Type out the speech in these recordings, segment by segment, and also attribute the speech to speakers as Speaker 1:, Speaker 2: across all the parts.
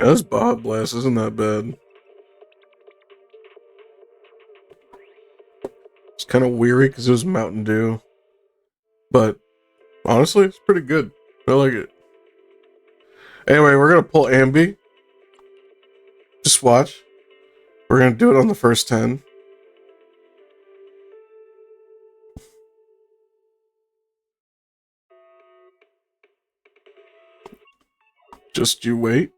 Speaker 1: That's Baja Blast, isn't that bad? It's kind of weary because it was Mountain Dew. But honestly, it's pretty good. I like it. Anyway, we're gonna pull Ambi. Just watch. We're gonna do it on the first 10. Just you wait.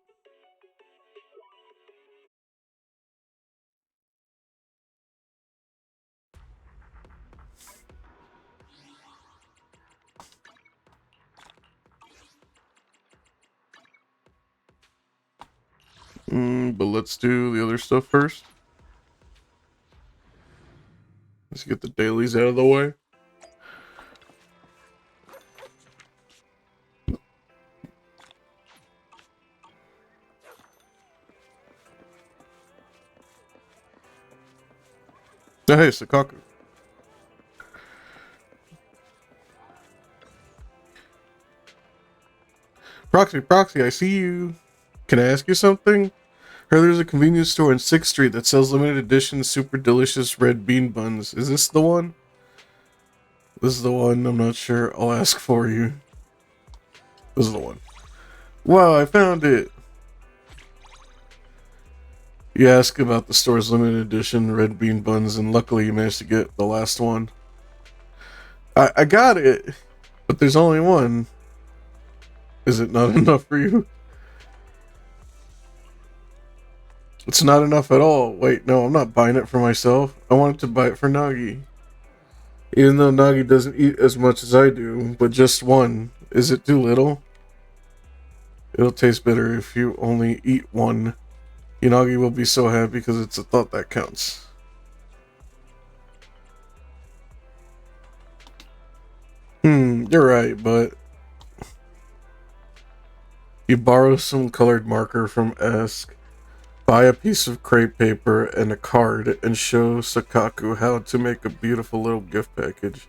Speaker 1: But let's do the other stuff first. Let's get the dailies out of the way. Oh, hey, Sakaku. Proxy, I see you. Can I ask you something? Heard there's a convenience store in 6th Street that sells limited edition super delicious red bean buns. Is this the one? This is the one. I'm not sure. I'll ask for you. This is the one. Wow, I found it. You asked about the store's limited edition red bean buns, and luckily you managed to get the last one. I got it, but there's only one. Is it not enough for you? It's not enough at all. Wait, no, I'm not buying it for myself. I wanted to buy it for Nagi. Even though Nagi doesn't eat as much as I do, but just one. Is it too little? It'll taste better if you only eat one. Unagi will be so happy because it's a thought that counts. You're right, but you borrow some colored marker from Esk, buy a piece of crepe paper and a card, and show Sakaku how to make a beautiful little gift package.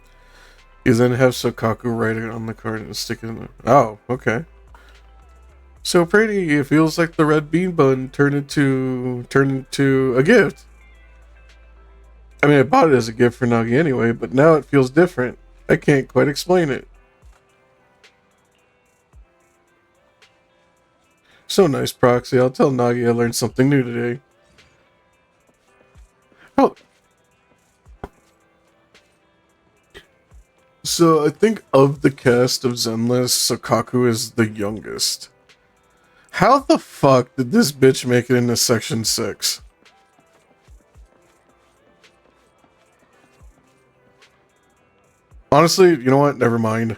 Speaker 1: You then have Sakaku write it on the card and stick it in the... Oh, okay. So pretty, it feels like the red bean bun turned into a gift. I mean, I bought it as a gift for Nagi anyway, but now it feels different. I can't quite explain it. So nice, Proxy. I'll tell Nagi I learned something new today. Oh. So I think of the cast of Zenless, Sakaku is the youngest. How the fuck did this bitch make it into Section 6? Honestly, you know what? Never mind.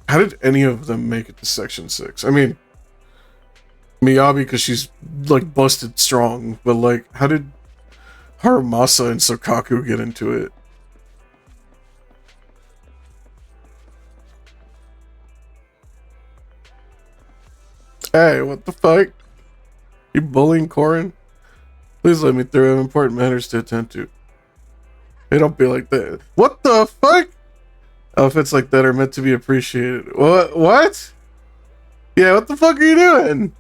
Speaker 1: How did any of them make it to Section 6? I mean, Miyabi, because she's, like, busted strong, but, like, how did Haramasa and Sakaku get into it? Hey, what the fuck? You bullying Korin? Please let me through. I have important matters to attend to. Hey, don't be like that. What the fuck? Outfits like that are meant to be appreciated. What? Yeah, what the fuck are you doing?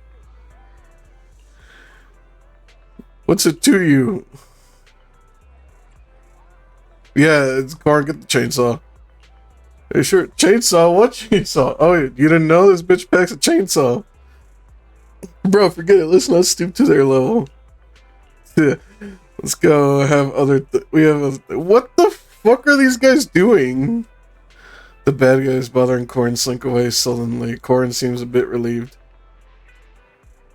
Speaker 1: What's it to you? Yeah, it's Korin, get the chainsaw. Hey, sure. Chainsaw? What chainsaw? Oh, you didn't know this bitch packs a chainsaw? Bro, forget it. Let's not stoop to their level. Let's go have other... what the fuck are these guys doing? The bad guys bothering Korin slink away sullenly. Korin seems a bit relieved.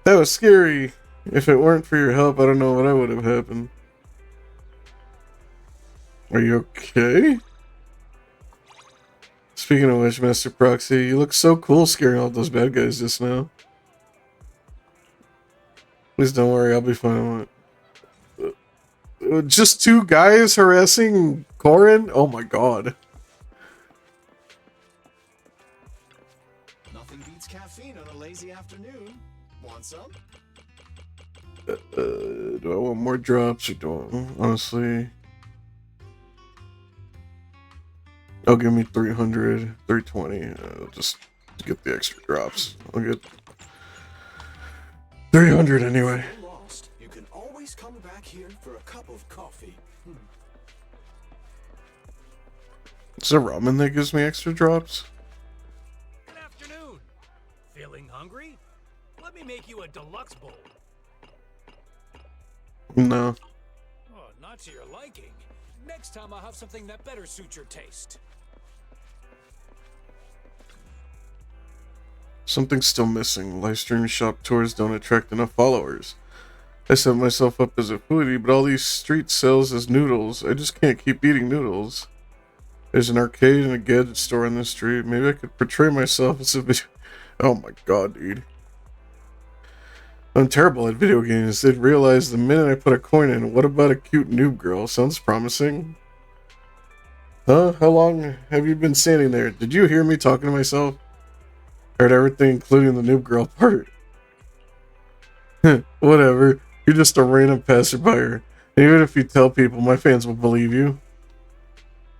Speaker 1: That was scary. If it weren't for your help, I don't know what would have happened. Are you okay? Speaking of which, Master Proxy, you look so cool scaring all those bad guys just now. Please don't worry, I'll be fine. Just two guys harassing Korin? Oh my god.
Speaker 2: Nothing beats caffeine on a lazy afternoon. Want some?
Speaker 1: Do I want more drops or do I... Honestly... Oh, give me 300, 320. Just get the extra drops. I'll get 300 anyway.
Speaker 2: If you're lost, you can always come back here for a cup of coffee.
Speaker 1: Is there ramen that gives me extra drops?
Speaker 3: Good afternoon. Feeling hungry? Let me make you a deluxe bowl.
Speaker 1: No.
Speaker 3: Oh, not to your liking. Next time I'll have something that better suits your taste.
Speaker 1: Something's still missing. Live stream shop tours don't attract enough followers. I set myself up as a foodie, but all these street sells as noodles. I just can't keep eating noodles. There's an arcade and a gadget store on the street. Maybe I could portray myself as a video... Oh my god, dude. I'm terrible at video games. They'd realize the minute I put a coin in. What about a cute noob girl? Sounds promising. Huh? How long have you been standing there? Did you hear me talking to myself? Heard everything, including the noob girl part. Whatever. You're just a random passerby. And even if you tell people, my fans will believe you.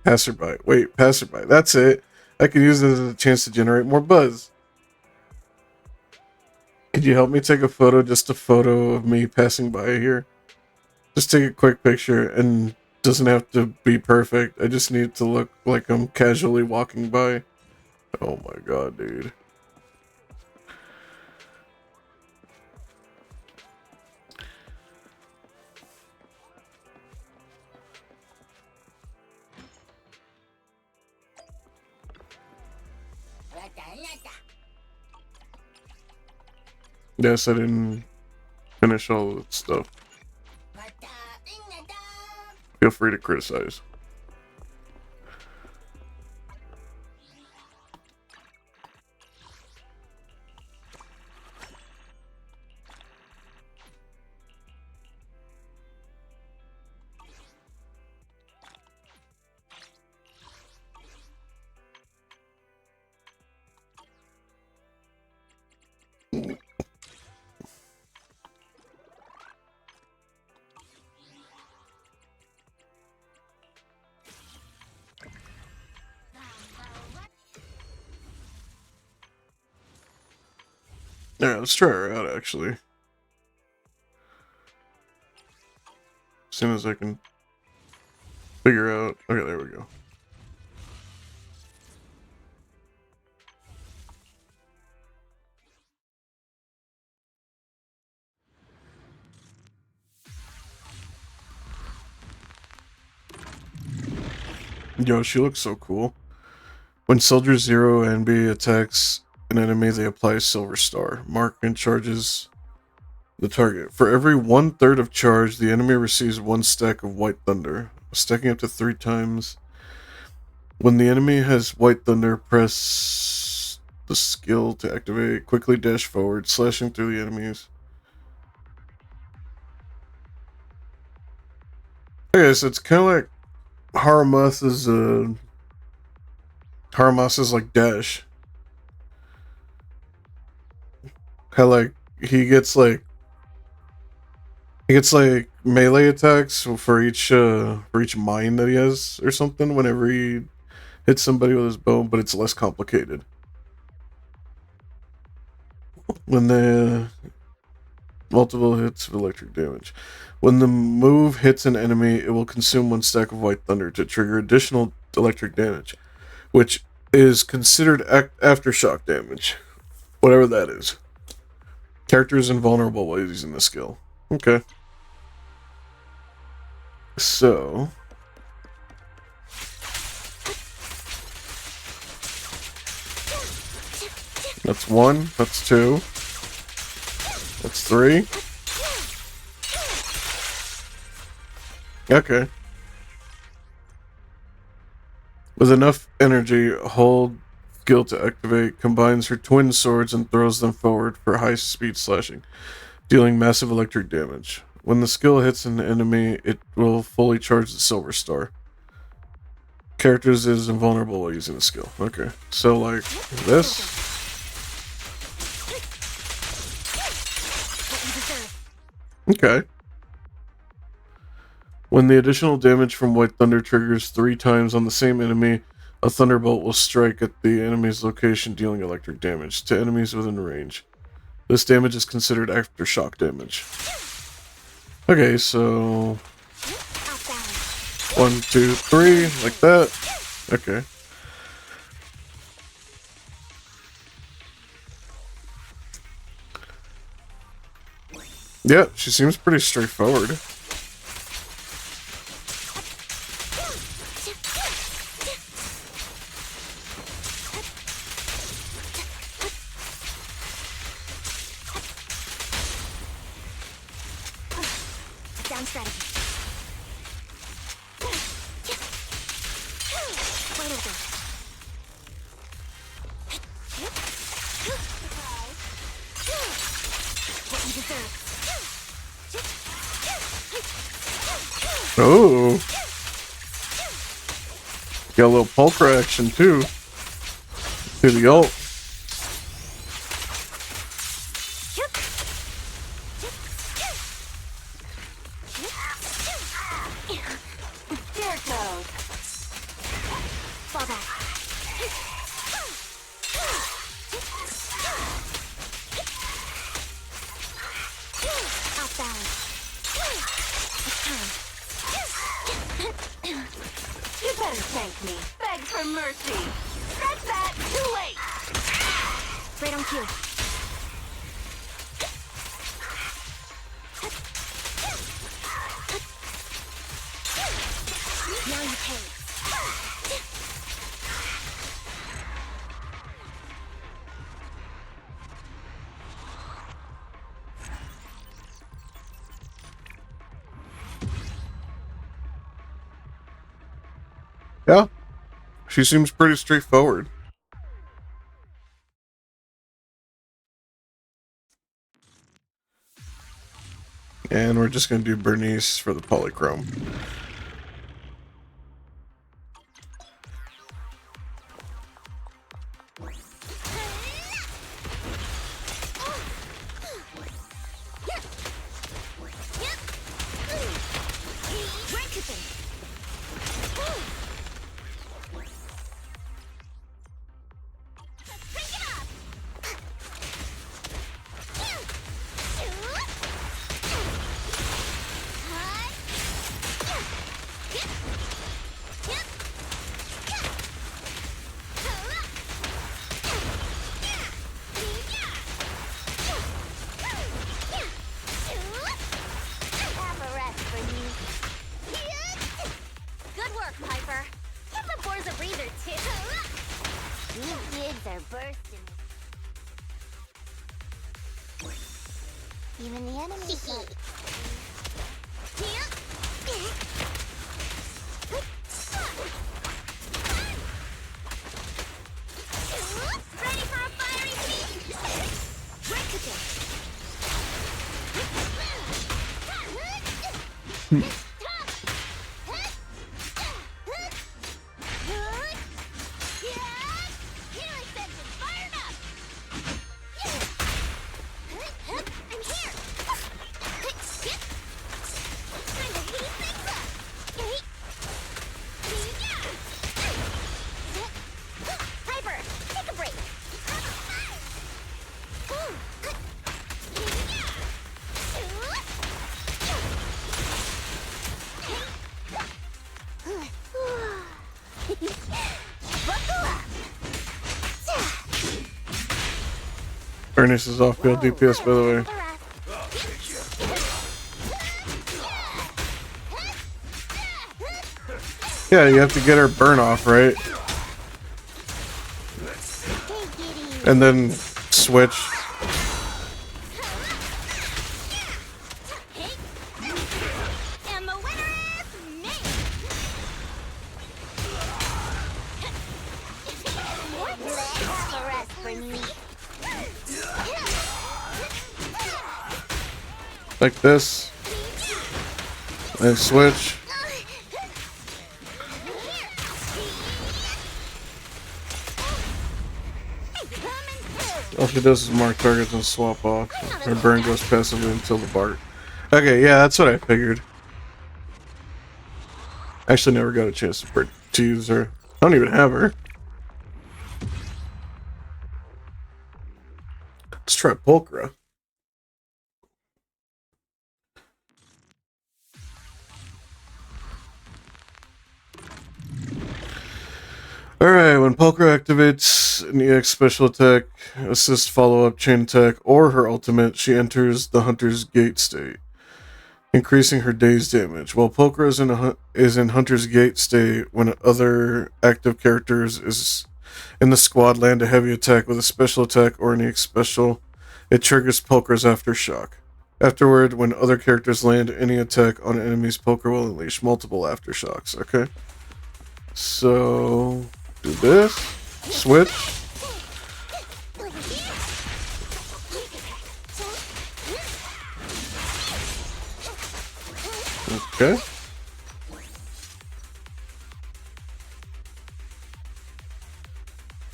Speaker 1: Passerby. Wait, passerby. That's it. I could use it as a chance to generate more buzz. Could you help me take a photo? Just a photo of me passing by here. Just take a quick picture, and doesn't have to be perfect. I just need it to look like I'm casually walking by. Oh my god, dude. Yes, I didn't finish all the stuff. Feel free to criticize. Yeah, let's try her out, actually. As soon as I can figure out... Okay, there we go. Yo, she looks so cool. When Soldier Zero NB attacks an enemy, they apply a silver star. Mark and charges the target. For every 1/3 of charge, the enemy receives 1 stack of White Thunder, stacking up to 3 times. When the enemy has White Thunder, press the skill to activate. Quickly dash forward, slashing through the enemies. Okay, so it's kind of like Haramas's like dash. How like he gets like melee attacks for each mine that he has or something whenever he hits somebody with his bow, but it's less complicated. When the multiple hits of electric damage. When the move hits an enemy, it will consume 1 stack of White Thunder to trigger additional electric damage, which is considered aftershock damage. Whatever that is. Character is invulnerable while using the skill. Okay. So... that's 1, that's 2, that's 3. Okay. With enough energy, hold skill to activate, combines her twin swords and throws them forward for high speed slashing, dealing massive electric damage. When the skill hits an enemy, it will fully charge the silver star. Characters is invulnerable while using the skill. Okay. So like this. Okay. When the additional damage from White Thunder triggers 3 times on the same enemy, a thunderbolt will strike at the enemy's location, dealing electric damage to enemies within range. This damage is considered aftershock damage. Okay, so 1, 2, 3, like that. Okay. Yeah, she seems pretty straightforward.
Speaker 4: Down strategy. Wait over there. What you deserve.
Speaker 1: Oh. Got a little pulcra action too. To the ult.
Speaker 4: There it goes. Fall back. Off balance. It's time. You better thank me. Beg for mercy. That's that. Too late. Right on cue. Now you pay.
Speaker 1: Yeah. She seems pretty straightforward. And we're just going to do Bernice for the polychrome.
Speaker 4: Good work, Piper. Give the boars a breather, too. These gigs are bursting. Even the enemies like... Ready for a fiery feast? We're cooking.
Speaker 1: Bernice is off field DPS, by the way. Yeah, you have to get her burn off, right? And then switch.
Speaker 4: And the winner is me! Let's have a rest for me.
Speaker 1: Like this. And switch. All she does is mark targets and swap off. Her burn goes passively until the bark. Okay, yeah, that's what I figured. Actually never got a chance to use her. I don't even have her. Let's try Pulchra. Alright, when poker activates an EX special attack, assist, follow-up, chain attack, or her ultimate, she enters the Hunter's Gate state, increasing her day's damage. While poker is in Hunter's Gate state, when other active characters is in the squad land a heavy attack with a special attack or an EX special, it triggers poker's aftershock. Afterward, when other characters land any attack on enemies, poker will unleash multiple aftershocks. Okay. So, do this. Switch. Okay.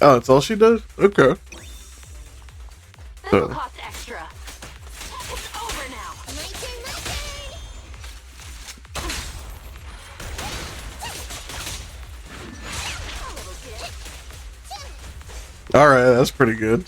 Speaker 1: Oh, that's all she does? Okay.
Speaker 4: This will cost extra. It's over now.
Speaker 1: Alright, that's pretty good.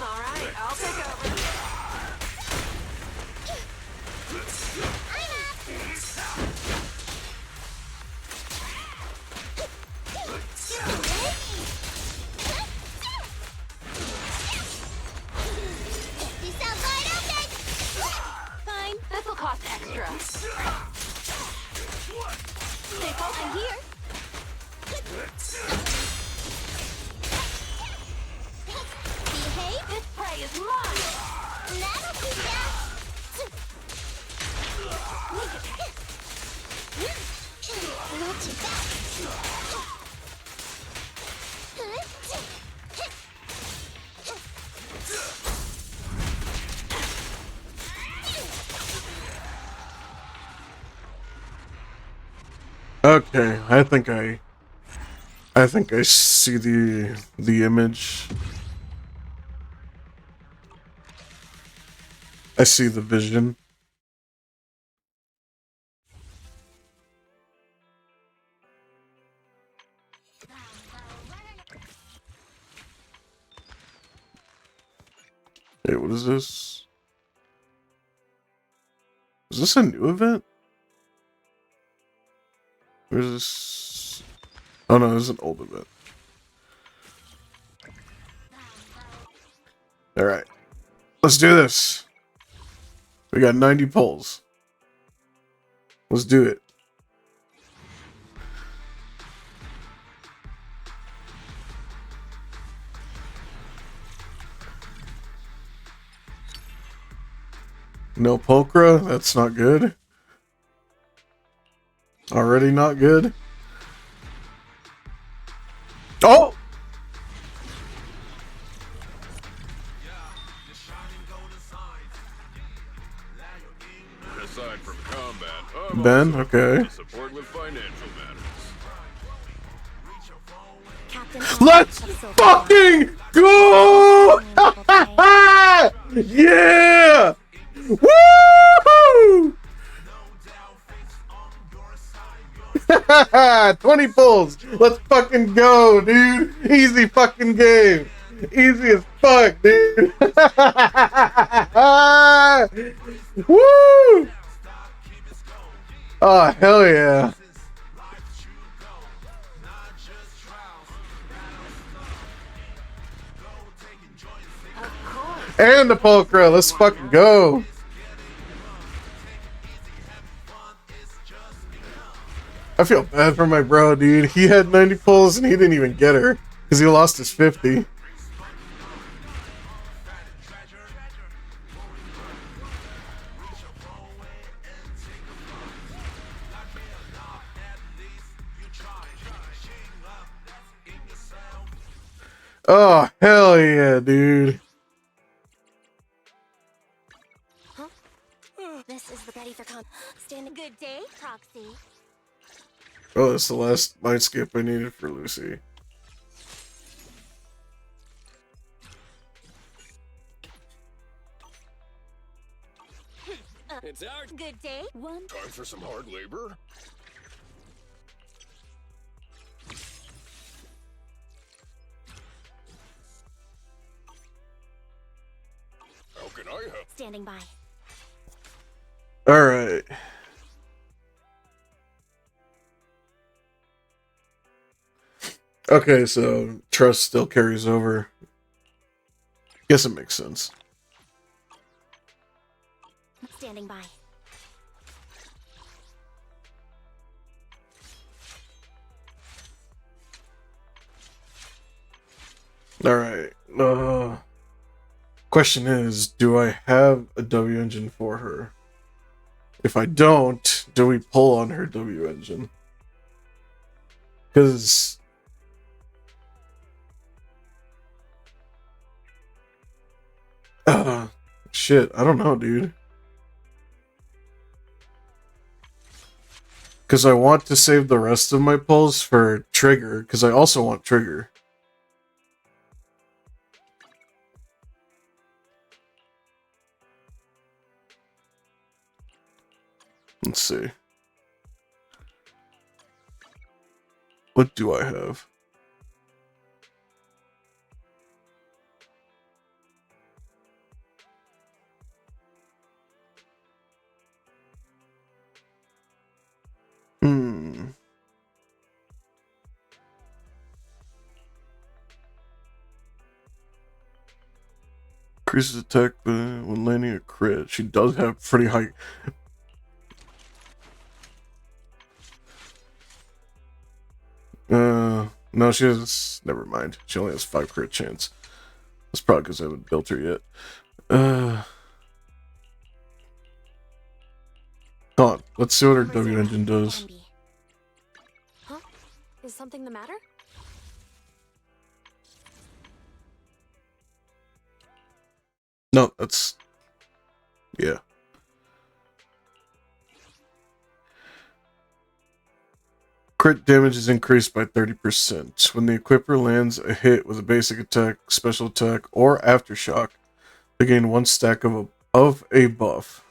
Speaker 4: Alright, I'll take over. Fine, this will cost extra. Stay focused. I'm here. Behave. This prey is mine. That'll be that. Not too bad.
Speaker 1: Okay, I think I see the image. I see the vision. Hey, what is this? Is this a new event? Where's this? Oh no, this is an old event. Alright. Let's do this. We got 90 pulls. Let's do it. No Pokra? That's not good. Already not good. Oh!
Speaker 5: Aside from combat,
Speaker 1: Ben, okay.
Speaker 5: support with financial matters.
Speaker 1: Let's fucking go! Yeah! Woo! 20 pulls. Let's fucking go, dude. Easy fucking game. Easy as fuck, dude. Woo! Oh, hell yeah. And the Pokra. Let's fucking go. I feel bad for my bro, dude. He had 90 pulls and he didn't even get her because he lost his 50. Oh, hell yeah, dude.
Speaker 4: This is ready for stand a good day, Proxy.
Speaker 1: Oh, that's the last mind skip I needed for Lucy.
Speaker 5: It's our
Speaker 4: Good day. One.
Speaker 5: time for some hard labor. How can I help?
Speaker 4: Standing by.
Speaker 1: All right. Okay, so trust still carries over. Guess it makes sense.
Speaker 4: Standing by.
Speaker 1: All right. Question is, do I have a W engine for her? If I don't, do we pull on her W engine? Because shit, I don't know, dude. Because I want to save the rest of my pulls for Trigger, because I also want Trigger. Let's see. What do I have? Hmm. Increases attack when landing a crit. She does have pretty high. No, she has. Never mind. She only has 5 crit chance. That's probably because I haven't built her yet. Hold on. Let's see what her W engine does.
Speaker 4: Huh? Is something the matter?
Speaker 1: No, that's. Yeah. Crit damage is increased by 30%. When the equipper lands a hit with a basic attack, special attack, or aftershock, they gain 1 stack of a buff.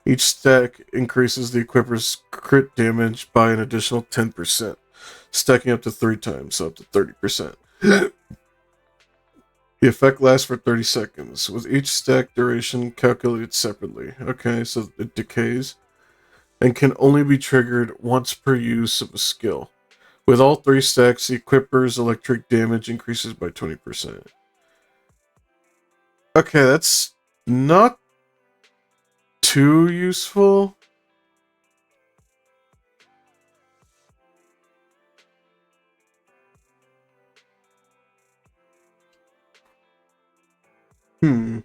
Speaker 1: Each stack increases the equipper's crit damage by an additional 10%, stacking up to 3 times, so up to 30%. The effect lasts for 30 seconds, with each stack duration calculated separately. Okay, so it decays. And can only be triggered once per use of a skill. With all 3 stacks, the equipper's electric damage increases by 20%. Okay, that's not too useful. Hmm.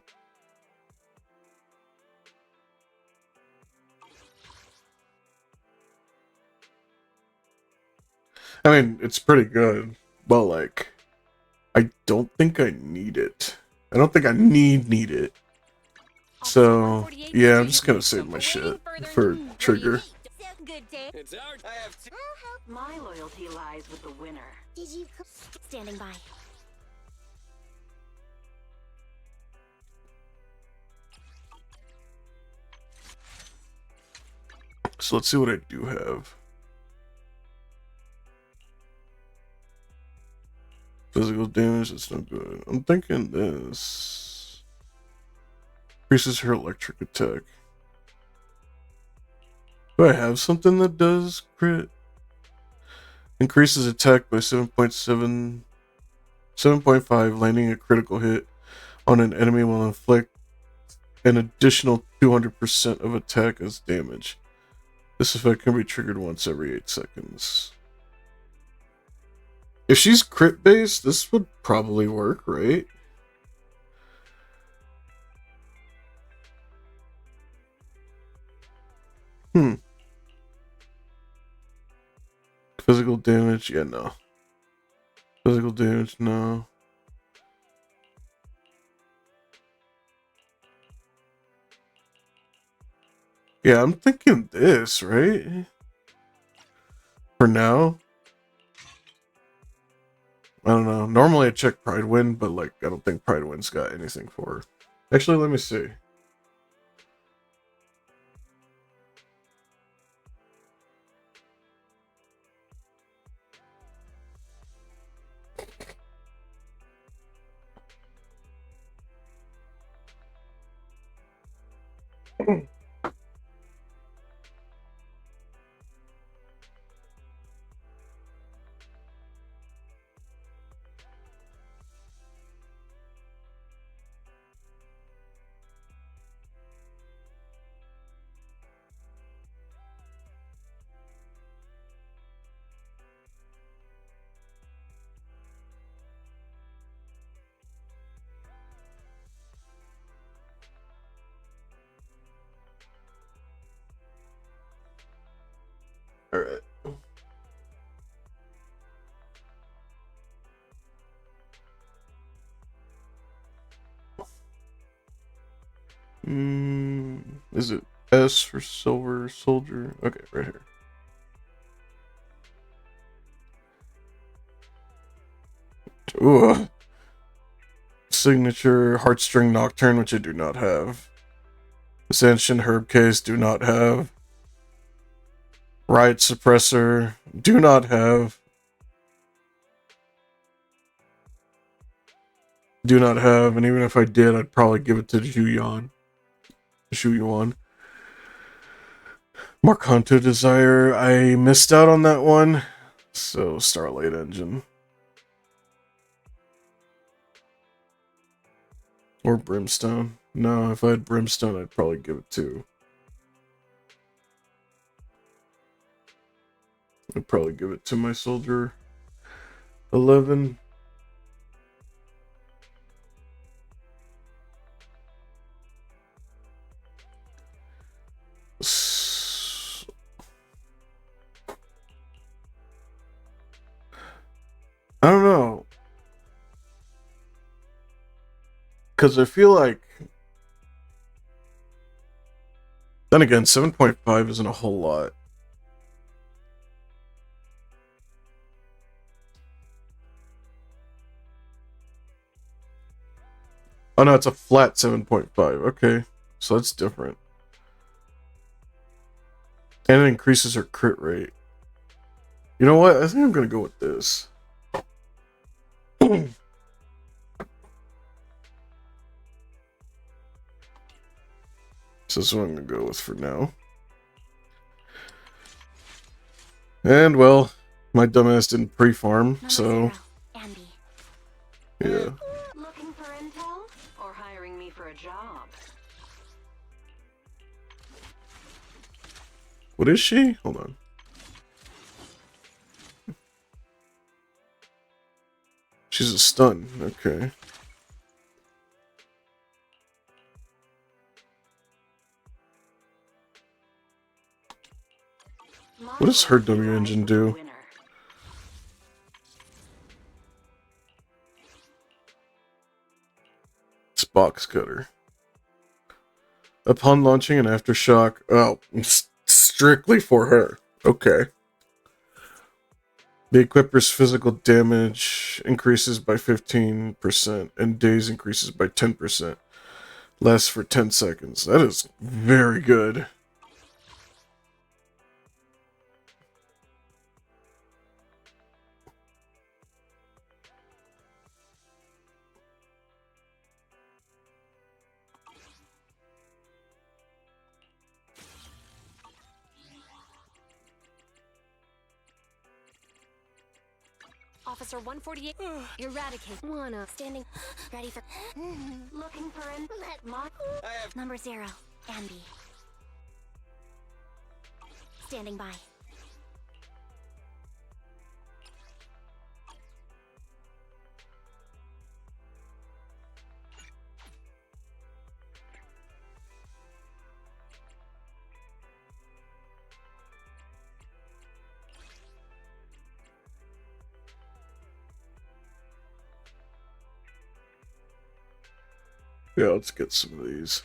Speaker 1: I mean, it's pretty good, but like, I don't think I need it. I don't think I need it. So, yeah, I'm just gonna save my shit for Trigger.
Speaker 4: Good day.
Speaker 5: It's our. I have two.
Speaker 4: My loyalty lies with the winner. Did you standing by?
Speaker 1: So let's see what I do have. Physical damage, that's no good. I'm thinking this increases her electric attack. Do I have something that does crit? Increases attack by 7.5, landing a critical hit on an enemy will inflict an additional 200% of attack as damage. This effect can be triggered once every 8 seconds. If she's crit based, this would probably work, right? Physical damage, yeah, no. Physical damage, no. Yeah, I'm thinking this, right? For now. I don't know. Normally I check Pride Win, but like I don't think Pride Win's got anything for her. Actually, let me see. All right. Is it S for silver soldier? Okay, right here. Ooh. Signature Heartstring Nocturne, which I do not have. Ascension Herb Case, do not have. Riot Suppressor, do not have. Do not have, and even if I did, I'd probably give it to Zhu Yuan. Marcanto Desire, I missed out on that one. So, Starlight Engine. Or Brimstone. No, if I had Brimstone, I'd probably give it to. I'd probably give it to my Soldier 11. I don't know. Because I feel like... Then again, 7.5 isn't a whole lot. Oh no, it's a flat 7.5. Okay, so that's different. And it increases her crit rate. You know what? I think I'm going to go with this. So this is what I'm going to go with for now. And, well, my dumbass didn't pre-farm, so... Yeah.
Speaker 4: Looking for intel or hiring me for a job?
Speaker 1: What is she? Hold on. She's a stun. Okay. What does her W engine do? It's box cutter. Upon launching an aftershock. Oh, strictly for her. Okay. The equipper's physical damage increases by 15% and daze increases by 10%. Lasts for 10 seconds. That is very good.
Speaker 6: Officer 148, eradicate. Wanna standing, ready for
Speaker 4: Looking for
Speaker 6: let my
Speaker 5: I have
Speaker 6: number 0, Ambi. Standing by.
Speaker 1: Yeah, let's get some of these.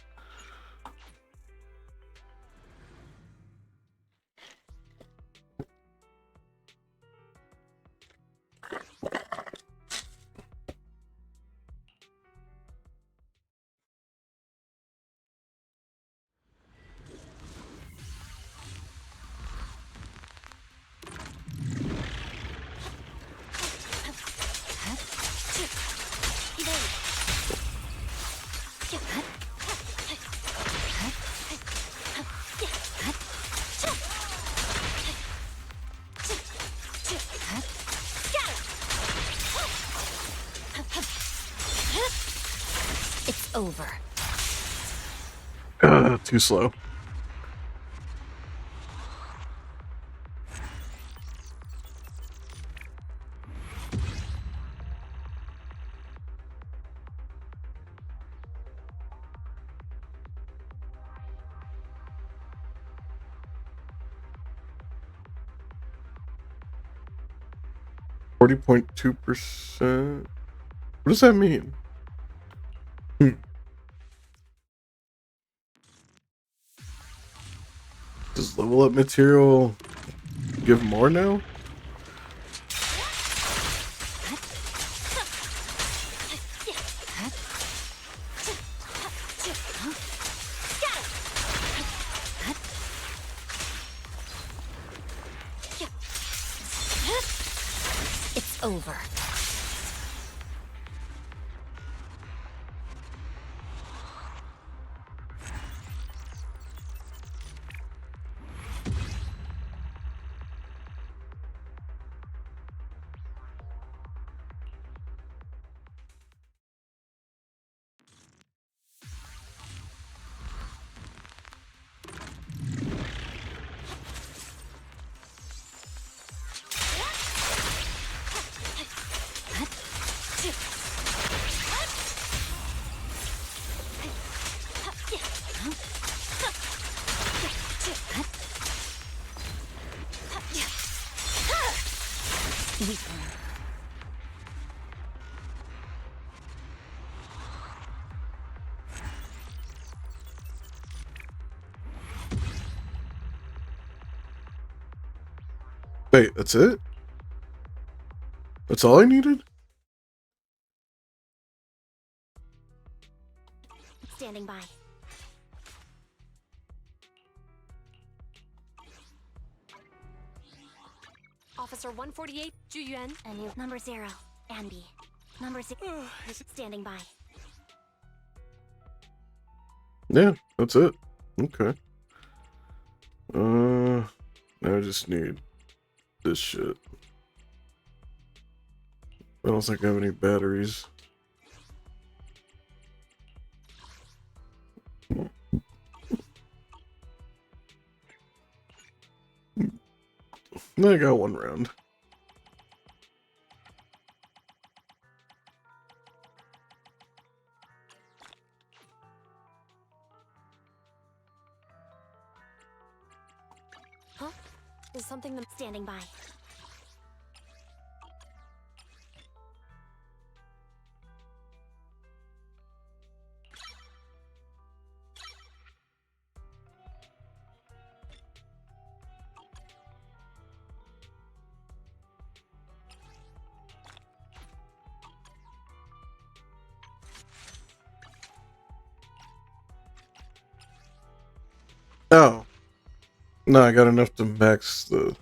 Speaker 6: It's over.
Speaker 1: Too slow. %. What does that mean? Does level up material give more now?
Speaker 6: It's over.
Speaker 1: Wait, that's it? That's all I needed?
Speaker 6: Standing by. Officer 148, Juyuan. And you. Number 0, Anby. Number 6. Standing by.
Speaker 1: Yeah, that's it. Okay. Now I just need this shit. I don't think I have any batteries. I got one round.
Speaker 6: Huh? Is something them standing by?
Speaker 1: Oh. No, I got enough to max the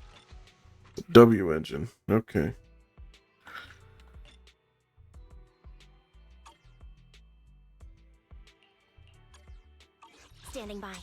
Speaker 1: W engine. Okay.
Speaker 6: Standing by.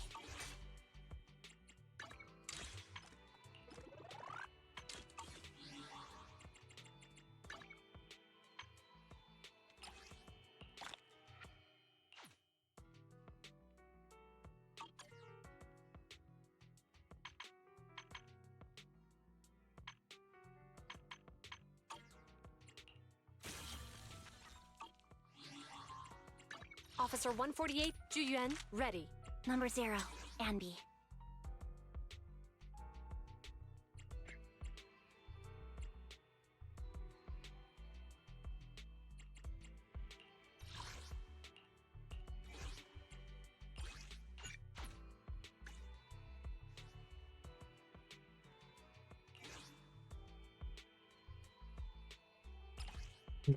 Speaker 6: Officer 148, Juyuan, ready. Number 0, Anby.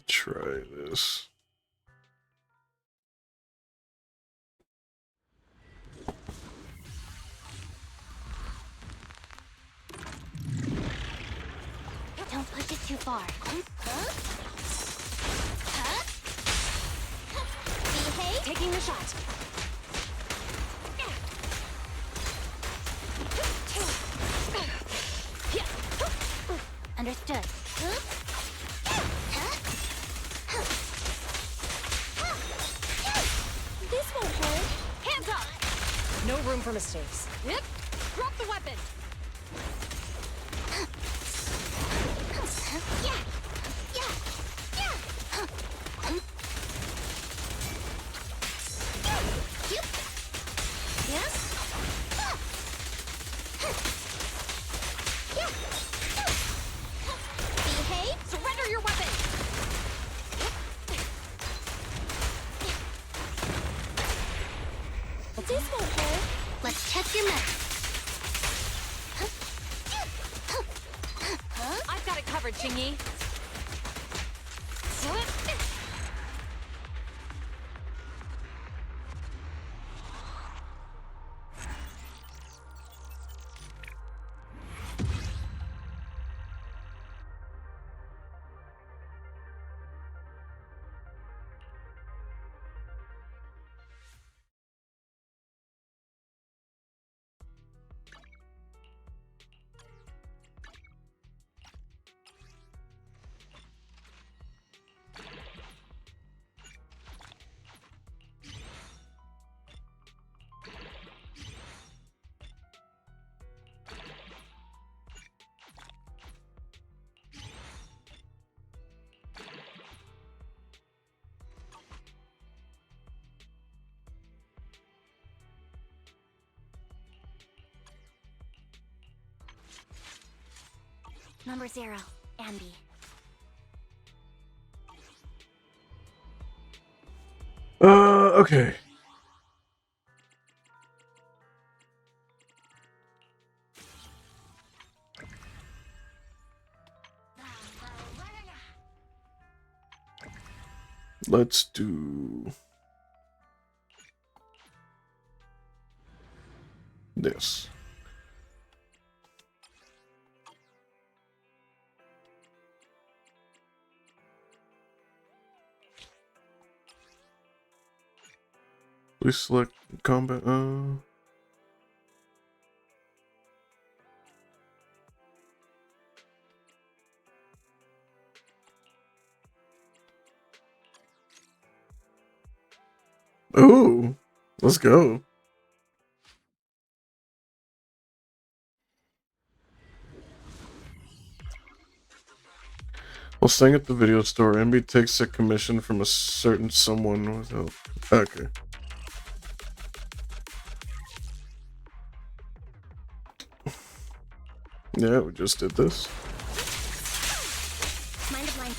Speaker 1: Try this.
Speaker 6: Don't push it too far. Huh? Huh? Behave. Taking the shot. Understood. No room for mistakes. Yep. Drop the weapon. Yeah. Yeah. Yeah. Yes. Behave. Surrender your weapon. This won't hurt. Let's test your math. I've got it covered, Chingy. Number 0, Ambi.
Speaker 1: Okay. Let's do this. We select combat. Ooh, let's go. While staying at the video store, MB takes a commission from a certain someone without. Okay. Yeah, we just did this.
Speaker 6: Mind of line.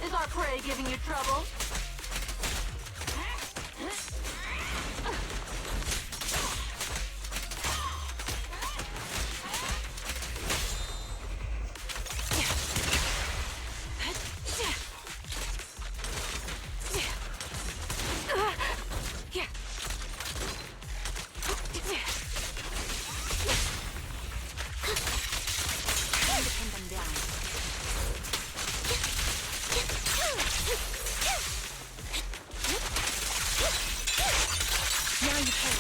Speaker 4: Is our prey giving you trouble?
Speaker 6: Now you pay.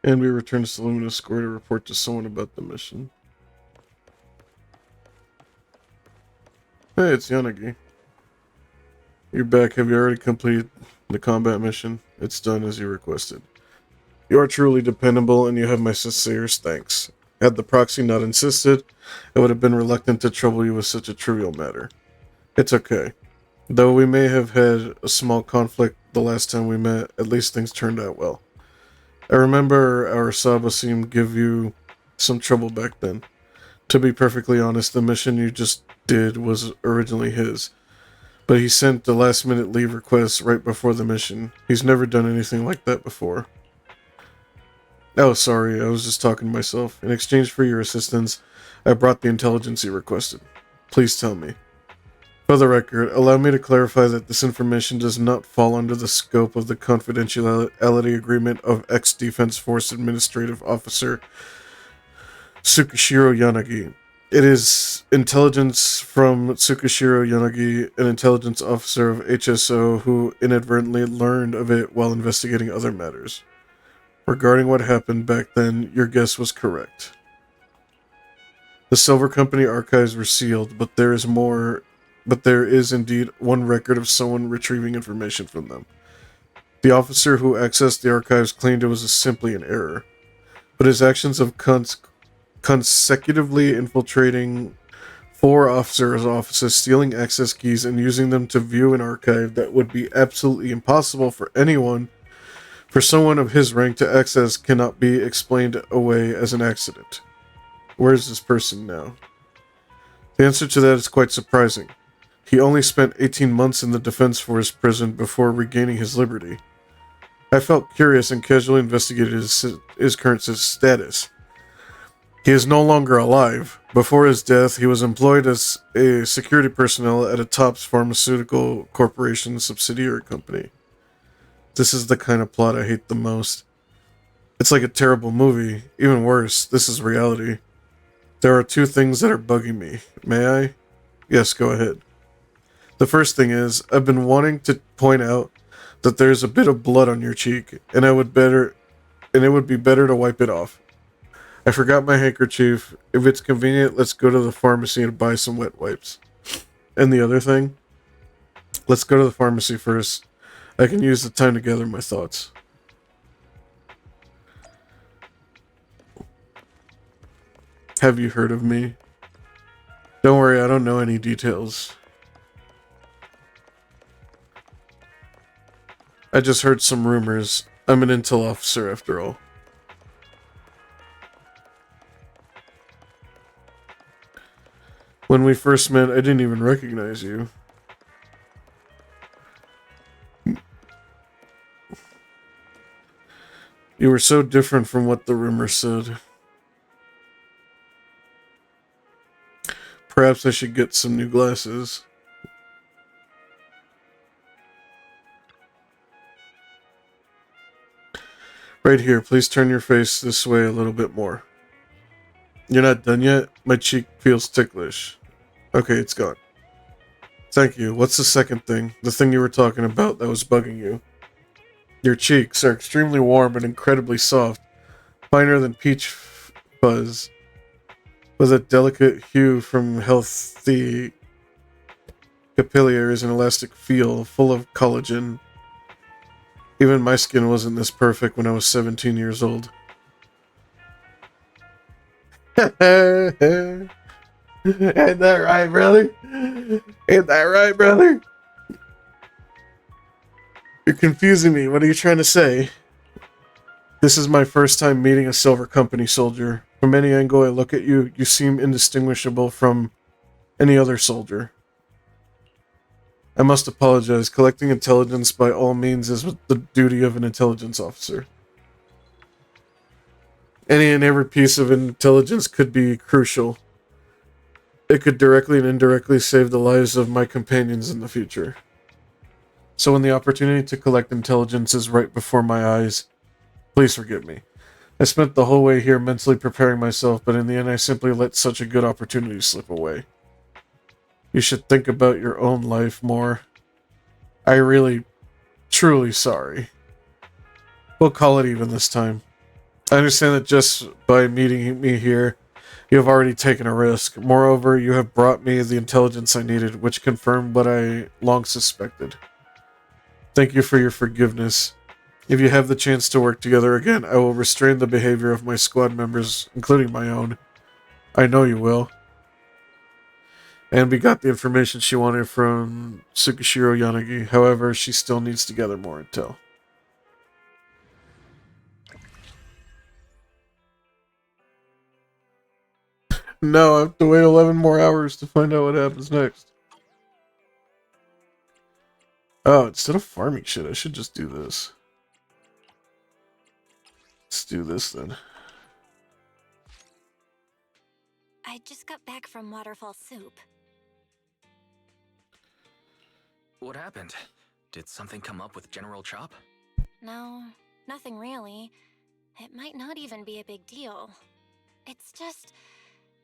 Speaker 1: And we return to the Luminous Square to report to someone about the mission. Hey, it's Yanagi. You're back. Have you already completed the combat mission? It's done as you requested. You are truly dependable, and you have my sincerest thanks. Had the proxy not insisted, I would have been reluctant to trouble you with such a trivial matter. It's okay. Though we may have had a small conflict the last time we met, at least things turned out well. I remember our Saba seemed give you some trouble back then. To be perfectly honest, the mission you just did was originally his. But he sent the last minute leave request right before the mission. He's never done anything like that before. Oh, sorry, I was just talking to myself. In exchange for your assistance, I brought the intelligence you requested. Please tell me. For the record, allow me to clarify that this information does not fall under the scope of the confidentiality agreement of ex-Defense Force Administrative Officer Tsukishiro Yanagi. It is intelligence from Tsukishiro Yanagi, an intelligence officer of HSO who inadvertently learned of it while investigating other matters. Regarding what happened back then, your guess was correct. The Silver Company archives were sealed, but there is indeed one record of someone retrieving information from them. The officer who accessed the archives claimed it was simply an error, but his actions of consecutively infiltrating 4 officers' offices, stealing access keys, and using them to view an archive that would be absolutely impossible for someone of his rank to access cannot be explained away as an accident. Where is this person now? The answer to that is quite surprising. He only spent 18 months in the Defense Force prison before regaining his liberty. I felt curious and casually investigated his current status. He is no longer alive. Before his death, he was employed as a security personnel at a Topps Pharmaceutical Corporation subsidiary company. This is the kind of plot I hate the most. It's like a terrible movie. Even worse, this is reality. There are 2 things that are bugging me. May I? Yes, go ahead. The first thing is, I've been wanting to point out that there's a bit of blood on your cheek, and it would be better to wipe it off. I forgot my handkerchief. If it's convenient, let's go to the pharmacy and buy some wet wipes. And the other thing? Let's go to the pharmacy first. I can use the time to gather my thoughts. Have you heard of me? Don't worry, I don't know any details. I just heard some rumors. I'm an intel officer after all. When we first met, I didn't even recognize you. You were so different from what the rumors said. Perhaps I should get some new glasses. Right here, please turn your face this way a little bit more. You're not done yet? My cheek feels ticklish. Okay, it's gone. Thank you. What's the second thing? The thing you were talking about that was bugging you. Your cheeks are extremely warm and incredibly soft, finer than peach fuzz, with a delicate hue from healthy capillaries and elastic feel, full of collagen. Even my skin wasn't this perfect when I was 17 years old. Ain't that right, brother? Ain't that right, brother? You're confusing me. What are you trying to say? This is my first time meeting a Silver Company soldier. From any angle I look at you, you seem indistinguishable from any other soldier. I must apologize. Collecting intelligence by all means is the duty of an intelligence officer. Any and every piece of intelligence could be crucial. It could directly and indirectly save the lives of my companions in the future. So when the opportunity to collect intelligence is right before my eyes, please forgive me. I spent the whole way here mentally preparing myself, but in the end I simply let such a good opportunity slip away. You should think about your own life more. I really, truly sorry. We'll call it even this time. I understand that just by meeting me here, you have already taken a risk. Moreover, you have brought me the intelligence I needed, which confirmed what I long suspected. Thank you for your forgiveness. If you have the chance to work together again, I will restrain the behavior of my squad members, including my own. I know you will. And we got the information she wanted from Tsukishiro Yanagi. However, she still needs to gather more intel. No, I have to wait 11 more hours to find out what happens next. Oh, instead of farming shit, I should just do this. Let's do this then.
Speaker 6: I just got back from Waterfall Soup.
Speaker 7: What happened? Did something come up with General Chop?
Speaker 6: No, nothing really. It might not even be a big deal. It's just...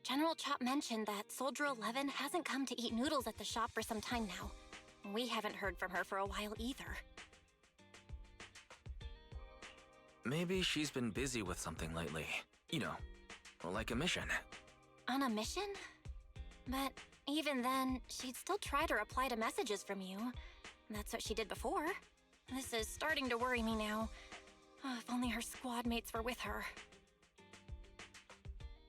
Speaker 6: General Chop mentioned that Soldier 11 hasn't come to eat noodles at the shop for some time now. We haven't heard from her for a while either.
Speaker 7: Maybe she's been busy with something lately. You know, like a mission.
Speaker 6: On a mission? But even then, she'd still try to reply to messages from you. That's what she did before. This is starting to worry me now. Oh, if only her squad mates were with her.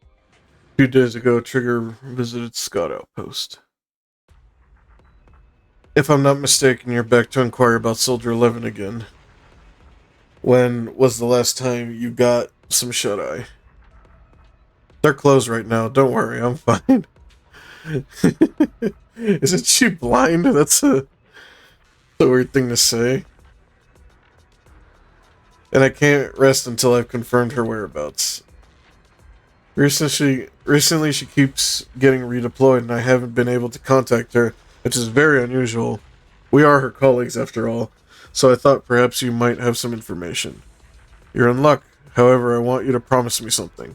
Speaker 1: A few days ago, Trigger visited Scott Outpost. If I'm not mistaken, you're back to inquire about Soldier 11 again. When was the last time you got some shut-eye? They're closed right now. Don't worry, I'm fine. Isn't she blind? That's a weird thing to say. And I can't rest until I've confirmed her whereabouts. Recently she keeps getting redeployed and I haven't been able to contact her, which is very unusual. We are her colleagues after all, so I thought perhaps you might have some information. You're in luck. However, I want you to promise me something.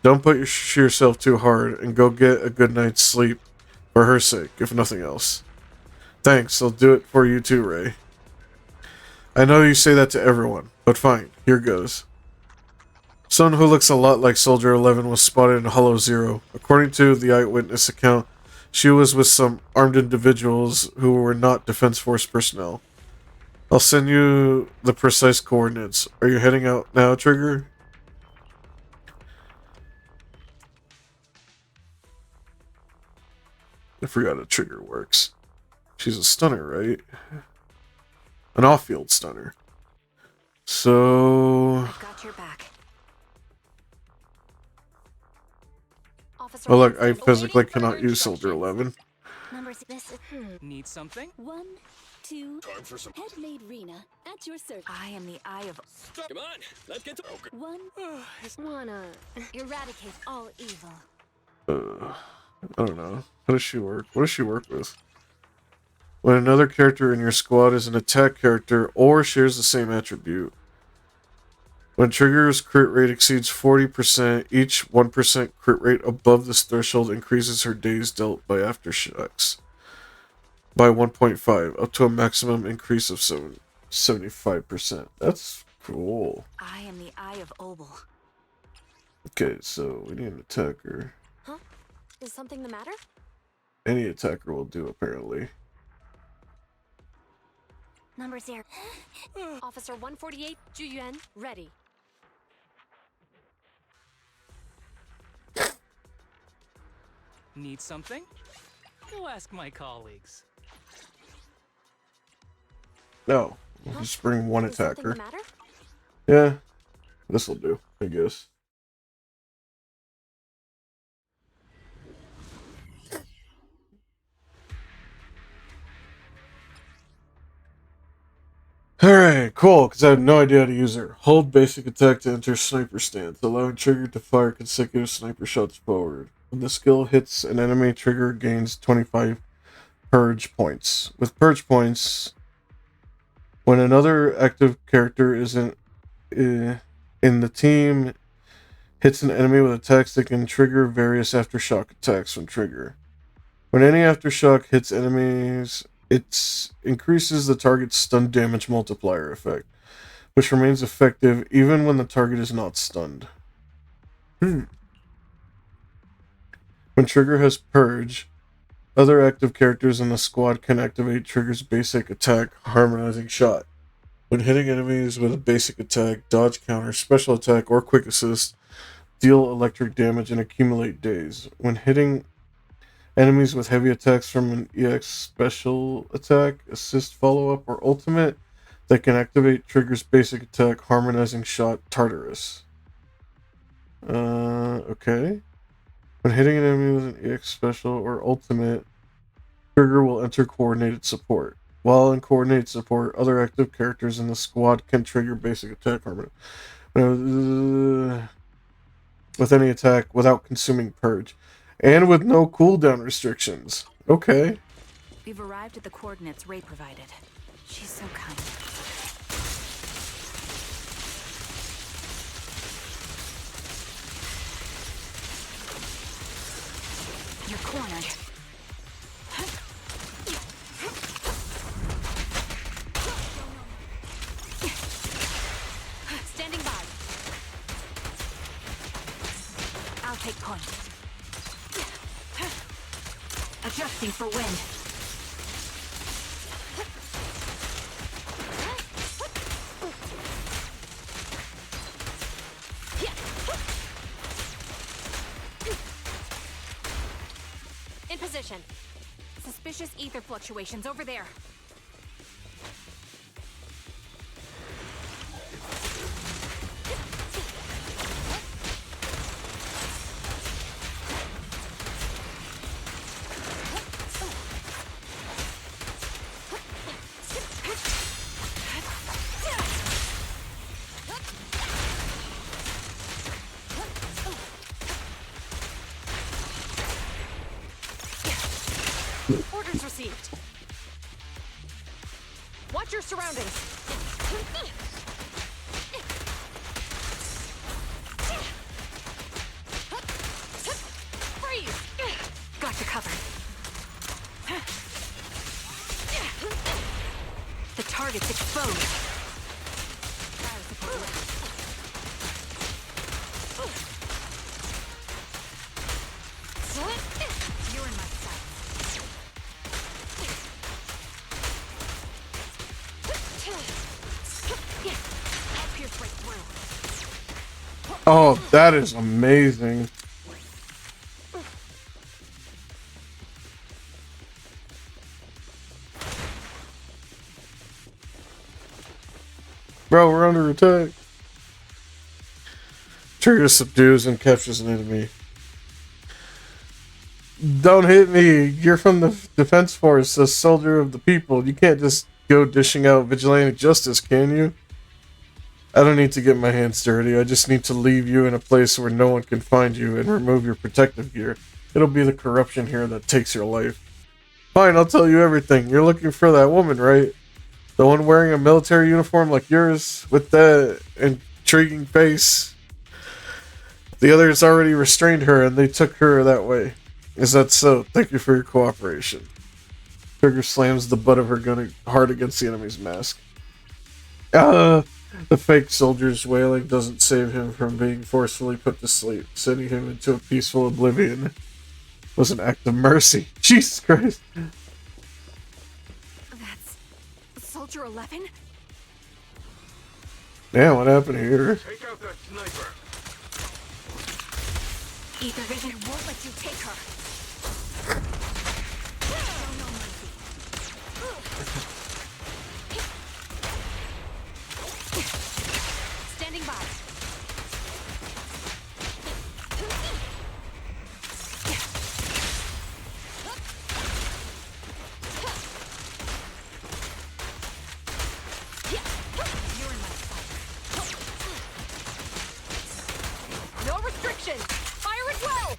Speaker 1: Don't put yourself too hard and go get a good night's sleep, for her sake, if nothing else. Thanks, I'll do it for you too, Ray. I know you say that to everyone, but fine, here goes. Someone who looks a lot like Soldier 11 was spotted in Hollow Zero. According to the eyewitness account, she was with some armed individuals who were not Defense Force personnel. I'll send you the precise coordinates. Are you heading out now, Trigger? I forgot how Trigger works. She's a stunner, right? An off-field stunner. So...
Speaker 6: I've got your back. Officer
Speaker 1: Oh look, I
Speaker 6: Wilson,
Speaker 1: physically
Speaker 6: awaiting
Speaker 1: cannot
Speaker 6: further
Speaker 1: use Soldier
Speaker 6: instructions.
Speaker 1: 11.
Speaker 6: Number this is...
Speaker 3: Need something?
Speaker 8: 1, 2,
Speaker 5: Time for some.
Speaker 8: head-made Rena at your service.
Speaker 6: I am the eye of...
Speaker 5: Come on, let's get to. Okay.
Speaker 8: 1,
Speaker 6: Wanna eradicate all evil.
Speaker 1: I don't know. How does she work? What does she work with? When another character in your squad is an attack character or shares the same attribute. When Trigger's crit rate exceeds 40%, each 1% crit rate above this threshold increases her days dealt by aftershocks by 1.5, up to a maximum increase of 75%. That's cool.
Speaker 6: I am the eye of Obel.
Speaker 1: Okay, so we need an attacker.
Speaker 6: Huh? Is something the matter?
Speaker 1: Any attacker will do, apparently.
Speaker 6: Number 0. Officer 148, Juyuan, ready.
Speaker 3: Need something? Go ask my colleagues.
Speaker 1: No, we'll just bring one
Speaker 6: Is something the
Speaker 1: attacker.
Speaker 6: matter?
Speaker 1: Yeah, this'll do, I guess. Alright, cool, because I have no idea how to use her. Hold basic attack to enter sniper stance, allowing Trigger to fire consecutive sniper shots forward. When the skill hits an enemy, Trigger gains 25 purge points. With purge points, when another active character isn't in the team hits an enemy with attacks that can trigger various aftershock attacks from Trigger. When any aftershock hits enemies, it increases the target's stun damage multiplier effect, which remains effective even when the target is not stunned. When Trigger has Purge, other active characters in the squad can activate Trigger's basic attack, Harmonizing Shot. When hitting enemies with a basic attack, dodge counter, special attack, or quick assist, deal electric damage and accumulate days. When hitting enemies with heavy attacks from an EX special attack, assist follow-up, or ultimate, that can activate Trigger's basic attack, Harmonizing Shot, Tartarus. Okay. When hitting an enemy with an EX special or ultimate, Trigger will enter coordinated support. While in coordinated support, other active characters in the squad can trigger basic attack harmony. With any attack without consuming purge. And with no cooldown restrictions. Okay.
Speaker 9: We've arrived at the coordinates Ray provided. She's so kind. You're cornered. Standing by. I'll take point. Adjusting for wind.
Speaker 6: In position. Suspicious ether fluctuations over there. Orders received. Watch your surroundings. Freeze!
Speaker 9: Got you covered. The target's exposed. Fire support ready. You're in my sight. I'll pierce right through.
Speaker 1: Oh, that is amazing. Bro, we're under attack. Trigger subdues and captures an enemy. Don't hit me. You're from the Defense Force, a soldier of the people. You can't just go dishing out vigilante justice, can you? I don't need to get my hands dirty. I just need to leave you in a place where no one can find you and remove your protective gear. It'll be the corruption here that takes your life. Fine, I'll tell you everything. You're looking for that woman, right? The one wearing a military uniform like yours with that intriguing face. The others already restrained her and they took her that way. Is that so? Thank you for your cooperation. Trigger slams the butt of her gun hard against the enemy's mask. The fake soldier's wailing doesn't save him from being forcefully put to sleep. Sending him into a peaceful oblivion was an act of mercy. Jesus Christ.
Speaker 9: That's Soldier 11?
Speaker 1: Damn, what happened here?
Speaker 3: Take out that sniper.
Speaker 9: Ether vision won't let you take her. Standing by. You're in my sight.
Speaker 6: No restrictions. Fire at will.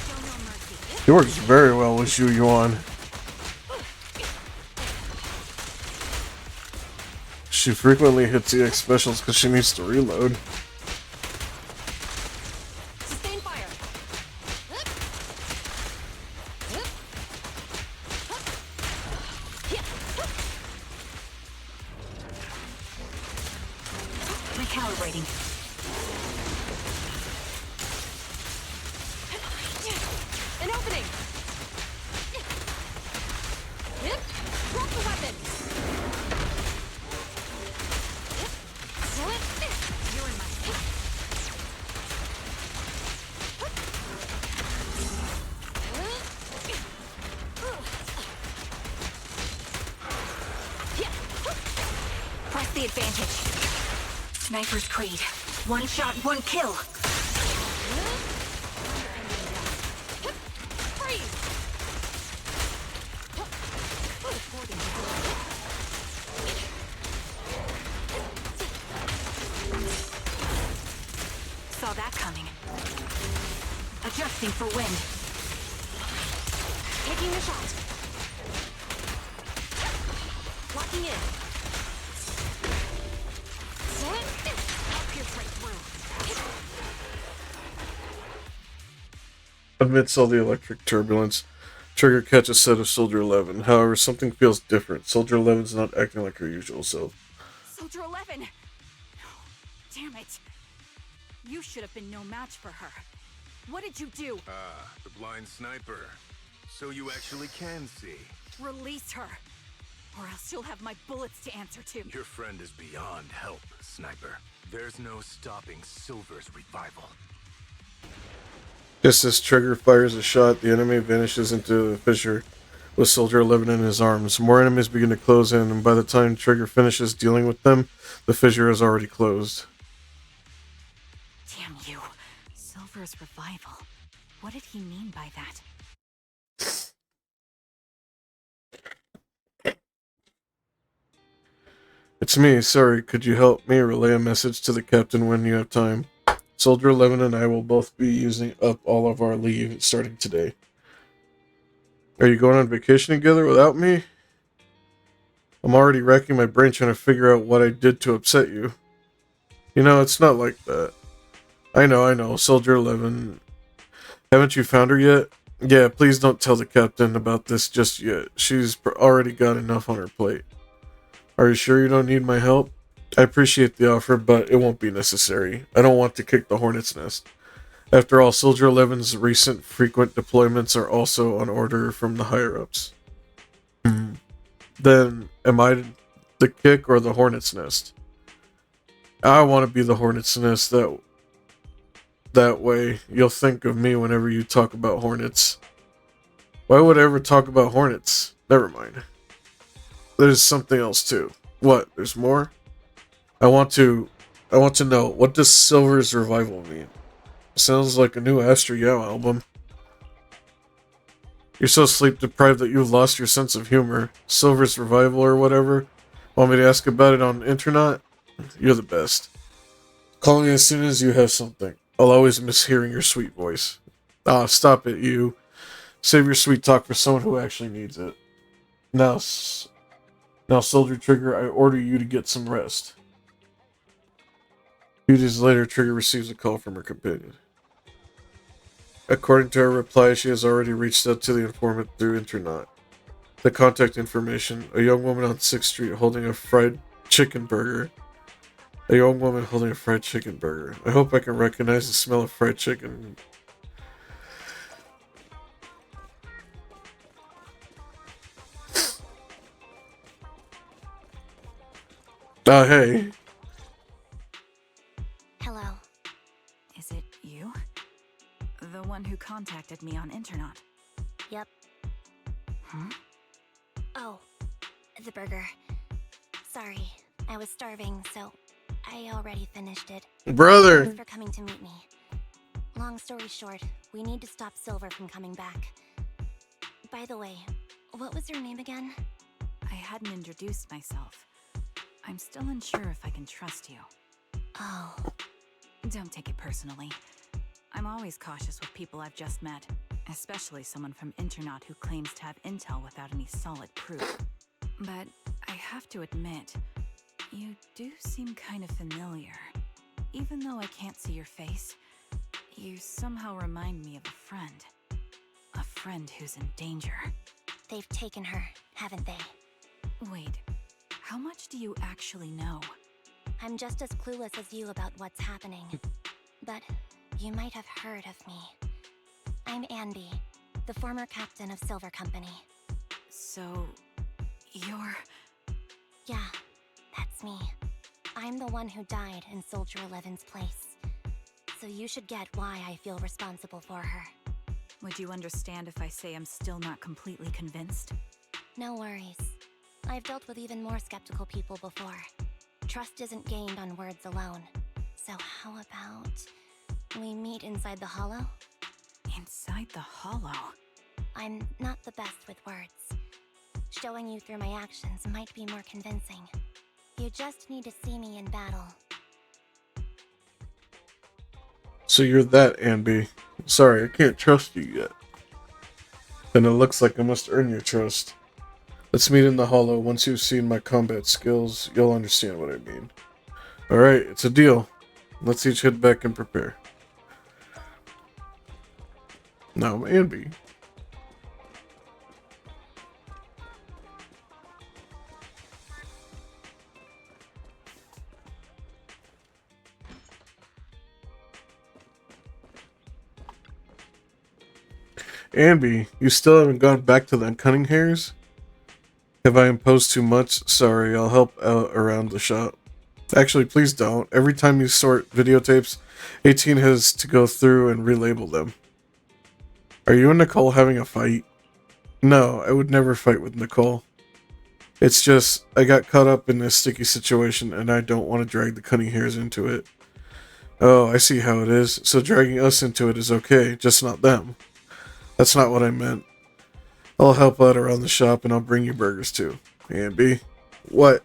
Speaker 9: Show no mercy.
Speaker 1: He works very well with Xu Yuan. She frequently hits EX specials because she needs to reload.
Speaker 6: Sustain fire.
Speaker 9: Recalibrating.
Speaker 6: An opening. Drop the weapon.
Speaker 9: You're in my sight. Press the advantage. Sniper's Creed. One shot, one kill.
Speaker 6: Freeze.
Speaker 9: saw that coming. Adjusting for wind.
Speaker 6: Taking the shot.
Speaker 8: Locking in.
Speaker 6: I'll pierce right through.
Speaker 1: Amidst all the electric turbulence, Trigger catches a set of Soldier 11. However, something feels different. Soldier 11's not acting like her usual self.
Speaker 9: Soldier 11! Damn it. You should have been no match for her. What did you do?
Speaker 10: Ah, the blind sniper. So you actually can see.
Speaker 9: Release her, or else you'll have my bullets to answer to.
Speaker 10: Your friend is beyond help, Sniper. There's no stopping Silver's revival.
Speaker 1: Just as Trigger fires a shot, the enemy vanishes into the fissure with Soldier 11 in his arms. More enemies begin to close in, and by the time Trigger finishes dealing with them, the fissure is already closed.
Speaker 9: Damn you. Silver's revival. What did he mean by that?
Speaker 1: It's me, sorry, could you help me relay a message to the captain when you have time? Soldier 11 and I will both be using up all of our leave starting today. Are you going on vacation together without me? I'm already racking my brain trying to figure out what I did to upset you. You know, it's not like that. I know, Soldier 11. Haven't you found her yet? Yeah, please don't tell the captain about this just yet. She's already got enough on her plate. Are you sure you don't need my help? I appreciate the offer, but it won't be necessary. I don't want to kick the hornet's nest. After all, Soldier 11's recent frequent deployments are also on order from the higher-ups. Then, am I the kick or the hornet's nest? I want to be the hornet's nest. That way, you'll think of me whenever you talk about hornets. Why would I ever talk about hornets? Never mind. There's something else too. What? There's more? I want to know, what does Silver's revival mean? Sounds like a new Astro Yao album. You're so sleep deprived that you've lost your sense of humor. Silver's revival or whatever. Want me to ask about it on the internet? You're the best. Call me as soon as you have something. I'll always miss hearing your sweet voice. Ah, stop it, you. Save your sweet talk for someone who actually needs it. Now, Soldier Trigger, I order you to get some rest. A few days later, Trigger receives a call from her companion. According to her reply, she has already reached out to the informant through internet. The contact information: a young woman on 6th Street holding a fried chicken burger. A young woman holding a fried chicken burger. I hope I can recognize the smell of fried chicken. Hey.
Speaker 6: Hello.
Speaker 9: Is it you? The one who contacted me on internet?
Speaker 6: Yep.
Speaker 9: Huh?
Speaker 6: Oh, the burger. Sorry, I was starving, so I already finished it.
Speaker 1: Brother!
Speaker 6: Thanks for coming to meet me. Long story short, we need to stop Silver from coming back. By the way, what was your name again?
Speaker 9: I hadn't introduced myself. I'm still unsure if I can trust you.
Speaker 6: Oh.
Speaker 9: Don't take it personally. I'm always cautious with people I've just met, especially someone from Internet who claims to have intel without any solid proof. But I have to admit, you do seem kind of familiar. Even though I can't see your face, you somehow remind me of a friend. A friend who's in danger.
Speaker 6: They've taken her, haven't they?
Speaker 9: Wait, how much do you actually know?
Speaker 6: I'm just as clueless as you about what's happening. But you might have heard of me. I'm Andy, the former captain of Silver Company.
Speaker 9: So, you're...
Speaker 6: Yeah, that's me. I'm the one who died in Soldier 11's place. So you should get why I feel responsible for her.
Speaker 9: Would you understand if I say I'm still not completely convinced?
Speaker 6: No worries. I've dealt with even more skeptical people before. Trust isn't gained on words alone. So how about we meet inside the hollow?
Speaker 9: Inside the hollow?
Speaker 6: I'm not the best with words. Showing you through my actions might be more convincing. You just need to see me in battle.
Speaker 1: So you're that, Anby. Sorry, I can't trust you yet. Then it looks like I must earn your trust. Let's meet in the hollow. Once you've seen my combat skills, you'll understand what I mean. Alright, it's a deal. Let's each head back and prepare. Now I'm Anby. Anby, you still haven't gone back to the cunning hairs? Have I imposed too much? Sorry, I'll help out around the shop. Actually, please don't. Every time you sort videotapes, 18 has to go through and relabel them. Are you and Nicole having a fight? No, I would never fight with Nicole. It's just, I got caught up in this sticky situation and I don't want to drag the cunning hairs into it. Oh, I see how it is. So dragging us into it is okay, just not them. That's not what I meant. I'll help out around the shop and I'll bring you burgers too. Anby? What?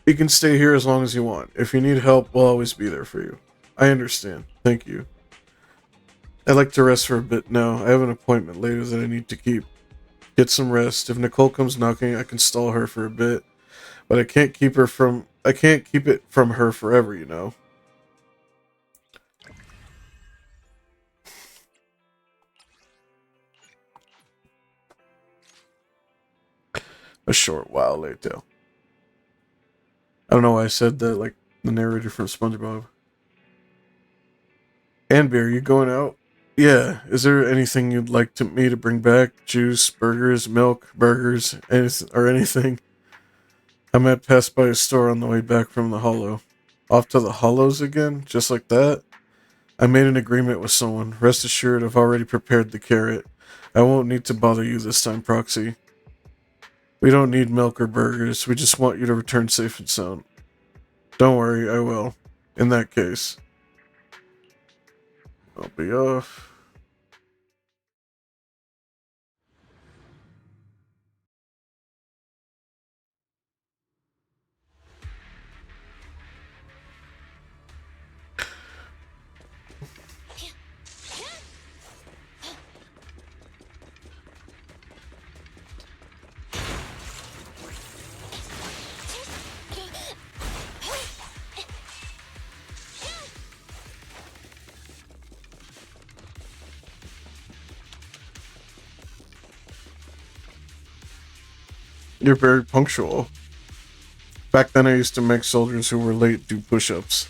Speaker 1: You can stay here as long as you want. If you need help, we'll always be there for you. I understand. Thank you. I'd like to rest for a bit now. I have an appointment later that I need to keep. Get some rest. If Nicole comes knocking, I can stall her for a bit. But I can't keep it from her forever, you know. A short while later. I don't know why I said that like the narrator from SpongeBob. Anby, are you going out? Yeah. Is there anything you'd like me to bring back? Juice, burgers, milk, burgers, anything? I might pass by a store on the way back from the Hollow. Off to the Hollows again? Just like that? I made an agreement with someone. Rest assured, I've already prepared the carrot. I won't need to bother you this time, Proxy. We don't need milk or burgers. We just want you to return safe and sound. Don't worry, I will. In that case, I'll be off. You're very punctual. Back then I used to make soldiers who were late do push-ups.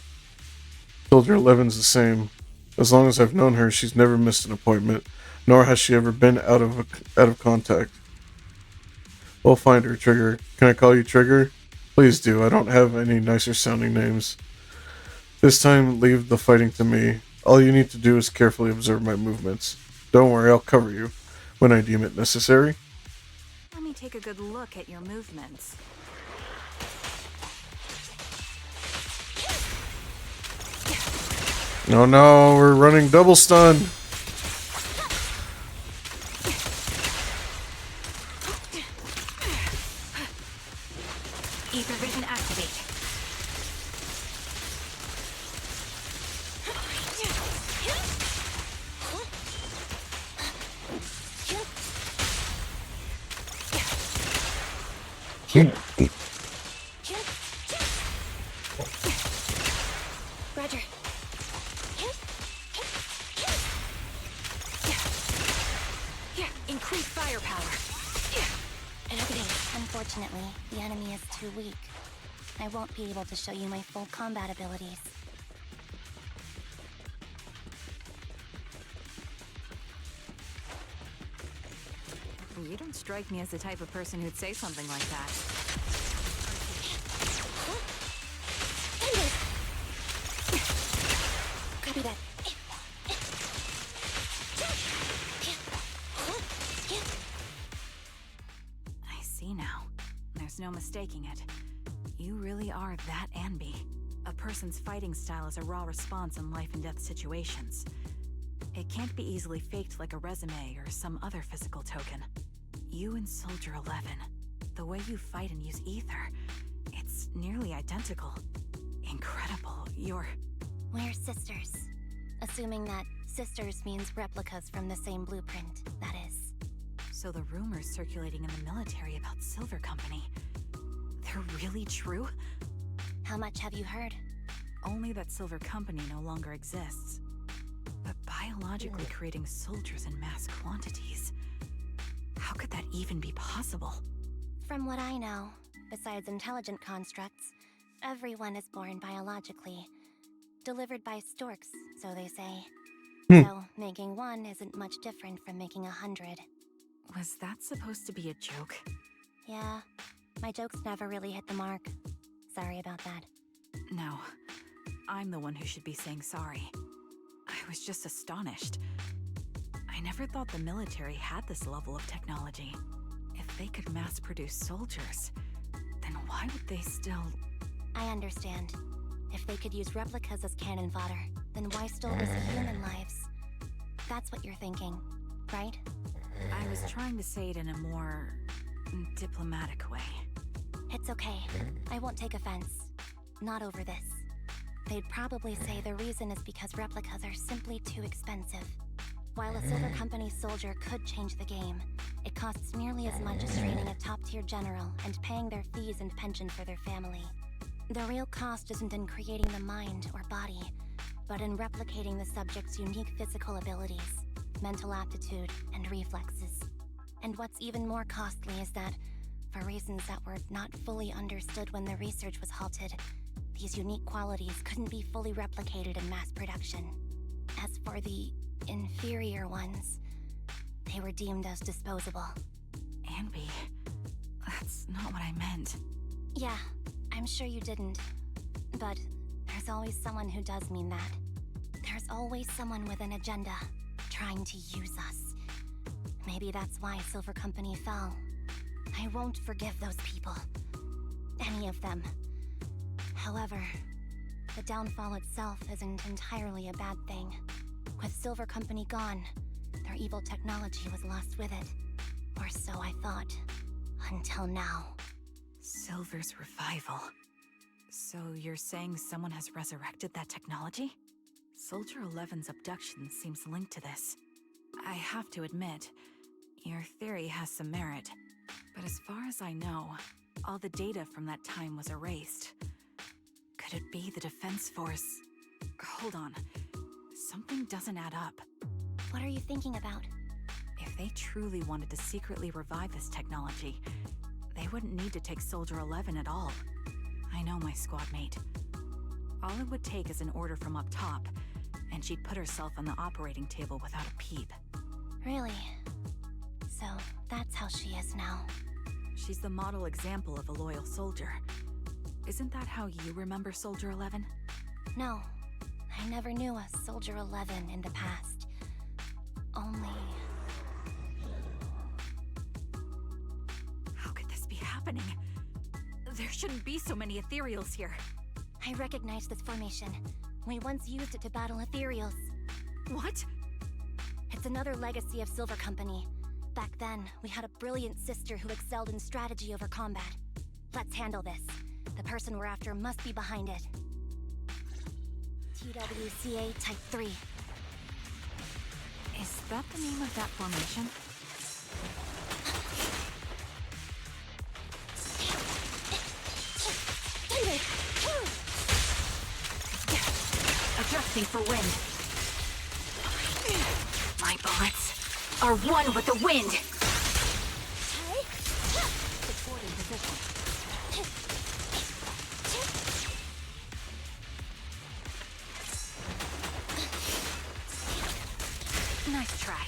Speaker 1: Soldier 11's the same. As long as I've known her, she's never missed an appointment, nor has she ever been out of contact. We'll find her, Trigger. Can I call you Trigger? Please do. I don't have any nicer sounding names. This time, leave the fighting to me. All you need to do is carefully observe my movements. Don't worry, I'll cover you when I deem it necessary.
Speaker 9: Let me take a good look at your movements.
Speaker 1: No, we're running double stun.
Speaker 9: Ether vision activate.
Speaker 6: Roger.
Speaker 9: Yeah, increase firepower.
Speaker 6: Unfortunately, the enemy is too weak. I won't be able to show you my full combat abilities.
Speaker 9: You don't strike me as the type of person who'd say something like that.
Speaker 6: Copy that.
Speaker 9: I see now. There's no mistaking it. You really are that Anby. A person's fighting style is a raw response in life and death situations. It can't be easily faked like a resume or some other physical token. You and Soldier 11, the way you fight and use ether, it's nearly identical. Incredible. You're...
Speaker 6: We're sisters. Assuming that sisters means replicas from the same blueprint, that is.
Speaker 9: So the rumors circulating in the military about Silver Company, they're really true?
Speaker 6: How much have you heard?
Speaker 9: Only that Silver Company no longer exists. But biologically creating soldiers in mass quantities, how could that even be possible?
Speaker 6: From what I know, besides intelligent constructs, everyone is born biologically. Delivered by storks, so they say. So, making one isn't much different from making 100.
Speaker 9: Was that supposed to be a joke?
Speaker 6: Yeah, my jokes never really hit the mark. Sorry about that.
Speaker 9: No, I'm the one who should be saying sorry. I was just astonished. I never thought the military had this level of technology. If they could mass produce soldiers, then why would they still...
Speaker 6: I understand. If they could use replicas as cannon fodder, then why still risk human lives? That's what you're thinking, right?
Speaker 9: I was trying to say it in a more... diplomatic way.
Speaker 6: It's okay. I won't take offense. Not over this. They'd probably say the reason is because replicas are simply too expensive. While a Silver Company soldier could change the game, it costs nearly as much as training a top-tier general and paying their fees and pension for their family. The real cost isn't in creating the mind or body, but in replicating the subject's unique physical abilities, mental aptitude, and reflexes. And what's even more costly is that, for reasons that were not fully understood when the research was halted, these unique qualities couldn't be fully replicated in mass production. As for the inferior ones, they were deemed as disposable.
Speaker 9: Anby, that's not what I meant.
Speaker 6: Yeah, I'm sure you didn't. But there's always someone who does mean that. There's always someone with an agenda, trying to use us. Maybe that's why Silver Company fell. I won't forgive those people. Any of them. However, the downfall itself isn't entirely a bad thing. With Silver Company gone, their evil technology was lost with it. Or so I thought. Until now.
Speaker 9: Silver's revival. So you're saying someone has resurrected that technology? Soldier 11's abduction seems linked to this. I have to admit, your theory has some merit. But as far as I know, all the data from that time was erased. Could it be the Defense Force? Hold on. Something doesn't add up.
Speaker 6: What are you thinking about?
Speaker 9: If they truly wanted to secretly revive this technology, they wouldn't need to take Soldier 11 at all. I know my squad mate. All it would take is an order from up top, and she'd put herself on the operating table without a peep.
Speaker 6: Really? So that's how she is now.
Speaker 9: She's the model example of a loyal soldier. Isn't that how you remember Soldier 11?
Speaker 6: No, I never knew a Soldier 11 in the past. Only...
Speaker 9: How could this be happening? There shouldn't be so many ethereals here.
Speaker 6: I recognize this formation. We once used it to battle ethereals.
Speaker 9: What?
Speaker 6: It's another legacy of Silver Company. Back then, we had a brilliant sister who excelled in strategy over combat. Let's handle this. The person we're after must be behind it. TWCA Type 3.
Speaker 9: Is that the name of that formation? Adjusting for wind. My bullets are one with the wind. Supporting position. Nice try.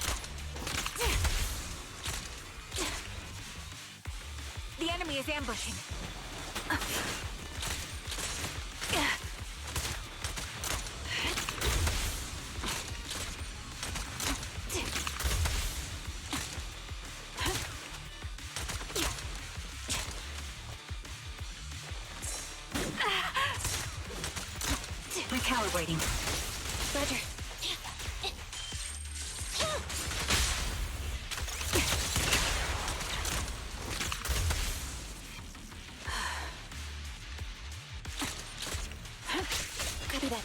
Speaker 9: The enemy is ambushing. Recalibrating.
Speaker 6: Roger. Copy that.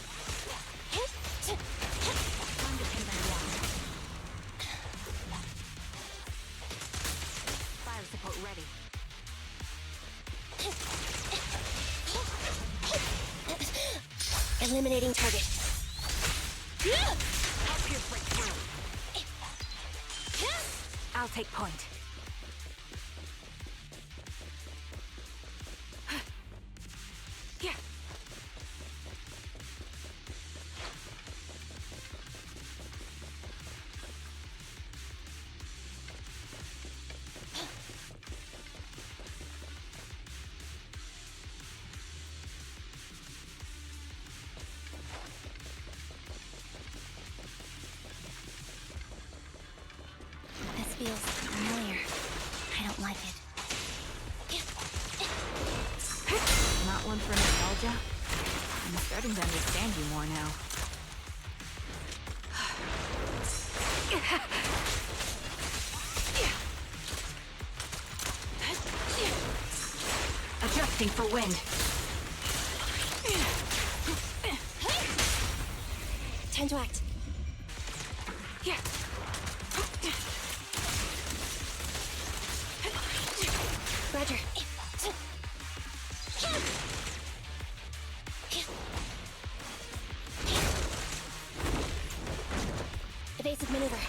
Speaker 6: Eliminating target.
Speaker 9: Help here break through. I'll take point. Yeah.
Speaker 6: This feels familiar. I don't like it.
Speaker 9: Not one for nostalgia? I'm starting to understand you more now. Adjusting for wind.
Speaker 6: Time to act.
Speaker 9: Yeah.
Speaker 6: Roger. Evasive maneuver.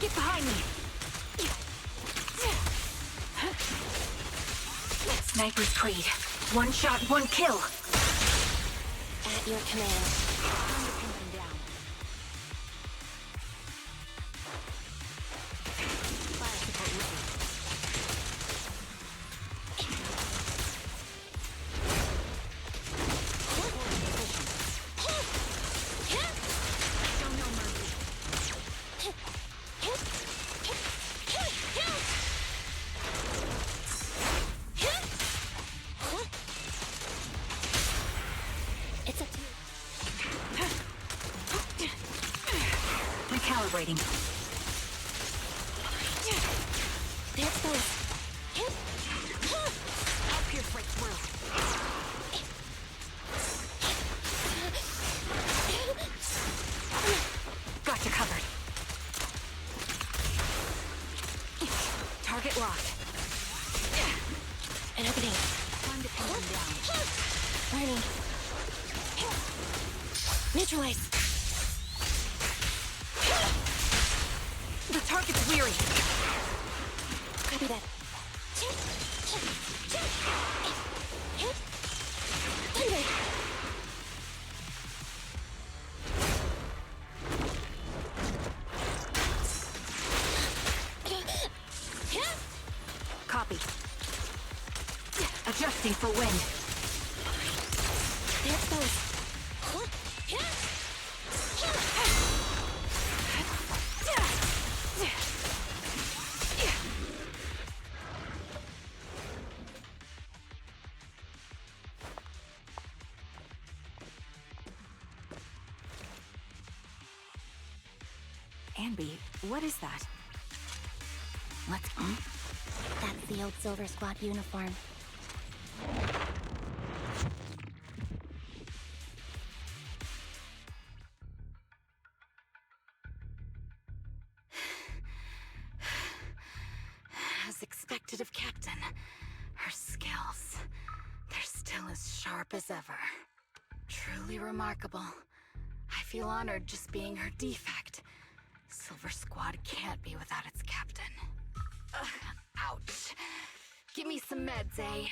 Speaker 9: Get behind me. Sniper's Creed. One shot, one kill.
Speaker 6: At your command.
Speaker 9: Time to pin them down. Fire support ready. Show no mercy.
Speaker 6: It's up to you.
Speaker 9: Recalibrating.
Speaker 6: They're exposed.
Speaker 9: Help here break through. Got you covered. Target locked.
Speaker 6: An opening.
Speaker 9: Time to pin them down.
Speaker 6: Burning. Neutralize.
Speaker 9: The target's weary.
Speaker 6: Copy that. Thunder.
Speaker 9: Copy. Adjusting for wind.
Speaker 6: They're exposed.
Speaker 9: Anby, what is that? Let's...
Speaker 6: That's the old Silver Squad uniform.
Speaker 9: As expected of Captain, her skills, they're still as sharp as ever. Truly remarkable. I feel honored just being her defect. Silver Squad can't be without its captain. Ugh, ouch. Give me some meds, eh?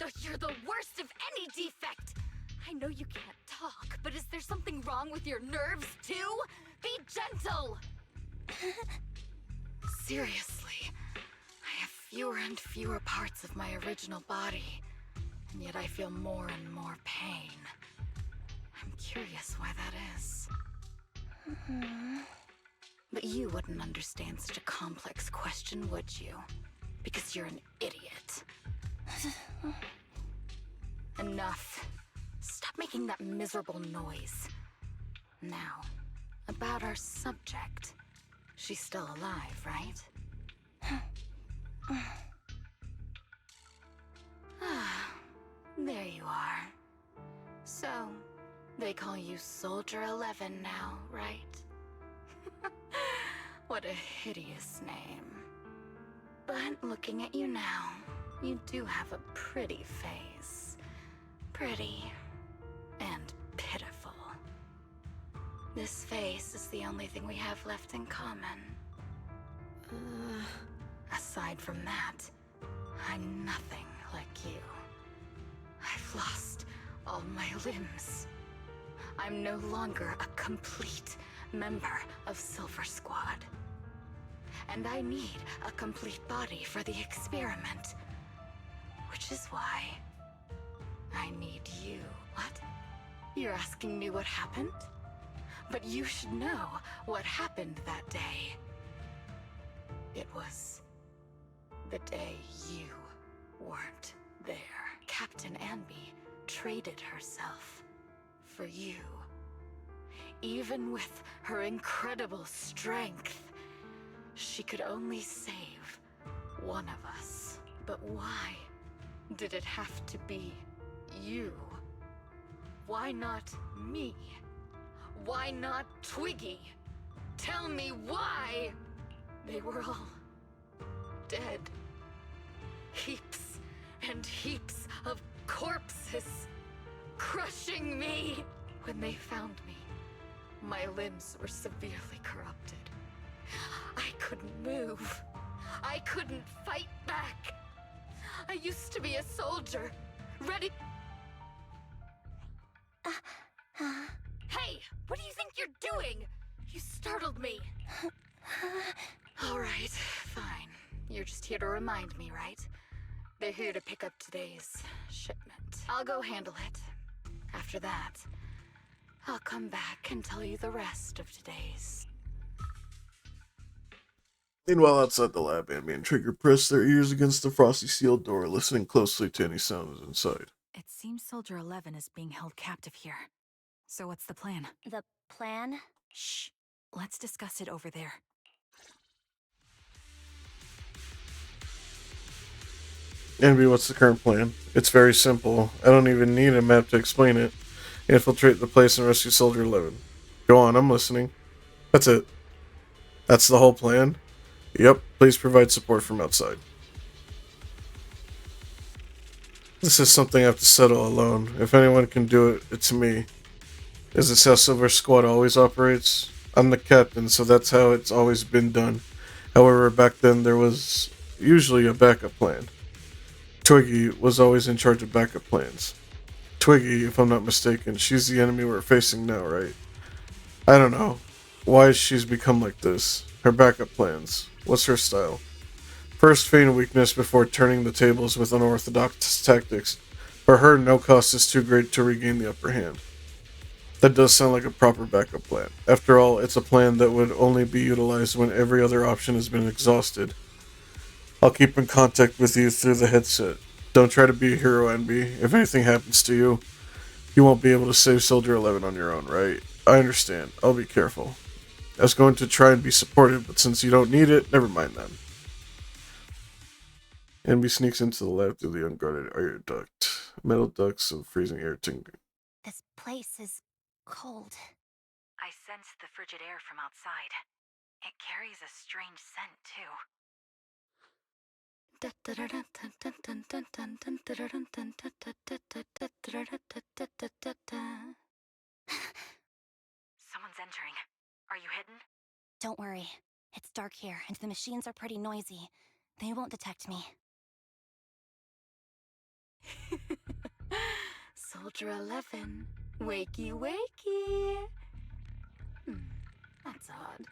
Speaker 9: Ugh, you're the worst of any defect! I know you can't talk, but is there something wrong with your nerves, too? Be gentle! Seriously, I have fewer and fewer parts of my original body, and yet I feel more and more pain. I'm curious why that is. But you wouldn't understand such a complex question, would you? Because you're an idiot. Enough. Stop making that miserable noise. Now, about our subject. She's still alive, right? Ah, there you are. So,
Speaker 4: They call you Soldier 11 now, right? What a hideous name. But looking at you now, you do have a pretty face. Pretty and pitiful. This face is the only thing we have left in common. Aside from that, I'm nothing like you. I've lost all my limbs. I'm no longer a complete member of Silver Squad. And I need a complete body for the experiment. Which is why I need you. What? You're asking me what happened? But you should know what happened that day. It was the day you weren't there. Captain Anby traded herself for you. Even with her incredible strength, she could only save one of us. But why did it have to be you? Why not me? Why not Twiggy? Tell me why! They were all dead. Heaps and heaps of corpses crushing me. When they found me, my limbs were severely corrupted. I couldn't move. I couldn't fight back. I used to be a soldier, ready. Hey, what do you think you're doing? You startled me. All right, fine. You're just here to remind me, right? They're here to pick up today's shipment. I'll go handle it. After that, I'll come back and tell you the rest of today's.
Speaker 1: Meanwhile, outside the lab, Anby and Trigger press their ears against the frosty steel door, listening closely to any sounds inside.
Speaker 9: It seems Soldier 11 is being held captive here. So what's the plan?
Speaker 6: The plan?
Speaker 9: Shh. Let's discuss it over there.
Speaker 1: Anby, what's the current plan? It's very simple. I don't even need a map to explain it. Infiltrate the place and rescue Soldier 11. Go on, I'm listening. That's it. That's the whole plan? Yep, please provide support from outside. This is something I have to settle alone. If anyone can do it, it's me. Is this how Silver Squad always operates? I'm the captain, so that's how it's always been done. However, back then there was usually a backup plan. Twiggy was always in charge of backup plans. Twiggy, if I'm not mistaken, she's the enemy we're facing now, right? I don't know. Why she's become like this? Her backup plans. What's her style? First, feign weakness before turning the tables with unorthodox tactics. For her, no cost is too great to regain the upper hand. That does sound like a proper backup plan. After all, it's a plan that would only be utilized when every other option has been exhausted. I'll keep in contact with you through the headset. Don't try to be a hero, Anby. If anything happens to you, you won't be able to save Soldier 11 on your own, right? I understand. I'll be careful. I was going to try and be supportive, but since you don't need it, never mind then. Anby sneaks into the lab through the unguarded air duct. Metal ducts of freezing air tingling.
Speaker 6: This place is cold.
Speaker 9: I sense the frigid air from outside. It carries a strange scent, too. Someone's entering. Are you hidden?
Speaker 6: Don't worry. It's dark here, and the machines are pretty noisy. They won't detect me.
Speaker 4: Soldier 11, wakey wakey. That's odd.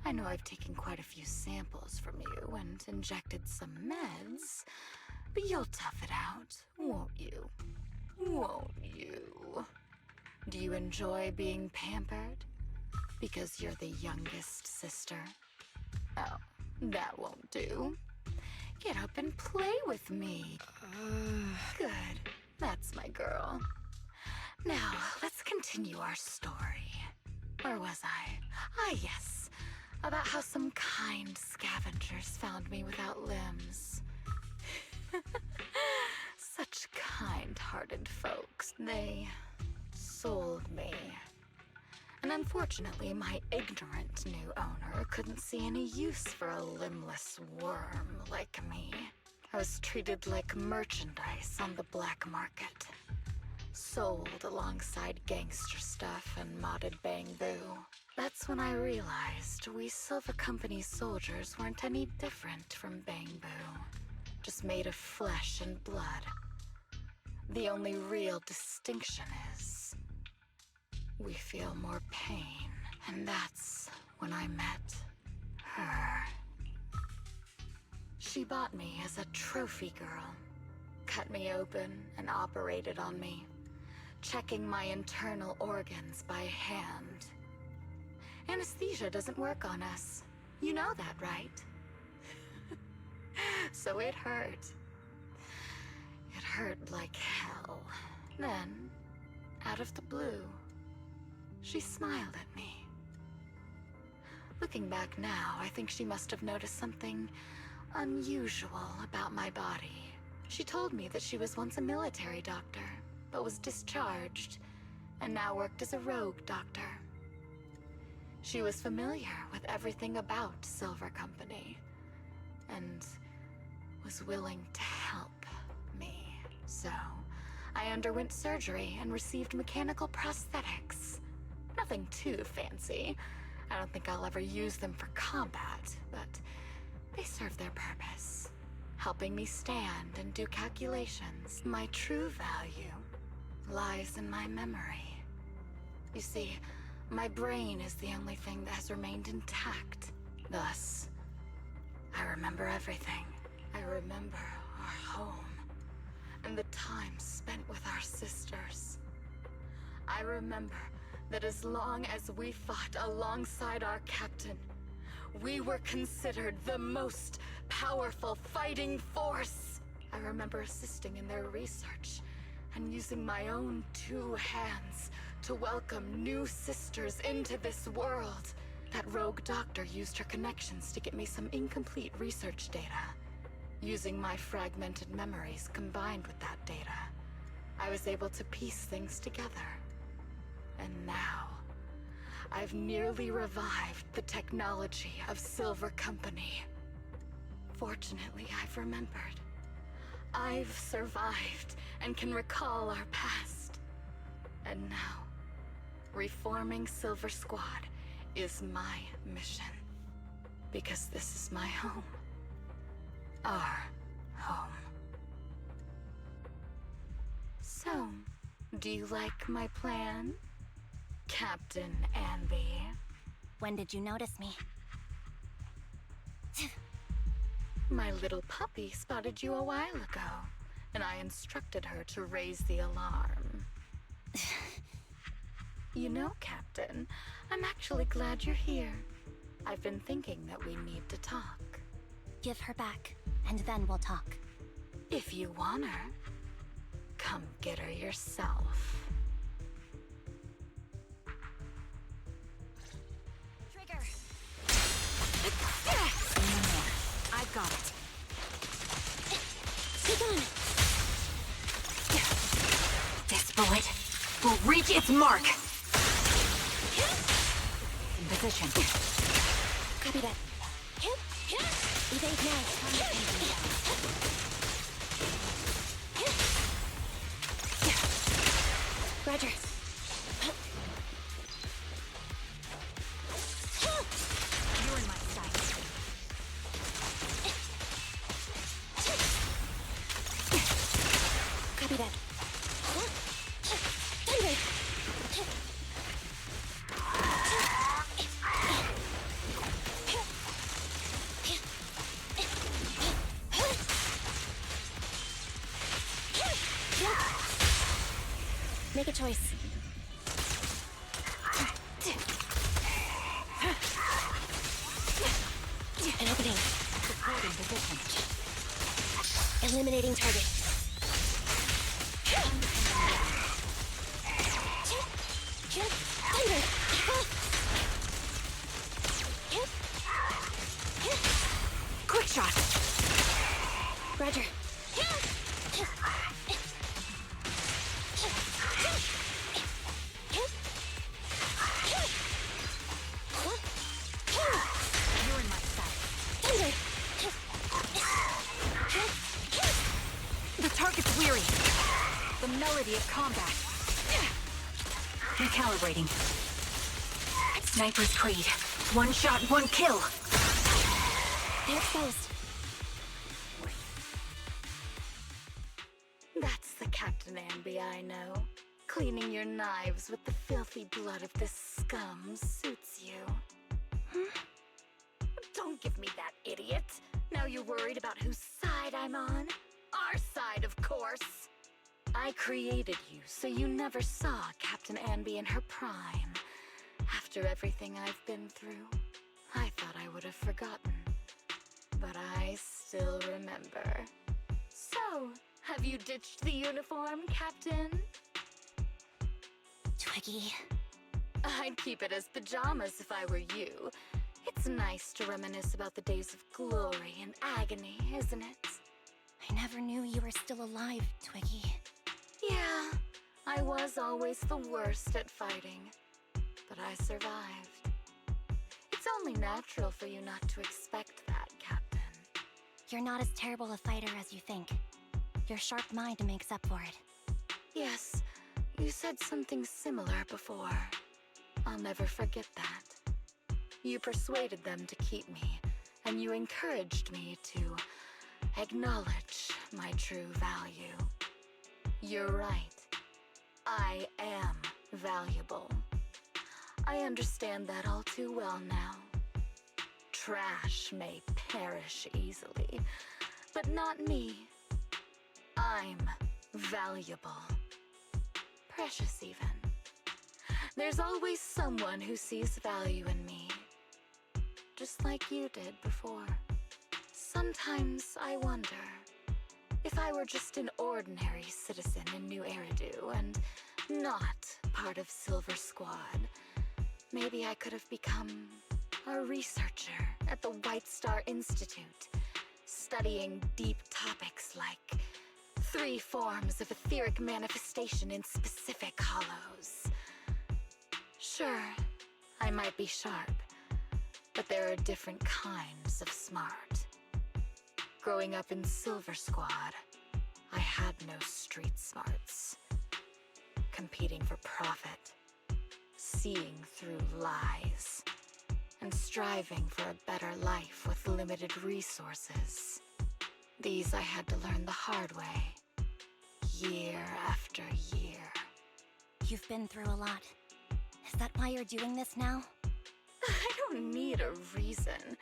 Speaker 4: I know I've taken quite a few samples from you and injected some meds, but you'll tough it out, won't you? Won't you? Do you enjoy being pampered? Because you're the youngest sister? Oh, that won't do. Get up and play with me. Good. That's my girl. Now, let's continue our story. Where was I? Ah, yes. About how some kind scavengers found me without limbs. Such kind-hearted folks. They sold me. And unfortunately, my ignorant new owner couldn't see any use for a limbless worm like me. I was treated like merchandise on the black market. Sold alongside gangster stuff and modded bamboo. That's when I realized we Silver Company soldiers weren't any different from bamboo. Just made of flesh and blood. The only real distinction is we feel more pain. And that's when I met her. She bought me as a trophy girl. Cut me open and operated on me, checking my internal organs by hand. Anesthesia doesn't work on us. You know that, right? So it hurt. It hurt like hell. Then, out of the blue, she smiled at me. Looking back now, I think she must have noticed something unusual about my body. She told me that she was once a military doctor, but was discharged, and now worked as a rogue doctor. She was familiar with everything about Silver Company, and was willing to help me. So, I underwent surgery and received mechanical prosthetics. Nothing too fancy. I don't think I'll ever use them for combat, but they serve their purpose, helping me stand and do calculations. My true value lies in my memory. You see, my brain is the only thing that has remained intact. Thus, I remember everything. I remember our home, and the time spent with our sisters. I remember that as long as we fought alongside our captain, we were considered the most powerful fighting force. I remember assisting in their research and using my own 2 hands to welcome new sisters into this world. That rogue doctor used her connections to get me some incomplete research data. Using my fragmented memories combined with that data, I was able to piece things together. And now, I've nearly revived the technology of Silver Company. Fortunately, I've remembered. I've survived and can recall our past. And now, reforming Silver Squad is my mission. Because this is my home. Our home. So, do you like my plan, Captain Anby?
Speaker 6: When did you notice me?
Speaker 4: My little puppy spotted you a while ago, and I instructed her to raise the alarm. You know, Captain, I'm actually glad you're here. I've been thinking that we need to talk.
Speaker 6: Give her back, and then we'll talk.
Speaker 4: If you want her, come get her yourself.
Speaker 6: Trigger!
Speaker 9: I've got it.
Speaker 6: Take on!
Speaker 8: This bullet will reach its mark.
Speaker 9: In position.
Speaker 6: Copy that. Evade now. Roger.
Speaker 9: You're in my sight.
Speaker 6: Copy that. Thunder! Make a choice. An opening.
Speaker 9: Supporting position.
Speaker 6: Eliminating target. Thunder!
Speaker 8: Quick shot.
Speaker 6: Roger.
Speaker 8: melody of combat. Recalibrating. Sniper's Creed. One shot, one kill.
Speaker 6: They're exposed.
Speaker 4: That's the Captain Anby I know. Cleaning your knives with the filthy blood of this scum suits you. Don't give me that, idiot. Now you're worried about whose side I'm on? Our side, of course. I created you so you never saw Captain Anby in her prime. After everything I've been through, I thought I would have forgotten. But I still remember. So, have you ditched the uniform, Captain?
Speaker 6: Twiggy.
Speaker 4: I'd keep it as pajamas if I were you. It's nice to reminisce about the days of glory and agony, isn't it?
Speaker 6: I never knew you were still alive, Twiggy.
Speaker 4: Yeah, I was always the worst at fighting. But I survived. It's only natural for you not to expect that, Captain.
Speaker 6: You're not as terrible a fighter as you think. Your sharp mind makes up for it.
Speaker 4: Yes, you said something similar before. I'll never forget that. You persuaded them to keep me, and you encouraged me to acknowledge my true value. You're right. I am valuable. I understand that all too well now. Trash may perish easily, but not me. I'm valuable. Precious, even. There's always someone who sees value in me. Just like you did before. Sometimes I wonder if I were just an ordinary citizen in New Eridu and not part of Silver Squad, maybe I could have become a researcher at the White Star Institute, studying deep topics like 3 forms of etheric manifestation in specific hollows. Sure, I might be sharp, but there are different kinds of smart. Growing up in Silver Squad, I had no street smarts. Competing for profit, seeing through lies, and striving for a better life with limited resources. These I had to learn the hard way, year after year.
Speaker 6: You've been through a lot. Is that why you're doing this now?
Speaker 4: I don't need a reason.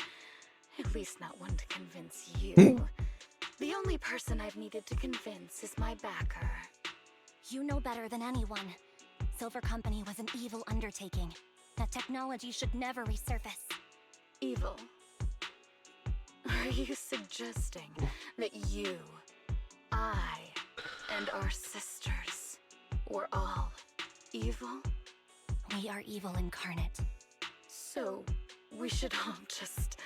Speaker 4: At least not one to convince you. The only person I've needed to convince is my backer.
Speaker 6: You know better than anyone. Silver Company was an evil undertaking. That technology should never resurface.
Speaker 4: Evil? Are you suggesting that you, I, and our sisters were all evil?
Speaker 6: We are evil incarnate.
Speaker 4: So, we should all just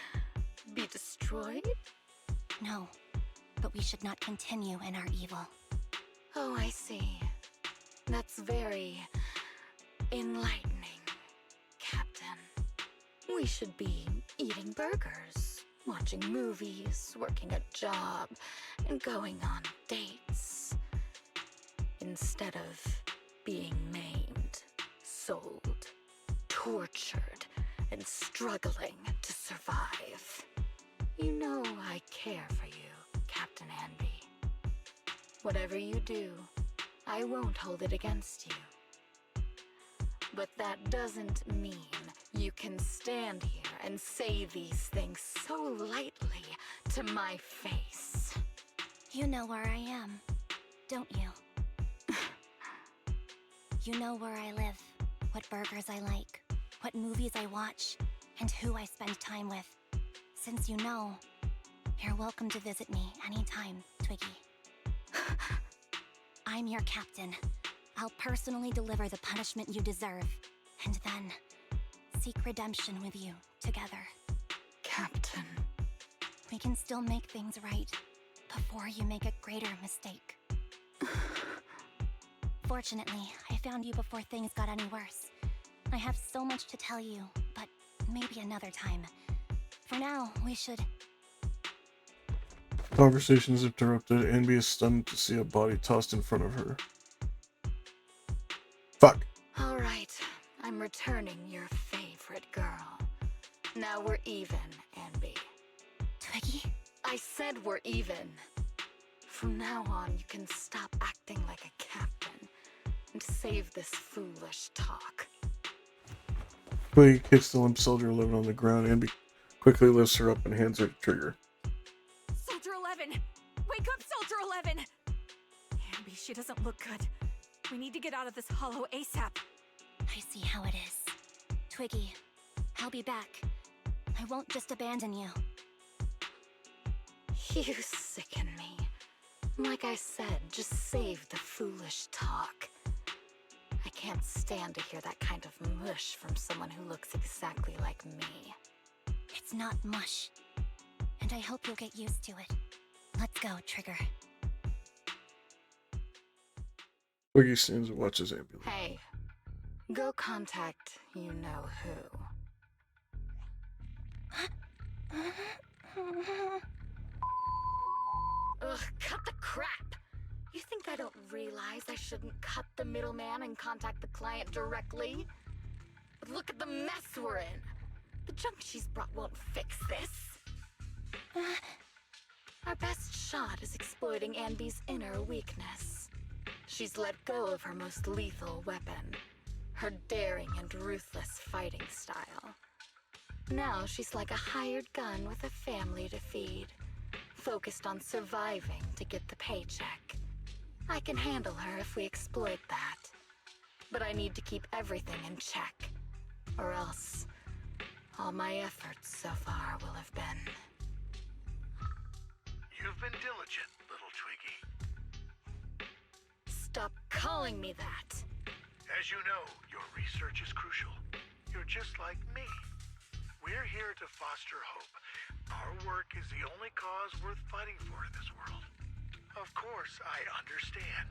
Speaker 4: be destroyed?
Speaker 6: No, but we should not continue in our evil.
Speaker 4: Oh, I see. That's very enlightening, Captain. We should be eating burgers, watching movies, working a job, and going on dates. Instead of being maimed, sold, tortured, and struggling to survive. You know I care for you, Captain Anby. Whatever you do, I won't hold it against you. But that doesn't mean you can stand here and say these things so lightly to my face.
Speaker 6: You know where I am, don't you? You know where I live, what burgers I like, what movies I watch, and who I spend time with. Since you know, you're welcome to visit me anytime, Twiggy. I'm your captain. I'll personally deliver the punishment you deserve, and then seek redemption with you together.
Speaker 4: Captain.
Speaker 6: We can still make things right before you make a greater mistake. Fortunately, I found you before things got any worse. I have so much to tell you, but maybe another time. For now, we should...
Speaker 1: Conversation is interrupted. Anby is stunned to see a body tossed in front of her. Fuck.
Speaker 4: Alright, I'm returning your favorite girl. Now we're even, Anby.
Speaker 6: Twiggy?
Speaker 4: I said we're even. From now on, you can stop acting like a captain and save this foolish talk.
Speaker 1: Twiggy kicks the limp Soldier 11 on the ground. Anby quickly lifts her up and hands her the trigger.
Speaker 9: Soldier 11! Wake up, Soldier 11! Ambi, she doesn't look good. We need to get out of this hollow ASAP.
Speaker 6: I see how it is. Twiggy, I'll be back. I won't just abandon you.
Speaker 4: You sicken me. Like I said, just save the foolish talk. I can't stand to hear that kind of mush from someone who looks exactly like me.
Speaker 6: It's not mush. And I hope you'll get used to it. Let's go, Trigger.
Speaker 1: Twiggy stands and watches Anby.
Speaker 4: Hey, go contact you-know-who. Ugh, cut the crap! You think I don't realize I shouldn't cut the middleman and contact the client directly? But look at the mess we're in! The junk she's brought won't fix this. Our best shot is exploiting Anby's inner weakness. She's let go of her most lethal weapon, her daring and ruthless fighting style. Now she's like a hired gun with a family to feed, focused on surviving to get the paycheck. I can handle her if we exploit that. But I need to keep everything in check, or else all my efforts so far will have been.
Speaker 10: You've been diligent, little Twiggy.
Speaker 4: Stop calling me that!
Speaker 10: As you know, your research is crucial. You're just like me. We're here to foster hope. Our work is the only cause worth fighting for in this world. Of course, I understand.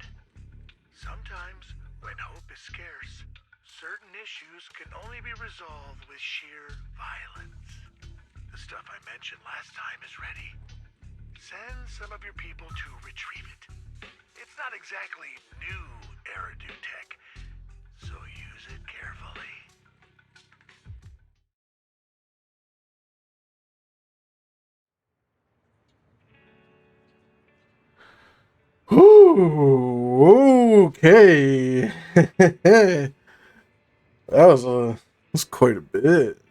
Speaker 10: Sometimes, when hope is scarce, certain issues can only be resolved with sheer violence. The stuff I mentioned last time is ready. Send some of your people to retrieve it. It's not exactly new Eridu tech, so use it carefully.
Speaker 1: Ooh, okay. That was quite a bit.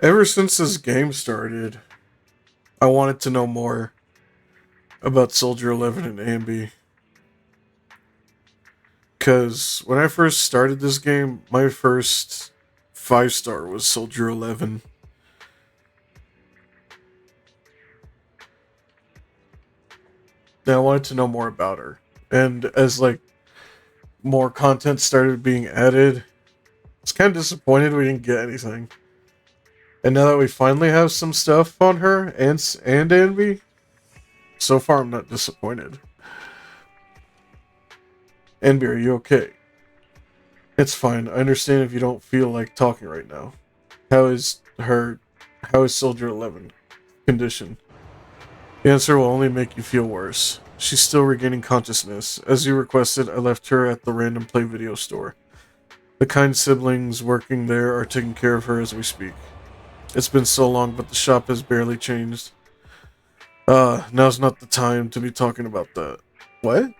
Speaker 1: Ever since this game started, I wanted to know more about Soldier 11 and Ambi. Because when I first started this game, my first 5-star was Soldier 11. And I wanted to know more about her. And as like more content started being added, I was kind of disappointed we didn't get anything. And now that we finally have some stuff on her and Anby, so far I'm not disappointed. Anby, are you okay? It's fine. I understand if you don't feel like talking right now. How is Soldier 11 condition? The answer will only make you feel worse. She's still regaining consciousness. As you requested, I left her at the Random Play video store. The kind siblings working there are taking care of her as we speak. It's been so long, but the shop has barely changed. Now's not the time to be talking about that. What?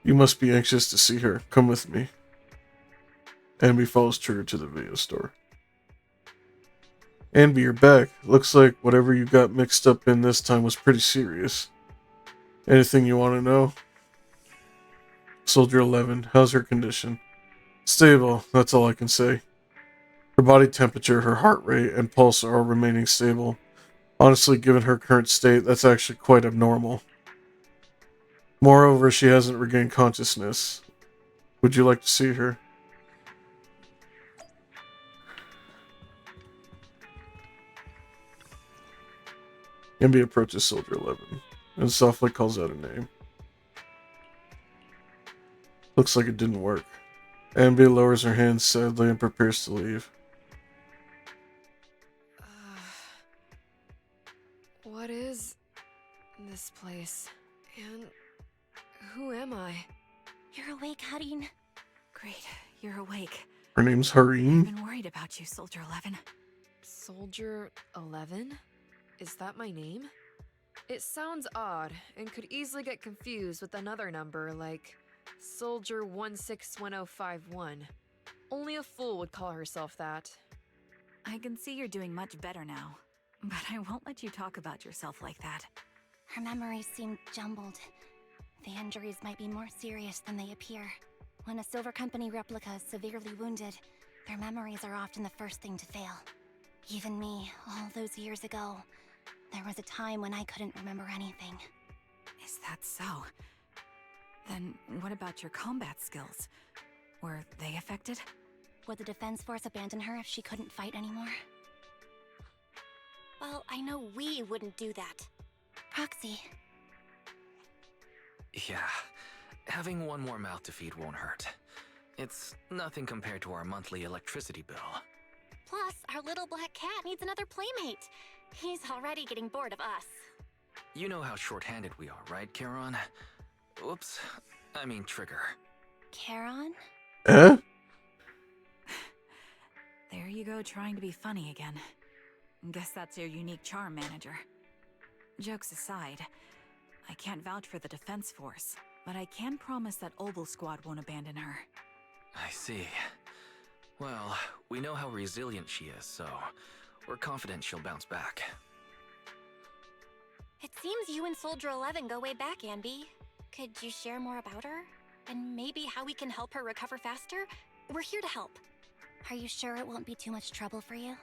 Speaker 1: You must be anxious to see her. Come with me. Anby follows Trigger to the video store. Anby, you're back. Looks like whatever you got mixed up in this time was pretty serious. Anything you want to know? Soldier 11, how's her condition? Stable, that's all I can say. Her body temperature, her heart rate, and pulse are all remaining stable. Honestly, given her current state, that's actually quite abnormal. Moreover, she hasn't regained consciousness. Would you like to see her? Anby approaches Soldier 11 and softly calls out a name. Looks like it didn't work. Anby lowers her hands sadly and prepares to leave.
Speaker 11: What is this place? And Who am I?
Speaker 6: You're awake, Harin.
Speaker 9: Great, you're awake.
Speaker 1: Her name's
Speaker 9: I've
Speaker 1: Harim.
Speaker 9: been worried about you, Soldier 11.
Speaker 11: Soldier 11? Is that my name? It sounds odd and could easily get confused with another number like Soldier 161051. Only a fool would call herself that.
Speaker 9: I can see you're doing much better now, but I won't let you talk about yourself like that.
Speaker 6: Her memories seem jumbled. The injuries might be more serious than they appear. When a Silver Company replica is severely wounded, their memories are often the first thing to fail. Even me, all those years ago, there was a time when I couldn't remember anything.
Speaker 9: Is that so? Then what about your combat skills? Were they affected?
Speaker 6: Would the Defense Force abandon her if she couldn't fight anymore? Well, I know we wouldn't do that. Proxy.
Speaker 7: Yeah, having one more mouth to feed won't hurt. It's nothing compared to our monthly electricity bill.
Speaker 6: Plus, our little black cat needs another playmate. He's already getting bored of us.
Speaker 7: You know how short-handed we are, right, Charon? Whoops, I mean Trigger.
Speaker 6: Charon?
Speaker 1: Eh?
Speaker 9: There you go, trying to be funny again. Guess that's your unique charm, manager. Jokes aside, I can't vouch for the Defense Force, but I can promise that Obel Squad won't abandon her.
Speaker 7: I see. Well, we know how resilient she is, so we're confident she'll bounce back.
Speaker 6: It seems you and Soldier 11 go way back, Anby. Could you share more about her? And maybe how we can help her recover faster? We're here to help. Are you sure it won't be too much trouble for you?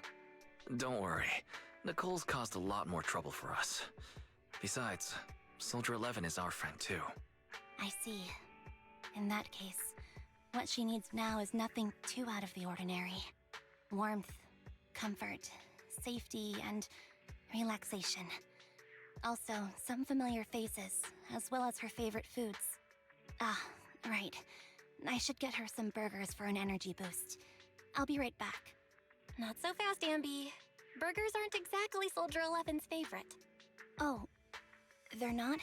Speaker 7: Don't worry. Nicole's caused a lot more trouble for us. Besides, Soldier 11 is our friend too.
Speaker 6: I see. In that case, what she needs now is nothing too out of the ordinary. Warmth, comfort, safety, and relaxation. Also, some familiar faces, as well as her favorite foods. Ah, right. I should get her some burgers for an energy boost. I'll be right back. Not so fast, Anby. Burgers aren't exactly Soldier 11's favorite. Oh, they're not?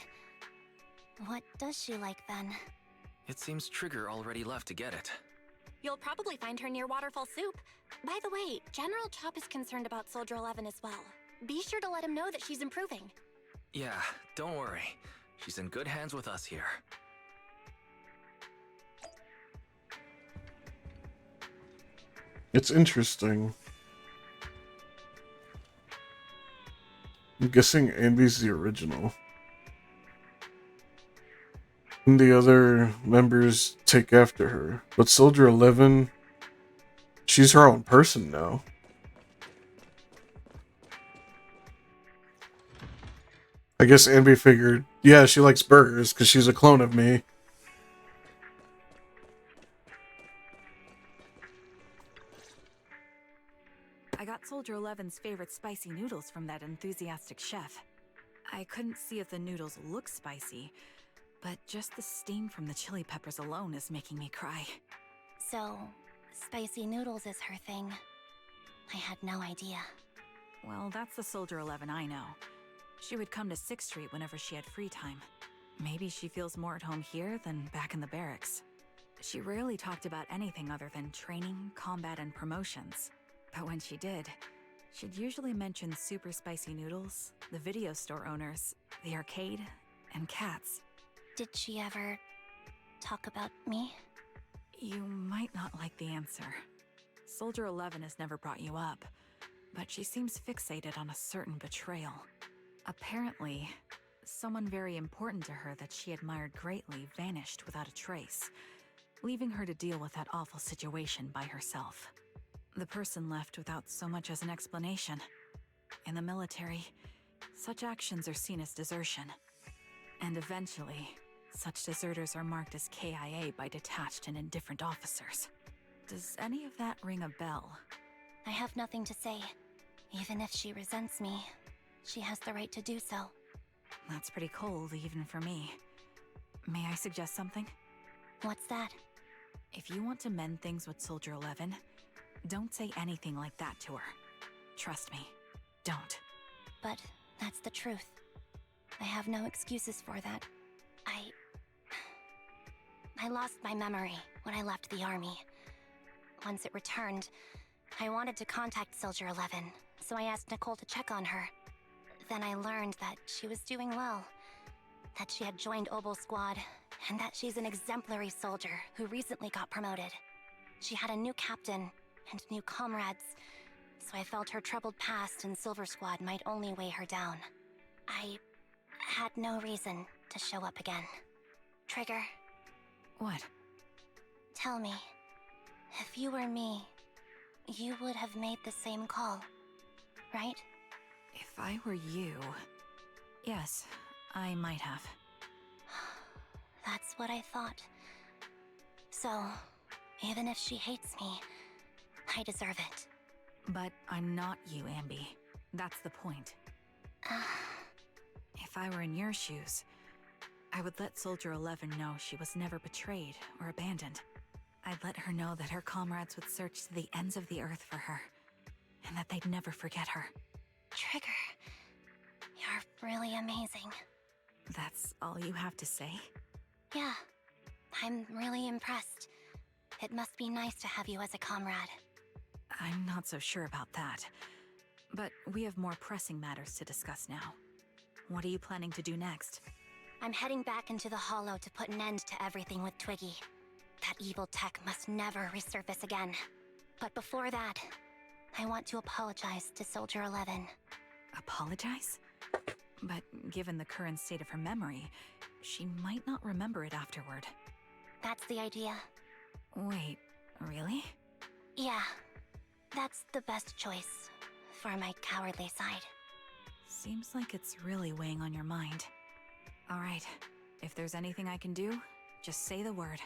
Speaker 6: What does she like then?
Speaker 7: It seems Trigger already left to get it.
Speaker 6: You'll probably find her near Waterfall Soup. By the way, General Chop is concerned about Soldier 11 as well. Be sure to let him know that she's improving.
Speaker 7: Yeah, don't worry. She's in good hands with us here.
Speaker 1: It's interesting. I'm guessing Anby's the original. And the other members take after her. But Soldier 11, she's her own person now. I guess Anby figured, yeah, she likes burgers because she's a clone of me.
Speaker 9: I got Soldier 11's favorite spicy noodles from that enthusiastic chef. I couldn't see if the noodles look spicy, but just the steam from the chili peppers alone is making me cry.
Speaker 6: So, spicy noodles is her thing. I had no idea.
Speaker 9: Well, that's the Soldier 11 I know. She would come to 6th Street whenever she had free time. Maybe she feels more at home here than back in the barracks. She rarely talked about anything other than training, combat, and promotions. But when she did, she'd usually mention super spicy noodles, the video store owners, the arcade, and cats.
Speaker 6: Did she ever talk about me?
Speaker 9: You might not like the answer. Soldier 11 has never brought you up, but she seems fixated on a certain betrayal. Apparently, someone very important to her that she admired greatly vanished without a trace, leaving her to deal with that awful situation by herself. The person left without so much as an explanation. In the military, such actions are seen as desertion. And eventually, such deserters are marked as KIA by detached and indifferent officers. Does any of that ring a bell?
Speaker 6: I have nothing to say. Even if she resents me, she has the right to do so.
Speaker 9: That's pretty cold, even for me. May I suggest something?
Speaker 6: What's that?
Speaker 9: If you want to mend things with Soldier 11, don't say anything like that to her. Trust me, don't.
Speaker 6: But that's the truth. I have no excuses for that. I lost my memory when I left the army. Once it returned, I wanted to contact Soldier 11, so I asked Nicole to check on her. Then I learned that she was doing well, that she had joined Obel Squad, and that she's an exemplary soldier who recently got promoted. She had a new captain and new comrades, so I felt her troubled past in Silver Squad might only weigh her down. I had no reason to show up again. Trigger.
Speaker 9: What?
Speaker 6: Tell me, if you were me, you would have made the same call, right?
Speaker 9: If I were you... Yes, I might have.
Speaker 6: That's what I thought. So, even if she hates me, I deserve it.
Speaker 9: But I'm not you, Ambi. That's the point. If I were in your shoes, I would let Soldier 11 know she was never betrayed or abandoned. I'd let her know that her comrades would search to the ends of the earth for her, and that they'd never forget her.
Speaker 6: Trigger, you're really amazing.
Speaker 9: That's all you have to say?
Speaker 6: Yeah, I'm really impressed. It must be nice to have you as a comrade.
Speaker 9: I'm not so sure about that. But we have more pressing matters to discuss now. What are you planning to do next?
Speaker 6: I'm heading back into the Hollow to put an end to everything with Twiggy. That evil tech must never resurface again. But before that, I want to apologize to Soldier 11.
Speaker 9: Apologize? But given the current state of her memory, she might not remember it afterward.
Speaker 6: That's the idea.
Speaker 9: Wait, really?
Speaker 6: Yeah, that's the best choice for my cowardly side.
Speaker 9: Seems like it's really weighing on your mind. Alright, if there's anything I can do, just say the word.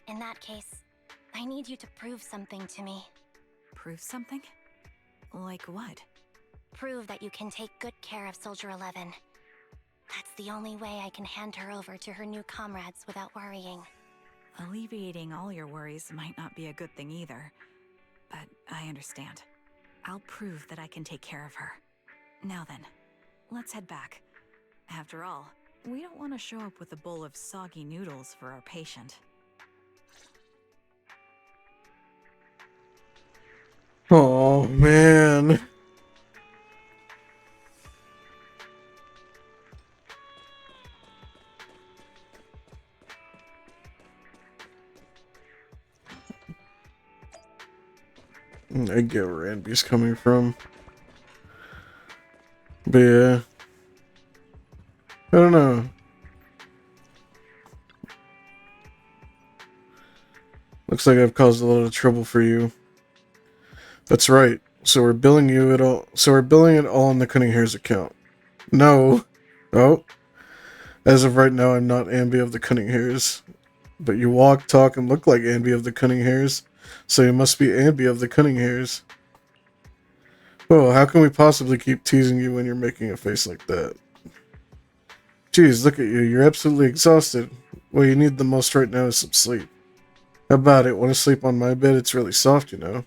Speaker 6: In that case, I need you to prove something to me.
Speaker 9: Prove something? Like what?
Speaker 6: Prove that you can take good care of Soldier 11. That's the only way I can hand her over to her new comrades without worrying.
Speaker 9: Alleviating all your worries might not be a good thing either. But I understand. I'll prove that I can take care of her. Now then, let's head back. After all, we don't want to show up with a bowl of soggy noodles for our patient.
Speaker 1: Oh, man. I get where Anby's coming from. But yeah. I don't know. Looks like I've caused a lot of trouble for you. That's right. So we're billing you it all. So we're billing it all in the Cunning Hair's account. No. Oh. As of right now, I'm not Amby of the Cunning Hairs. But you walk, talk, and look like Amby of the Cunning Hairs. So you must be Amby of the Cunning Hairs. Oh, how can we possibly keep teasing you when you're making a face like that? Geez, look at you. You're absolutely exhausted. What you need the most right now is some sleep. How about it? Want to sleep on my bed? It's really soft, you know.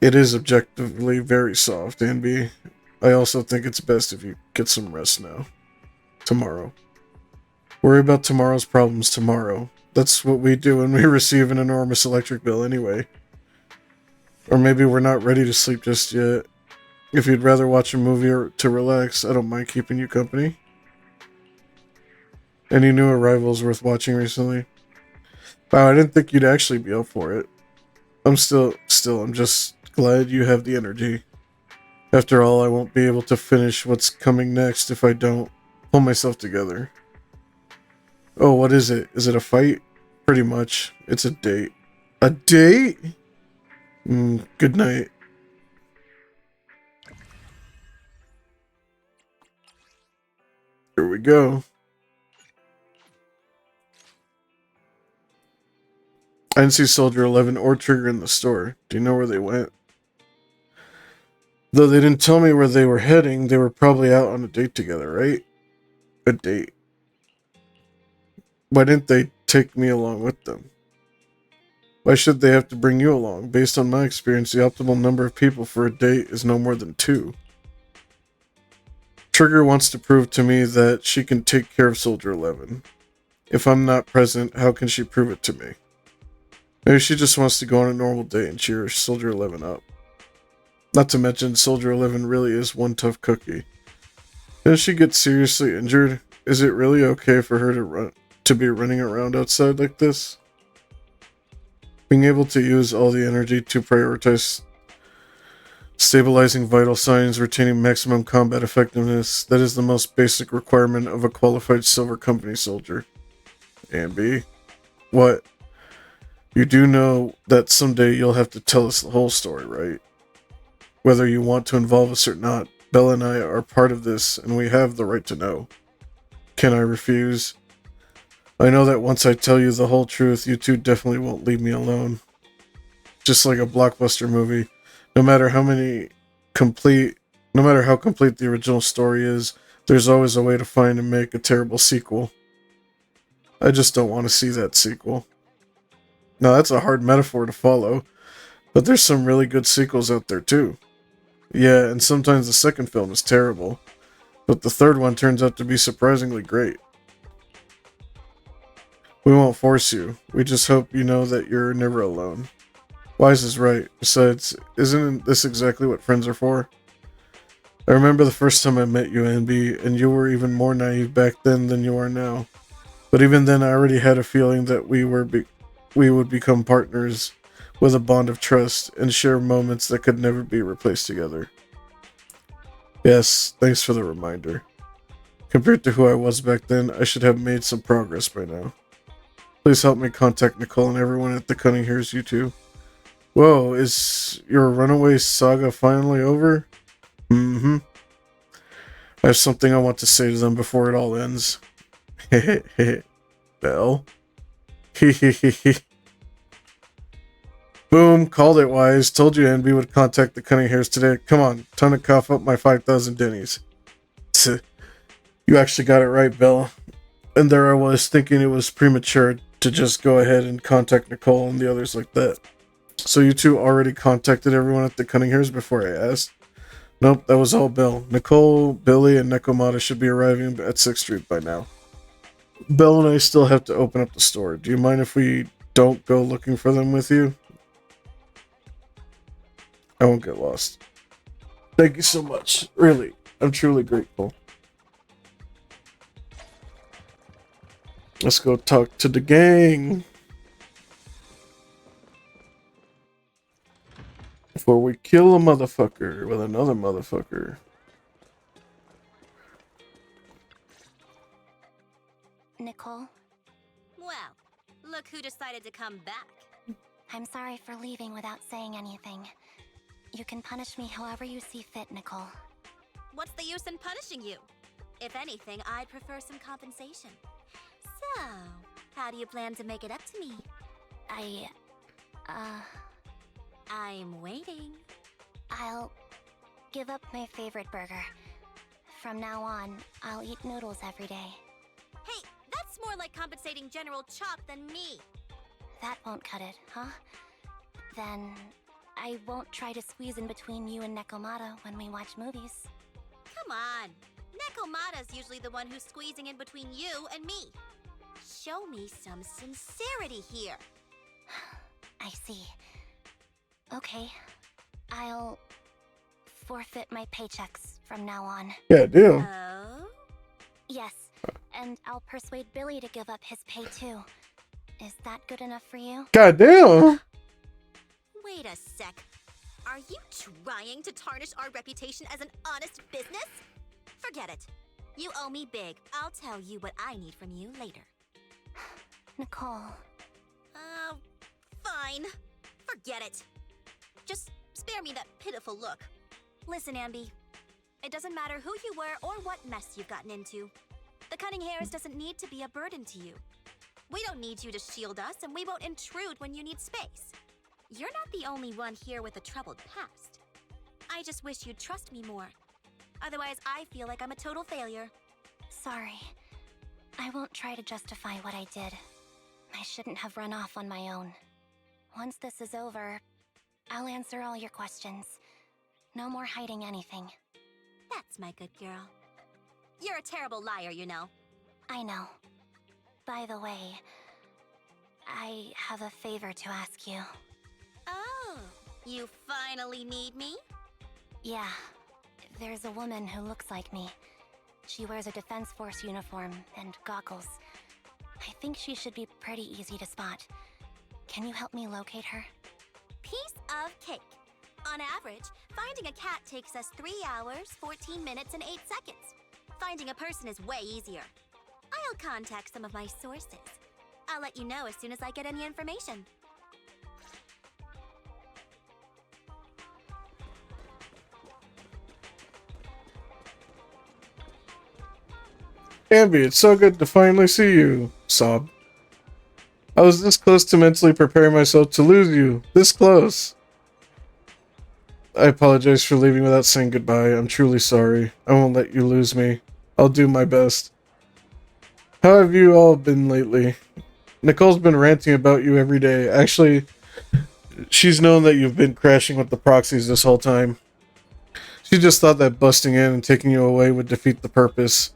Speaker 1: It is objectively very soft, Amby. I also think it's best if you get some rest now. Tomorrow. Worry about tomorrow's problems tomorrow. That's what we do when we receive an enormous electric bill anyway. Or maybe we're not ready to sleep just yet. If you'd rather watch a movie or to relax, I don't mind keeping you company. Any new arrivals worth watching recently? Wow, I didn't think you'd actually be up for it. I'm just glad you have the energy. After all, I won't be able to finish what's coming next if I don't pull myself together. Oh, what is it? Is it a fight? Pretty much. It's a date. A date? Good night. Here we go. I didn't see Soldier 11 or Trigger in the store. Do you know where they went? Though they didn't tell me where they were heading, they were probably out on a date together, right? A date. Why didn't they take me along with them? Why should they have to bring you along? Based on my experience, the optimal number of people for a date is no more than 2. Trigger wants to prove to me that she can take care of Soldier 11. If I'm not present, how can she prove it to me? Maybe she just wants to go on a normal day and cheer Soldier 11 up. Not to mention, Soldier 11 really is one tough cookie. If she gets seriously injured, is it really okay for her to be running around outside like this? Being able to use all the energy to prioritize stabilizing vital signs, retaining maximum combat effectiveness, that is the most basic requirement of a qualified Silver Company soldier. And B, what? You do know that someday you'll have to tell us the whole story, right? Whether you want to involve us or not, Bella and I are part of this, and we have the right to know. Can I refuse? I know that once I tell you the whole truth, you two definitely won't leave me alone. Just like a blockbuster movie, no matter how complete the original story is, there's always a way to find and make a terrible sequel. I just don't want to see that sequel. Now that's a hard metaphor to follow, but there's some really good sequels out there too. Yeah, and sometimes the second film is terrible, but the third one turns out to be surprisingly great. We won't force you. We just hope you know that you're never alone. Wise is right. Besides, isn't this exactly what friends are for? I remember the first time I met you, Anby, and you were even more naive back then than you are now. But even then, I already had a feeling that we would become partners with a bond of trust and share moments that could never be replaced together. Yes, thanks for the reminder. Compared to who I was back then, I should have made some progress by now. Please help me contact Nicole and everyone at the Cunning Here's you two. Whoa, is your runaway saga finally over? Mm-hmm. I have something I want to say to them before it all ends. Hehehe. Belle? Hehehe. Boom, called it, Wise. Told you Anby would contact the Cunning Hairs today. Come on, time to cough up my 5,000 Denny's. You actually got it right, Belle. And there I was, thinking it was premature to just go ahead and contact Nicole and the others like that. So you two already contacted everyone at the Cunning Hairs before I asked? Nope, that was all Belle. Nicole, Billy, and Nekomata should be arriving at 6th Street by now. Belle and I still have to open up the store. Do you mind if we don't go looking for them with you? I won't get lost. Thank you so much. Really, I'm truly grateful. Let's go talk to the gang. Before we kill a motherfucker with another motherfucker.
Speaker 6: Nicole,
Speaker 8: Well, look who decided to come back.
Speaker 6: I'm sorry for leaving without saying anything. You can punish me however you see fit, Nicole.
Speaker 8: What's the use in punishing you? If anything, I'd prefer some compensation. So, how do you plan to make it up to me? I'm waiting.
Speaker 6: I'll give up my favorite burger. From now on, I'll eat noodles every day.
Speaker 8: Hey, that's more like compensating General Chop than me.
Speaker 6: That won't cut it, huh? Then I won't try to squeeze in between you and Nekomata when we watch movies.
Speaker 8: Come on. Nekomata's usually the one who's squeezing in between you and me. Show me some sincerity here.
Speaker 6: I see. Okay. I'll forfeit my paychecks from now on.
Speaker 1: Yeah, deal.
Speaker 8: Oh?
Speaker 6: Yes, and I'll persuade Billy to give up his pay too. Is that good enough for you?
Speaker 1: Goddamn.
Speaker 8: Wait a sec. Are you trying to tarnish our reputation as an honest business? Forget it. You owe me big. I'll tell you what I need from you later.
Speaker 6: Nicole.
Speaker 8: Fine. Forget it. Just spare me that pitiful look. Listen, Anby. It doesn't matter who you were or what mess you've gotten into. The Cunning Hairs doesn't need to be a burden to you. We don't need you to shield us, and we won't intrude when you need space. You're not the only one here with a troubled past. I just wish you'd trust me more. Otherwise, I feel like I'm a total failure.
Speaker 6: Sorry. I won't try to justify what I did. I shouldn't have run off on my own. Once this is over, I'll answer all your questions. No more hiding anything.
Speaker 8: That's my good girl. You're a terrible liar, you know.
Speaker 6: I know. By the way, I have a favor to ask you.
Speaker 8: Oh, you finally need me?
Speaker 6: Yeah, there's a woman who looks like me. She wears a Defense Force uniform and goggles. I think she should be pretty easy to spot. Can you help me locate her?
Speaker 8: Piece of cake. On average, finding a cat takes us 3 hours, 14 minutes, and 8 seconds. Finding a person is way easier. I'll contact some of my sources. I'll let you know as soon as I get any information.
Speaker 1: Ambi, it's so good to finally see you. Sob. I was this close to mentally preparing myself to lose you. This close. I apologize for leaving without saying goodbye. I'm truly sorry. I won't let you lose me. I'll do my best. How have you all been lately? Nicole's been ranting about you every day. Actually, she's known that you've been crashing with the proxies this whole time. She just thought that busting in and taking you away would defeat the purpose.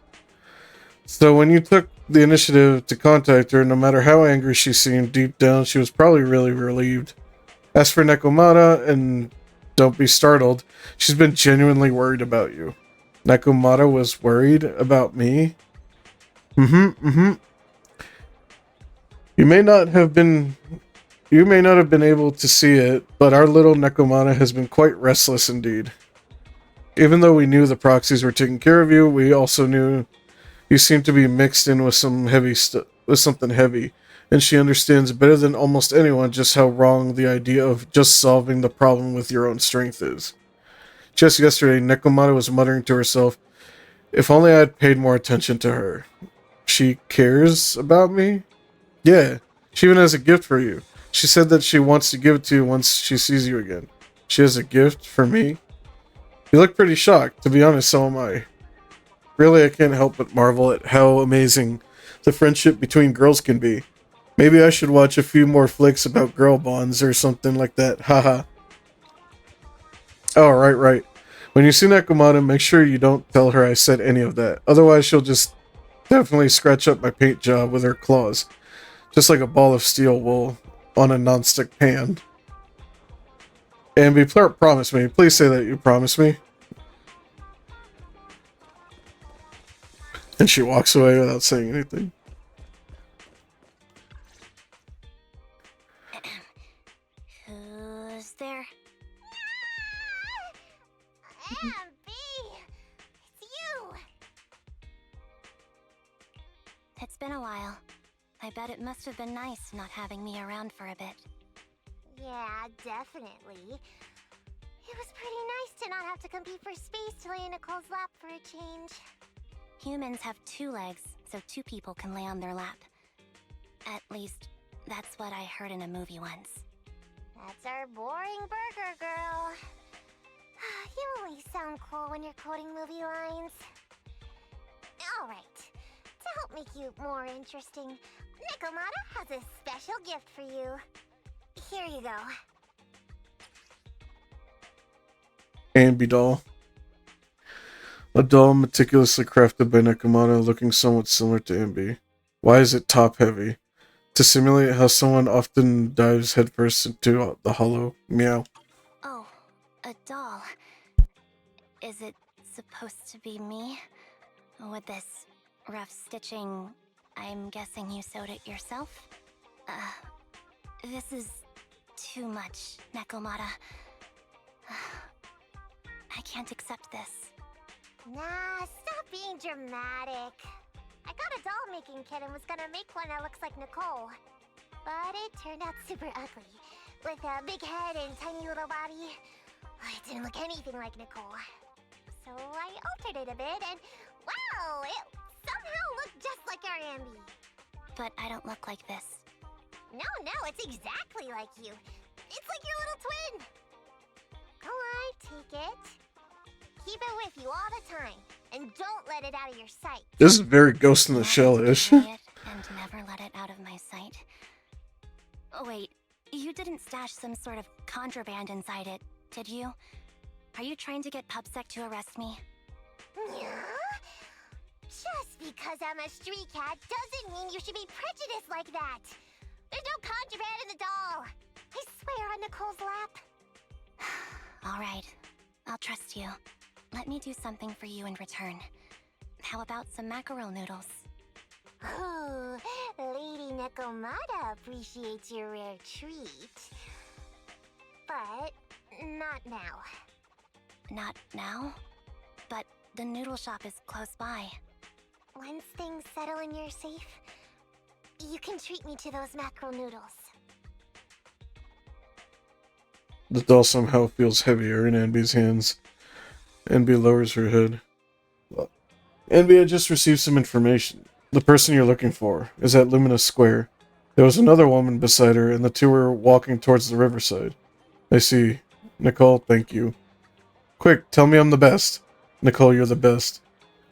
Speaker 1: So when you took the initiative to contact her, no matter how angry she seemed, deep down she was probably really relieved. As for Nekomata, and don't be startled, she's been genuinely worried about you. Nekomata was worried about me? You may not have been able to see it, but our little Nekomata has been quite restless indeed. Even though we knew the proxies were taking care of you, we also knew you seem to be mixed in with some something heavy, and she understands better than almost anyone just how wrong the idea of just solving the problem with your own strength is. Just yesterday, Nekomata was muttering to herself, "If only I had paid more attention to her." She cares about me? Yeah, she even has a gift for you. She said that she wants to give it to you once she sees you again. She has a gift for me? You look pretty shocked. To be honest, so am I. Really, I can't help but marvel at how amazing the friendship between girls can be. Maybe I should watch a few more flicks about girl bonds or something like that. Haha. Oh, right. When you see Nekomata, make sure you don't tell her I said any of that. Otherwise, she'll just definitely scratch up my paint job with her claws. Just like a ball of steel wool on a non-stick pan. Ambi, promise me. Please say that you promise me. And she walks away without saying anything.
Speaker 6: Who's there?
Speaker 8: Ambi! It's you!
Speaker 6: It's been a while. I bet it must have been nice not having me around for a bit.
Speaker 12: Yeah, definitely. It was pretty nice to not have to compete for space to lay in Nicole's lap for a change.
Speaker 6: Humans have 2 legs, so 2 people can lay on their lap. At least, that's what I heard in a movie once.
Speaker 12: That's our boring burger girl. You only sound cool when you're quoting movie lines. Alright, to help make you more interesting, Nekomata has a special gift for you. Here you go.
Speaker 1: Ambi doll. A doll meticulously crafted by Nekomata, looking somewhat similar to Ambi. Why is it top heavy? To simulate how someone often dives headfirst into the hollow. Meow.
Speaker 6: Oh, a doll. Is it supposed to be me? With this rough stitching, I'm guessing you sewed it yourself? This is too much, Nekomata. I can't accept this.
Speaker 12: Nah, stop being dramatic. I got a doll-making kit and was gonna make one that looks like Nicole. But it turned out super ugly, with a big head and tiny little body. It didn't look anything like Nicole. So I altered it a bit and, wow, it somehow looked just like our Ambi.
Speaker 6: But I don't look like this.
Speaker 12: No, it's exactly like you. It's like your little twin. Go on, take it. Keep it with you all the time, and don't let it out of your sight.
Speaker 1: This is very Ghost in the Shell-ish.
Speaker 6: And never let it out of my sight. Oh, wait, you didn't stash some sort of contraband inside it, did you? Are you trying to get PubSec to arrest me?
Speaker 12: Yeah? Just because I'm a street cat doesn't mean you should be prejudiced like that. There's no contraband in the doll. I swear on Nicole's lap.
Speaker 6: All right, I'll trust you. Let me do something for you in return. How about some mackerel noodles?
Speaker 12: Ooh, Lady Nikomata appreciates your rare treat. But not now.
Speaker 6: Not now? But the noodle shop is close by.
Speaker 12: Once things settle and you're safe, you can treat me to those mackerel noodles.
Speaker 1: The doll somehow feels heavier in Anby's hands. Anby lowers her head. Anby, I just received some information. The person you're looking for is at Luminous Square. There was another woman beside her, and the two were walking towards the riverside. I see. Nicole, thank you. Quick, tell me I'm the best. Nicole, you're the best.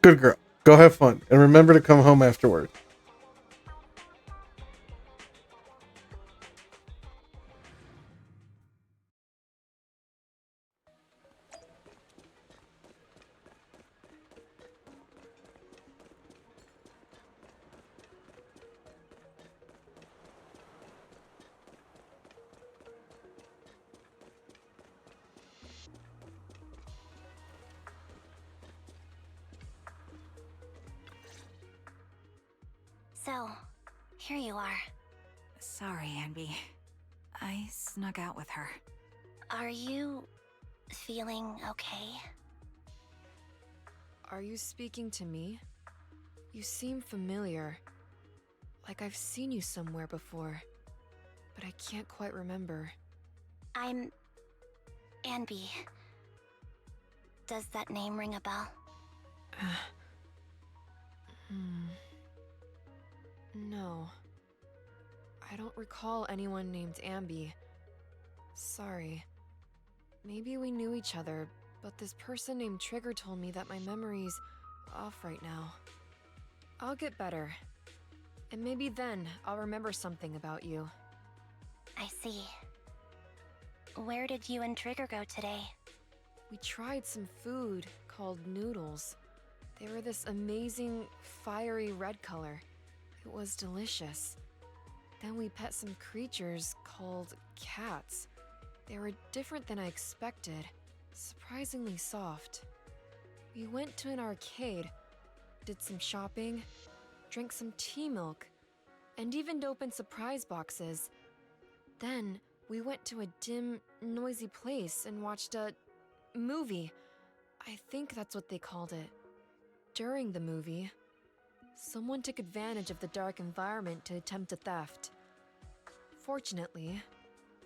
Speaker 1: Good girl. Go have fun, and remember to come home afterward.
Speaker 6: So, here you are.
Speaker 9: Sorry, Anby. I snuck out with her.
Speaker 6: Are you feeling okay?
Speaker 11: Are you speaking to me? You seem familiar. Like I've seen you somewhere before. But I can't quite remember.
Speaker 6: I'm Anby. Does that name ring a bell?
Speaker 11: No. I don't recall anyone named Anby. Sorry. Maybe we knew each other, but this person named Trigger told me that my memory's off right now. I'll get better. And maybe then I'll remember something about you.
Speaker 6: I see. Where did you and Trigger go today?
Speaker 11: We tried some food called noodles. They were this amazing, fiery red color. It was delicious. Then we pet some creatures called cats. They were different than I expected, surprisingly soft. We went to an arcade, did some shopping, drank some tea milk, and even opened surprise boxes. Then we went to a dim, noisy place and watched a movie. I think that's what they called it. During the movie, someone took advantage of the dark environment to attempt a theft. Fortunately,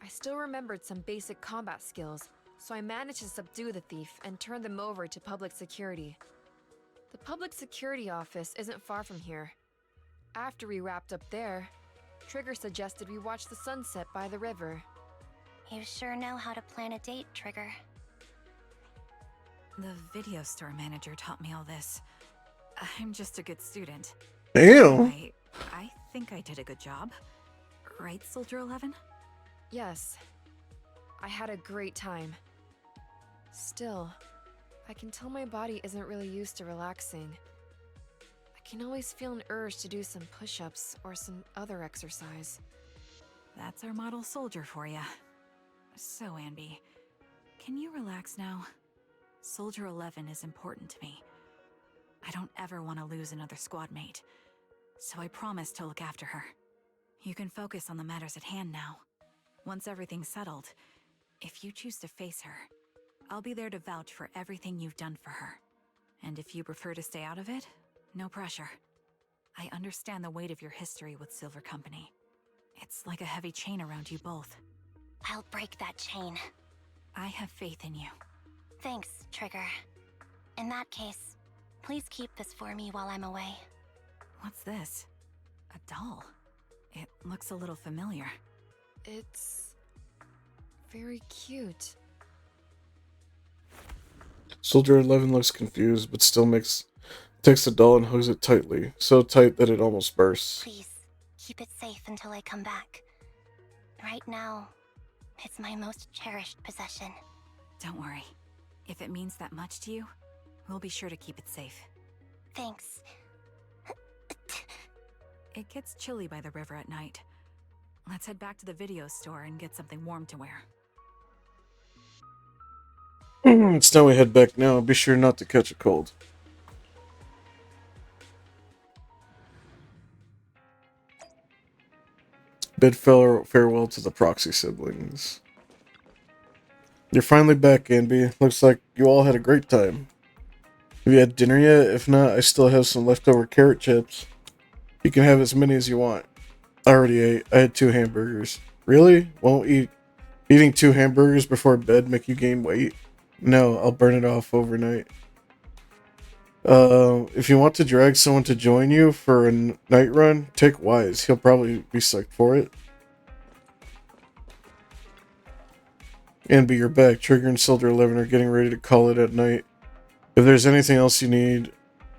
Speaker 11: I still remembered some basic combat skills, so I managed to subdue the thief and turn them over to public security. The public security office isn't far from here. After we wrapped up there, Trigger suggested we watch the sunset by the river.
Speaker 6: You sure know how to plan a date, Trigger.
Speaker 9: The video store manager taught me all this. I'm just a good student.
Speaker 1: Damn!
Speaker 9: Anyway, I think I did a good job. Right, Soldier 11?
Speaker 11: Yes. I had a great time. Still, I can tell my body isn't really used to relaxing. I can always feel an urge to do some push-ups or some other exercise.
Speaker 9: That's our model soldier for ya. So, Anby, can you relax now? Soldier 11 is important to me. I don't ever want to lose another squad mate, so I promise to look after her. You can focus on the matters at hand now. Once everything's settled, if you choose to face her, I'll be there to vouch for everything you've done for her. And if you prefer to stay out of it, no pressure. I understand the weight of your history with Silver Company. It's like a heavy chain around you both.
Speaker 6: I'll break that chain.
Speaker 9: I have faith in you.
Speaker 6: Thanks, Trigger. In that case, please keep this for me while I'm away.
Speaker 9: What's this? A doll? It looks a little familiar.
Speaker 11: It's very cute.
Speaker 1: Soldier 11 looks confused, but still takes the doll and hugs it tightly, so tight that it almost bursts.
Speaker 6: Please, keep it safe until I come back. Right now, it's my most cherished possession.
Speaker 9: Don't worry. If it means that much to you, we'll be sure to keep it safe.
Speaker 6: Thanks.
Speaker 9: It gets chilly by the river at night. Let's head back to the video store and get something warm to wear.
Speaker 1: It's time we head back now. Be sure not to catch a cold. Bid farewell to the proxy siblings. You're finally back, Anby. Looks like you all had a great time. Have you had dinner yet? If not, I still have some leftover carrot chips. You can have as many as you want. I already ate. I had 2 hamburgers. Really? Won't eating 2 hamburgers before bed make you gain weight? No, I'll burn it off overnight. If you want to drag someone to join you for a night run, take Wise. He'll probably be psyched for it. Anby, you're back. Trigger and Soldier 11 are getting ready to call it at night. If there's anything else you need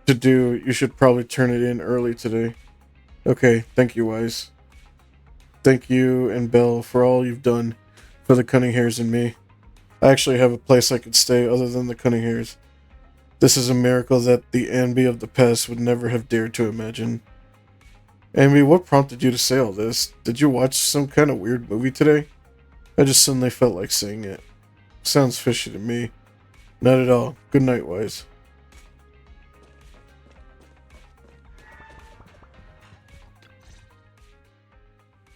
Speaker 1: to do, you should probably turn it in early today. Okay, thank you, Wise. Thank you and Belle for all you've done for the Cunning Hairs and me. I actually have a place I could stay other than the Cunning Hairs. This is a miracle that the Anby of the past would never have dared to imagine. Anby, what prompted you to say all this? Did you watch some kind of weird movie today? I just suddenly felt like saying it. Sounds fishy to me. Not at all. Good night, Wise.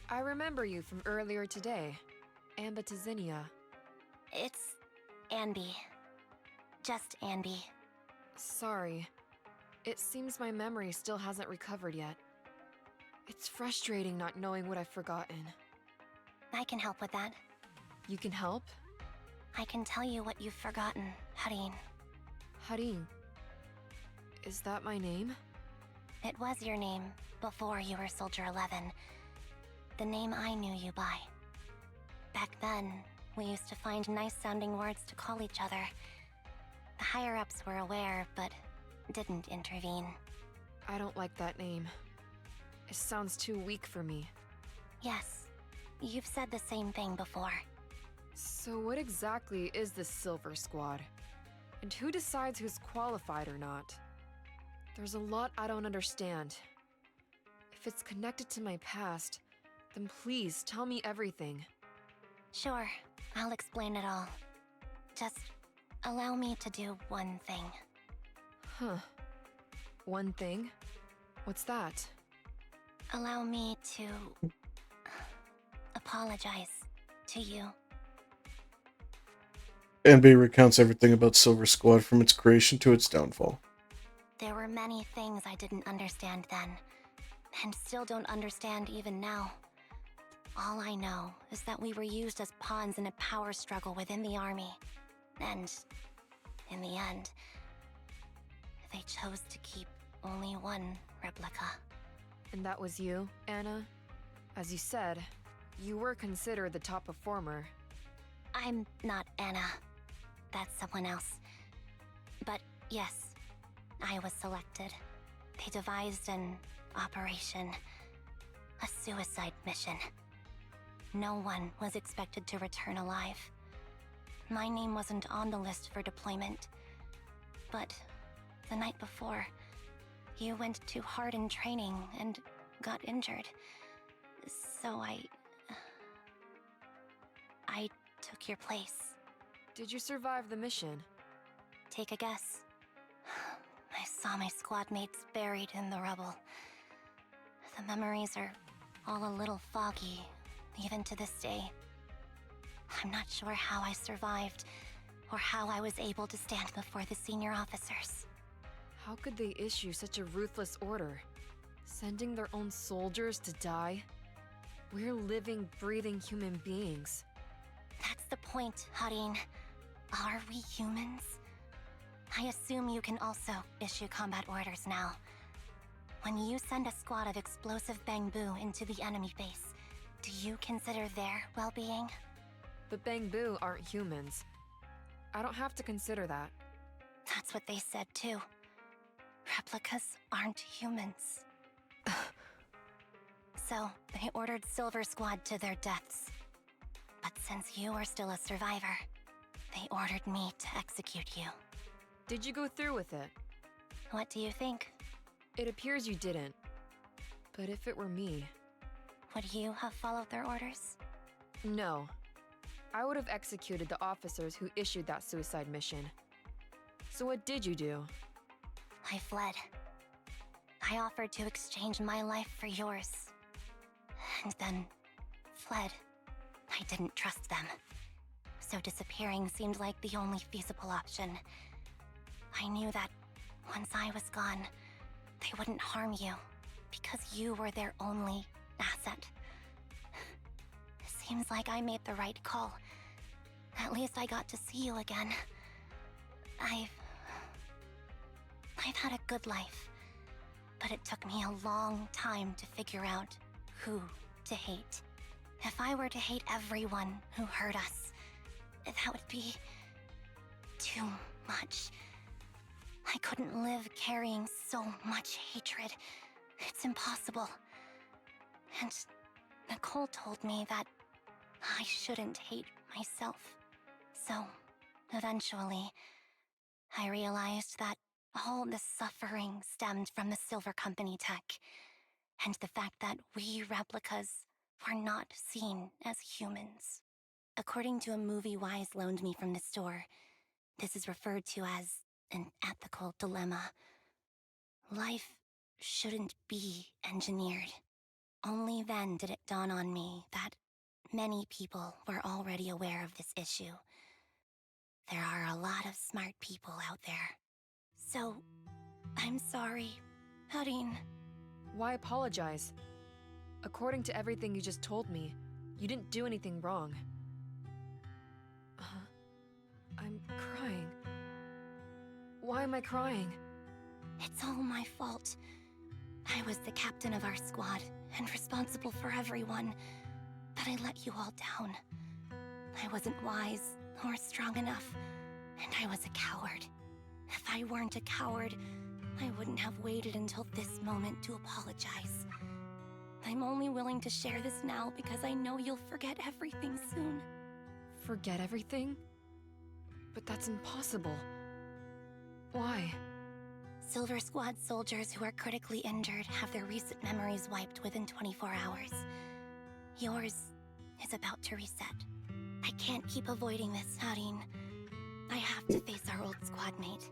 Speaker 11: I remember you from earlier today. Ambitizinia.
Speaker 6: It's Anby. Just Anby.
Speaker 11: Sorry. It seems my memory still hasn't recovered yet. It's frustrating not knowing what I've forgotten.
Speaker 6: I can help with that.
Speaker 11: You can help?
Speaker 6: I can tell you what you've forgotten, Harin.
Speaker 11: Harin. Is that my name?
Speaker 6: It was your name before you were Soldier 11. The name I knew you by. Back then, we used to find nice-sounding words to call each other. The higher-ups were aware, but didn't intervene.
Speaker 11: I don't like that name. It sounds too weak for me.
Speaker 6: Yes, you've said the same thing before.
Speaker 11: So what exactly is this Silver Squad? And who decides who's qualified or not? There's a lot I don't understand. If it's connected to my past, then please tell me everything.
Speaker 6: Sure, I'll explain it all. Just allow me to do one thing.
Speaker 11: Huh. One thing? What's that?
Speaker 6: Allow me to apologize to you.
Speaker 1: Anby recounts everything about Silver Squad from its creation to its downfall.
Speaker 6: There were many things I didn't understand then, and still don't understand even now. All I know is that we were used as pawns in a power struggle within the army. And, in the end, they chose to keep only one replica.
Speaker 11: And that was you, Anna? As you said, you were considered the top performer.
Speaker 6: I'm not Anna. That's someone else. But yes, I was selected. They devised an operation. A suicide mission. No one was expected to return alive. My name wasn't on the list for deployment. But the night before, you went too hard in training and got injured. So I took your place.
Speaker 11: Did you survive the mission?
Speaker 6: Take a guess. I saw my squad mates buried in the rubble. The memories are all a little foggy, even to this day. I'm not sure how I survived, or how I was able to stand before the senior officers.
Speaker 11: How could they issue such a ruthless order? Sending their own soldiers to die? We're living, breathing human beings.
Speaker 6: That's the point, Harin. Are we humans? I assume you can also issue combat orders now. When you send a squad of explosive Bangbu into the enemy base, do you consider their well-being?
Speaker 11: But Bangbu aren't humans. I don't have to consider that.
Speaker 6: That's what they said too. Replicas aren't humans. So, they ordered Silver Squad to their deaths. But since you are still a survivor, they ordered me to execute you.
Speaker 11: Did you go through with it?
Speaker 6: What do you think?
Speaker 11: It appears you didn't. But if it were me...
Speaker 6: Would you have followed their orders?
Speaker 11: No. I would have executed the officers who issued that suicide mission. So what did you do?
Speaker 6: I fled. I offered to exchange my life for yours. And then fled. I didn't trust them. So disappearing seemed like the only feasible option. I knew that once I was gone, they wouldn't harm you because you were their only asset. Seems like I made the right call. At least I got to see you again. I've had a good life, but it took me a long time to figure out who to hate. If I were to hate everyone who hurt us, that would be too much. I couldn't live carrying so much hatred. It's impossible. And Nicole told me that I shouldn't hate myself. So, eventually, I realized that all the suffering stemmed from the Silver Company tech, and the fact that we replicas were not seen as humans. According to a movie Wise loaned me from the store, this is referred to as an ethical dilemma. Life shouldn't be engineered. Only then did it dawn on me that many people were already aware of this issue. There are a lot of smart people out there. So, I'm sorry, Harin.
Speaker 11: Why apologize? According to everything you just told me, you didn't do anything wrong. I'm crying. Why am I crying?
Speaker 6: It's all my fault. I was the captain of our squad and responsible for everyone, but I let you all down. I wasn't wise or strong enough, and I was a coward. If I weren't a coward, I wouldn't have waited until this moment to apologize. I'm only willing to share this now because I know you'll forget everything soon.
Speaker 11: Forget everything? But that's impossible. Why?
Speaker 6: Silver Squad soldiers who are critically injured have their recent memories wiped within 24 hours. Yours is about to reset. I can't keep avoiding this, Harin. I have to face our old squad mate.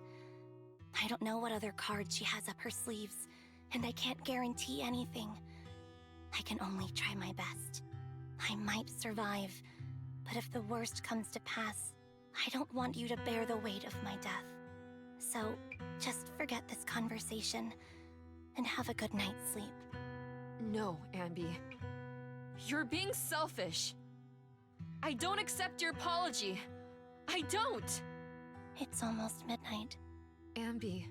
Speaker 6: I don't know what other cards she has up her sleeves, and I can't guarantee anything. I can only try my best. I might survive, but if the worst comes to pass, I don't want you to bear the weight of my death. So, just forget this conversation, and have a good night's sleep.
Speaker 11: No, Ambi. You're being selfish. I don't accept your apology. I don't!
Speaker 6: It's almost midnight.
Speaker 11: Ambi.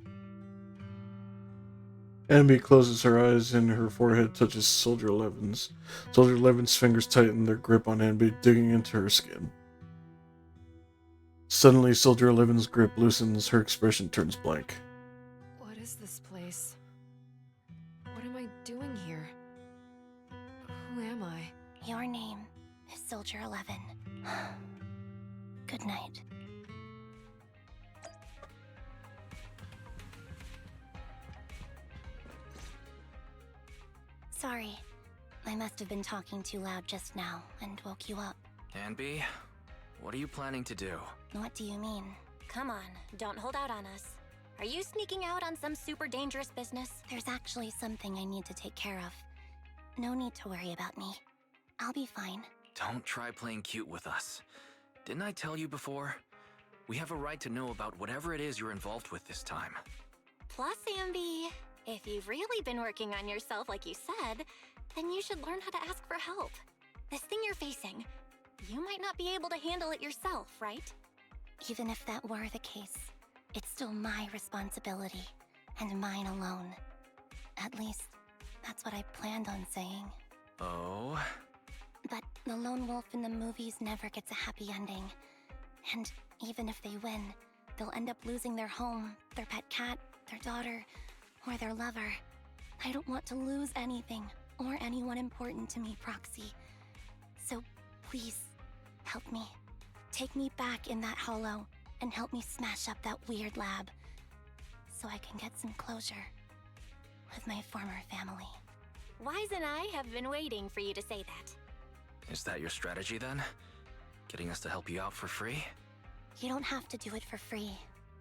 Speaker 1: Ambi closes her eyes and her forehead touches Soldier 11's. Soldier 11's fingers tighten their grip on Ambi, digging into her skin. Suddenly, Soldier 11's grip loosens, her expression turns blank.
Speaker 11: What is this place? What am I doing here? Who am I?
Speaker 6: Your name is Soldier 11. Good night. Sorry. I must have been talking too loud just now and woke you up.
Speaker 7: Ambi, what are you planning to do?
Speaker 6: What do you mean? Come on, don't hold out on us. Are you sneaking out on some super dangerous business? There's actually something I need to take care of. No need to worry about me. I'll be fine.
Speaker 7: Don't try playing cute with us. Didn't I tell you before? We have a right to know about whatever it is you're involved with this time.
Speaker 6: Plus, Ambi, if you've really been working on yourself like you said, then you should learn how to ask for help. This thing you're facing, you might not be able to handle it yourself, right? Even if that were the case, it's still my responsibility, and mine alone. At least, that's what I planned on saying.
Speaker 7: Oh?
Speaker 6: But the lone wolf in the movies never gets a happy ending. And even if they win, they'll end up losing their home, their pet cat, their daughter, or their lover. I don't want to lose anything, or anyone important to me, Proxy. So please, help me. Take me back in that hollow, and help me smash up that weird lab, so I can get some closure with my former family. Wise and I have been waiting for you to say that.
Speaker 7: Is that your strategy then? Getting us to help you out for free?
Speaker 6: You don't have to do it for free.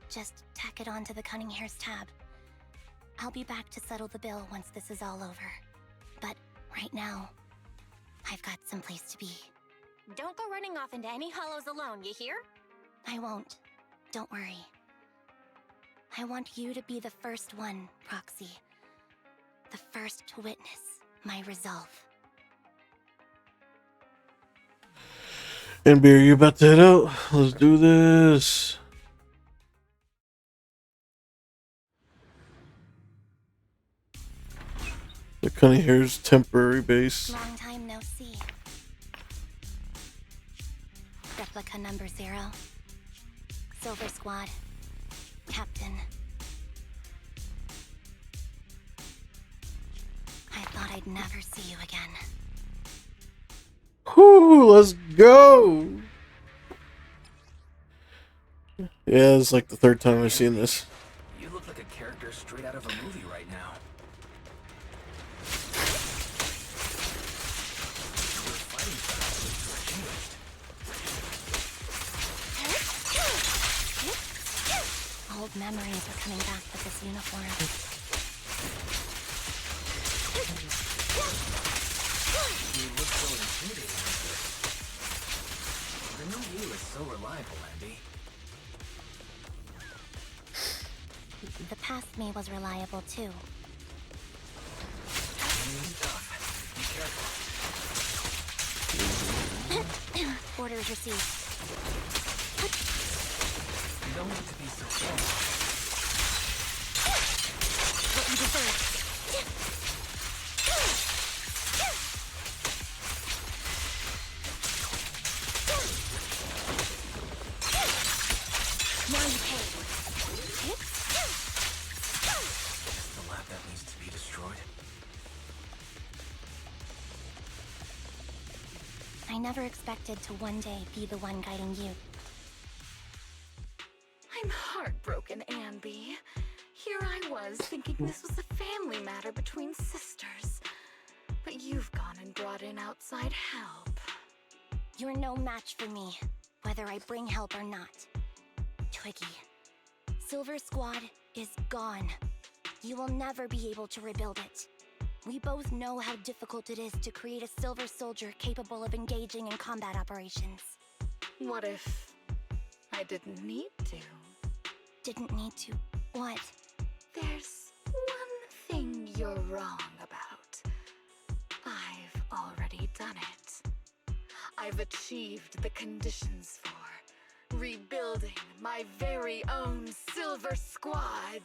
Speaker 6: Just tack it onto the Cunning Hair's tab. I'll be back to settle the bill once this is all over. But right now, I've got someplace to be. Don't go running off into any hollows alone, you hear? I won't. Don't worry. I want you to be the first one, Proxy. The first to witness my resolve.
Speaker 1: And Beer, you about to head out? Let's do this. The Cunning Hair's temporary base.
Speaker 6: Long time no see. Replica number 0. Silver Squad. Captain. I thought I'd never see you again.
Speaker 1: Whoo, let's go! Yeah, it's like the third time I've seen this.
Speaker 7: You look like a character straight out of a movie right now. Your fighting style
Speaker 6: Old memories are coming back with this uniform.
Speaker 7: You look so intimidating like this. The new you is so reliable, Andy.
Speaker 6: The past me was reliable too.
Speaker 7: Be careful.
Speaker 6: Orders received.
Speaker 7: You don't need to be so careful.
Speaker 6: What you deserve. Now you pay.
Speaker 7: The lab that needs to be destroyed.
Speaker 6: I never expected to one day be the one guiding you.
Speaker 13: I'm heartbroken, Anby. Here I was thinking this was a family matter between sisters. But you've gone and brought in outside help.
Speaker 6: You're no match for me, whether I bring help or not. Twiggy, Silver Squad is gone. You will never be able to rebuild it. We both know how difficult it is to create a Silver Soldier capable of engaging in combat operations.
Speaker 13: What if I didn't need to?
Speaker 6: Didn't need to. What?
Speaker 13: There's one thing you're wrong about. I've already done it. I've achieved the conditions for rebuilding my very own Silver Squad.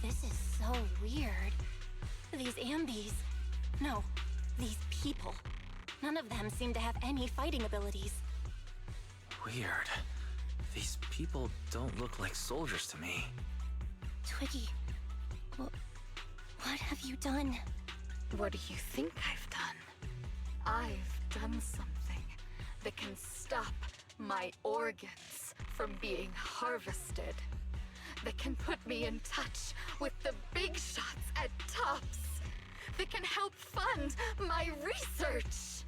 Speaker 6: This is so weird. These Ambies. No, these people. None of them seem to have any fighting abilities.
Speaker 7: Weird. These people don't look like soldiers to me.
Speaker 6: Twiggy, what have you done?
Speaker 13: What do you think I've done? I've done something that can stop my organs from being harvested. That can put me in touch with the big shots at Tops. That can help fund my research.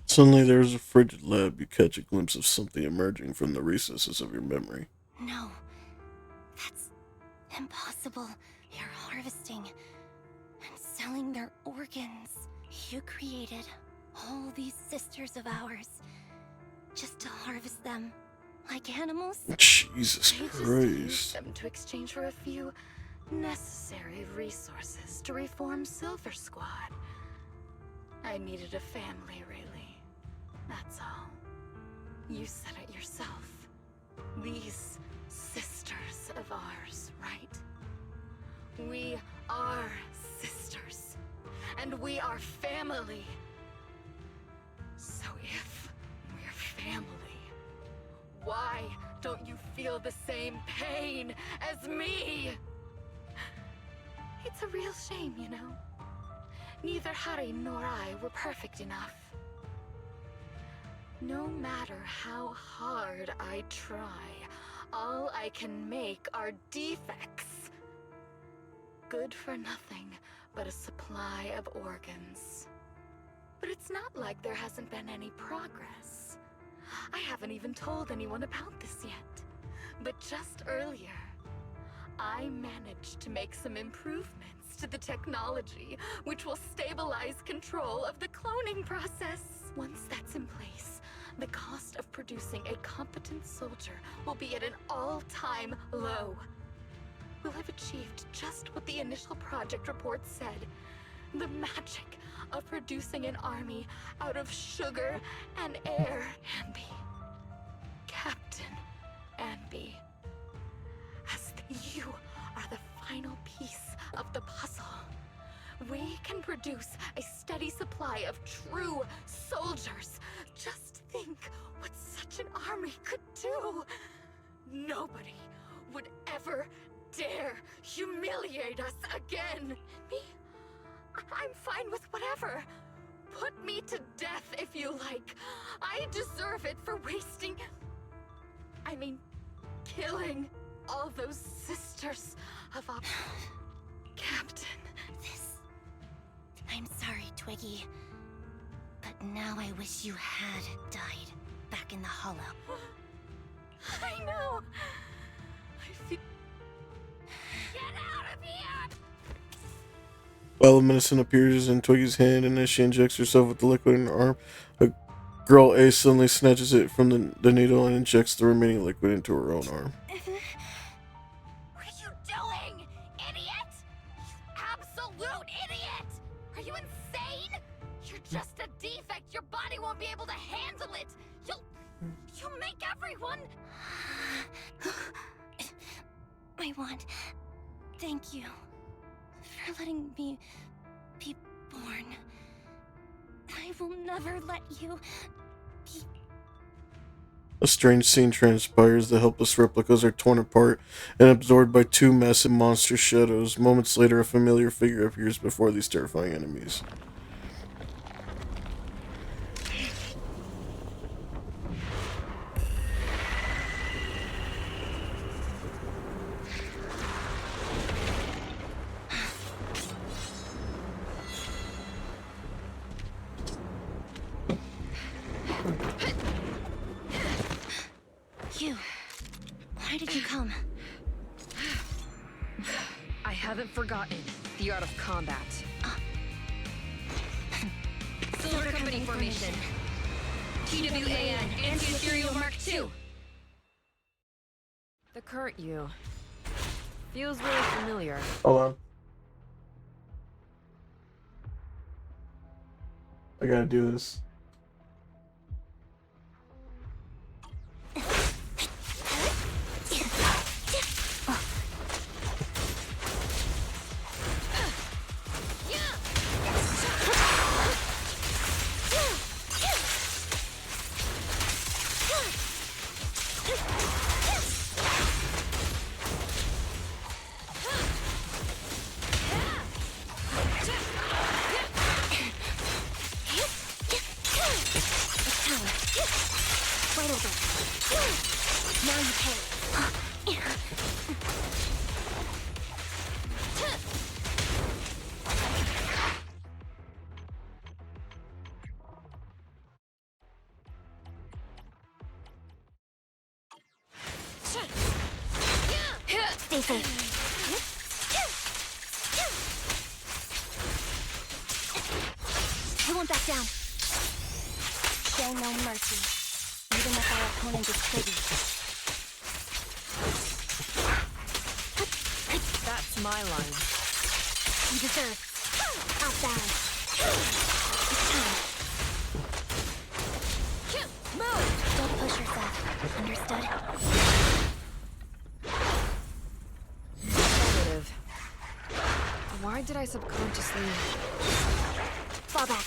Speaker 1: Suddenly there's a frigid lab. You catch a glimpse of something emerging from the recesses of your memory.
Speaker 6: No, that's impossible. You're harvesting and selling their organs. You created all these sisters of ours just to harvest them like animals?
Speaker 1: Jesus
Speaker 13: I just
Speaker 1: Christ.
Speaker 13: used them to exchange for a few necessary resources to reform Silver Squad. I needed a family, really. That's all. You said it yourself. These sisters of ours, right? We are sisters. And we are family. So if we're family, why don't you feel the same pain as me? It's a real shame, you know. Neither Harry nor I were perfect enough. No matter how hard I try, all I can make are defects. Good for nothing but a supply of organs. But it's not like there hasn't been any progress. I haven't even told anyone about this yet. But just earlier, I managed to make some improvements to the technology which will stabilize control of the cloning process. Once that's in place, the cost of producing a competent soldier will be at an all-time low. We'll have achieved just what the initial project report said. The magic of producing an army out of sugar and air, Anby. Captain Anby. As you are the final piece of the puzzle. We can produce a steady supply of true soldiers. Just think what such an army could do. Nobody would ever dare humiliate us again. Me? I'm fine with whatever. Put me to death if you like. I deserve it for killing all those sisters of our Captain.
Speaker 6: I'm sorry, Twiggy. But now I wish you had died back in the Hollow.
Speaker 13: I know. I feel... Get out of here!
Speaker 1: While medicine appears in Twiggy's hand and as she injects herself with the liquid in her arm, a girl A suddenly snatches it from the needle and injects the remaining liquid into her own arm.
Speaker 8: What are you doing, idiot? You absolute idiot! Are you insane? You're just a defect. Your body won't be able to handle it. You'll make everyone...
Speaker 6: I want... Thank you for letting me be born. I will never let you be...
Speaker 1: A strange scene transpires. The helpless replicas are torn apart and absorbed by two massive monster shadows. Moments later, a familiar figure appears before these terrifying enemies.
Speaker 6: Why did you come?
Speaker 11: I haven't forgotten the art of combat. Silver Company formation. TWAN, Anti-Ethereal Mark II. The current you feels really familiar.
Speaker 1: Hold on. I gotta do this.
Speaker 6: Stay safe. I won't back down. Show no mercy, even if our opponent is Twiggy.
Speaker 11: That's my line.
Speaker 6: You deserve outbound. It's time. Move! Don't push yourself. Understood?
Speaker 11: Why did I subconsciously...
Speaker 6: Fall back.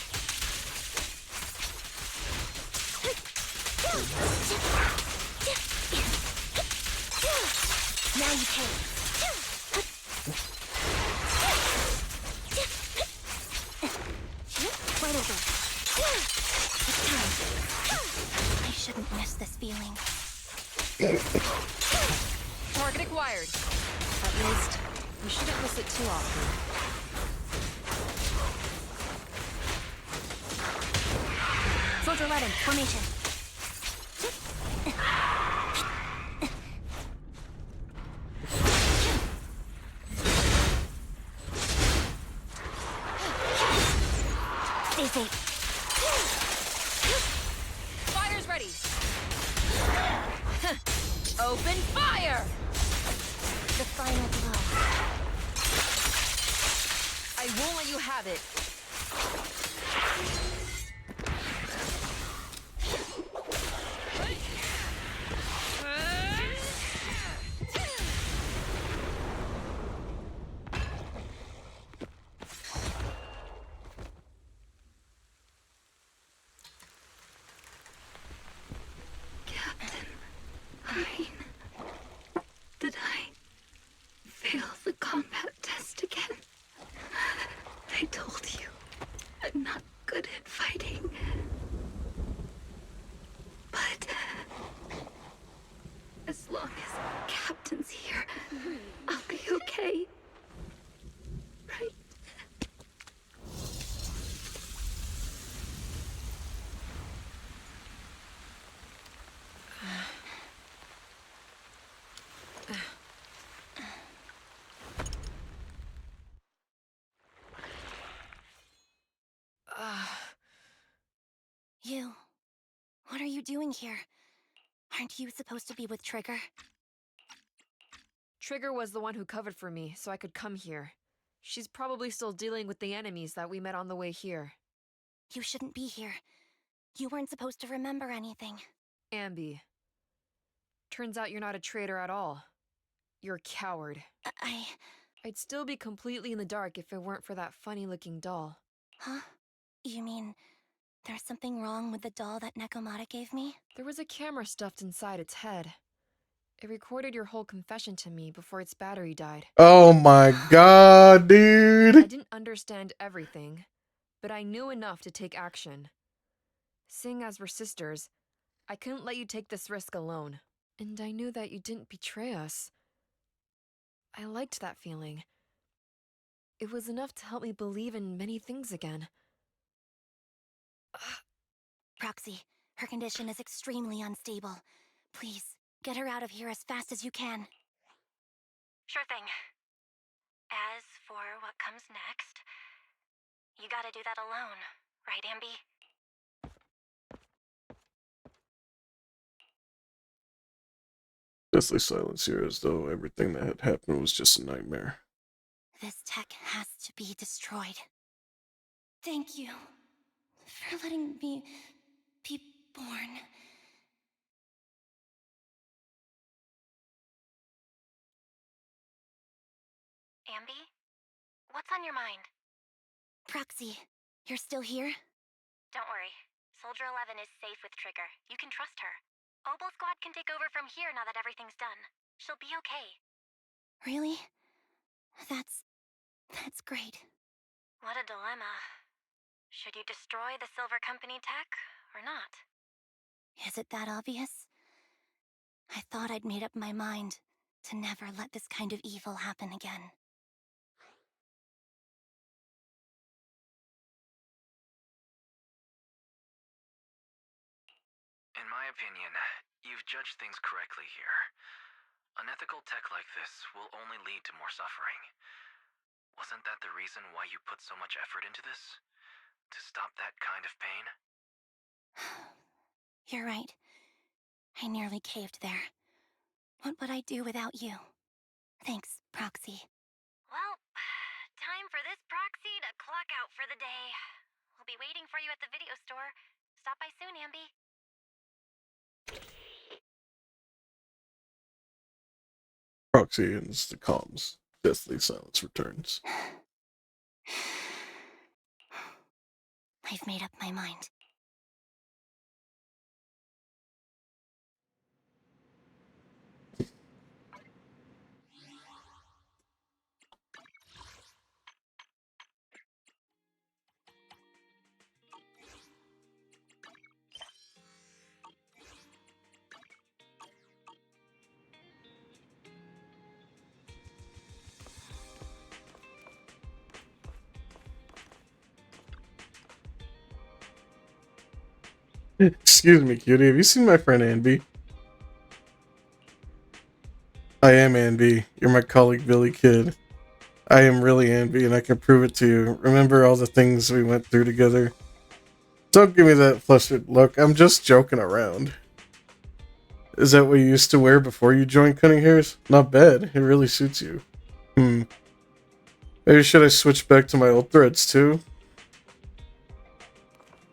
Speaker 6: Now you pay. Right over. It's time. I shouldn't miss this feeling.
Speaker 11: tired. At least, you shouldn't miss it too often.
Speaker 8: Soldier 11, formation. Stay safe.
Speaker 11: Fire's ready! Open fire!
Speaker 8: The final blow.
Speaker 11: I won't let you have it.
Speaker 13: Captain Hein, did I fail the combat test again? I told you, I'm not good at fighting. But as long as Captain's here, I'll be okay. Right?
Speaker 8: You. What are you doing here? Aren't you supposed to be with Trigger?
Speaker 11: Trigger was the one who covered for me, so I could come here. She's probably still dealing with the enemies that we met on the way here.
Speaker 8: You shouldn't be here. You weren't supposed to remember anything.
Speaker 11: Ambi. Turns out you're not a traitor at all. You're a coward. I'd still be completely in the dark if it weren't for that funny-looking doll.
Speaker 8: Huh? You mean there's something wrong with the doll that Nekomata gave me?
Speaker 11: There was a camera stuffed inside its head. It recorded your whole confession to me before its battery died.
Speaker 1: Oh my god, dude.
Speaker 11: I didn't understand everything, but I knew enough to take action. Seeing as we're sisters, I couldn't let you take this risk alone. And I knew that you didn't betray us. I liked that feeling. It was enough to help me believe in many things again.
Speaker 8: Proxy, her condition is extremely unstable. Please, get her out of here as fast as you can.
Speaker 6: Sure thing. As for what comes next, you gotta do that alone, right, Ambi?
Speaker 1: Deathly silence here as though everything that had happened was just a nightmare.
Speaker 8: This tech has to be destroyed. Thank you for letting me be born.
Speaker 6: Ambi? What's on your mind?
Speaker 8: Proxy, you're still here?
Speaker 6: Don't worry. Soldier 11 is safe with Trigger. You can trust her. Obel Squad can take over from here now that everything's done. She'll be okay.
Speaker 8: Really? That's great.
Speaker 6: What a dilemma. Should you destroy the Silver Company tech, or not?
Speaker 8: Is it that obvious? I thought I'd made up my mind to never let this kind of evil happen again.
Speaker 7: In my opinion, you've judged things correctly here. Unethical tech like this will only lead to more suffering. Wasn't that the reason why you put so much effort into this? To stop that kind of pain?
Speaker 8: You're right. I nearly caved there. What would I do without you? Thanks, Proxy.
Speaker 6: Well, time for this proxy to clock out for the day. We'll be waiting for you at the video store. Stop by soon, Ambi.
Speaker 1: Proxy ends the comms. Deathly silence returns.
Speaker 8: I've made up my mind.
Speaker 1: Excuse me, cutie. Have you seen my friend Anby? I am Anby. You're my colleague, Billy Kid. I am really Anby, and I can prove it to you. Remember all the things we went through together? Don't give me that flustered look. I'm just joking around. Is that what you used to wear before you joined Cunning Hairs? Not bad. It really suits you. Maybe should I switch back to my old threads too?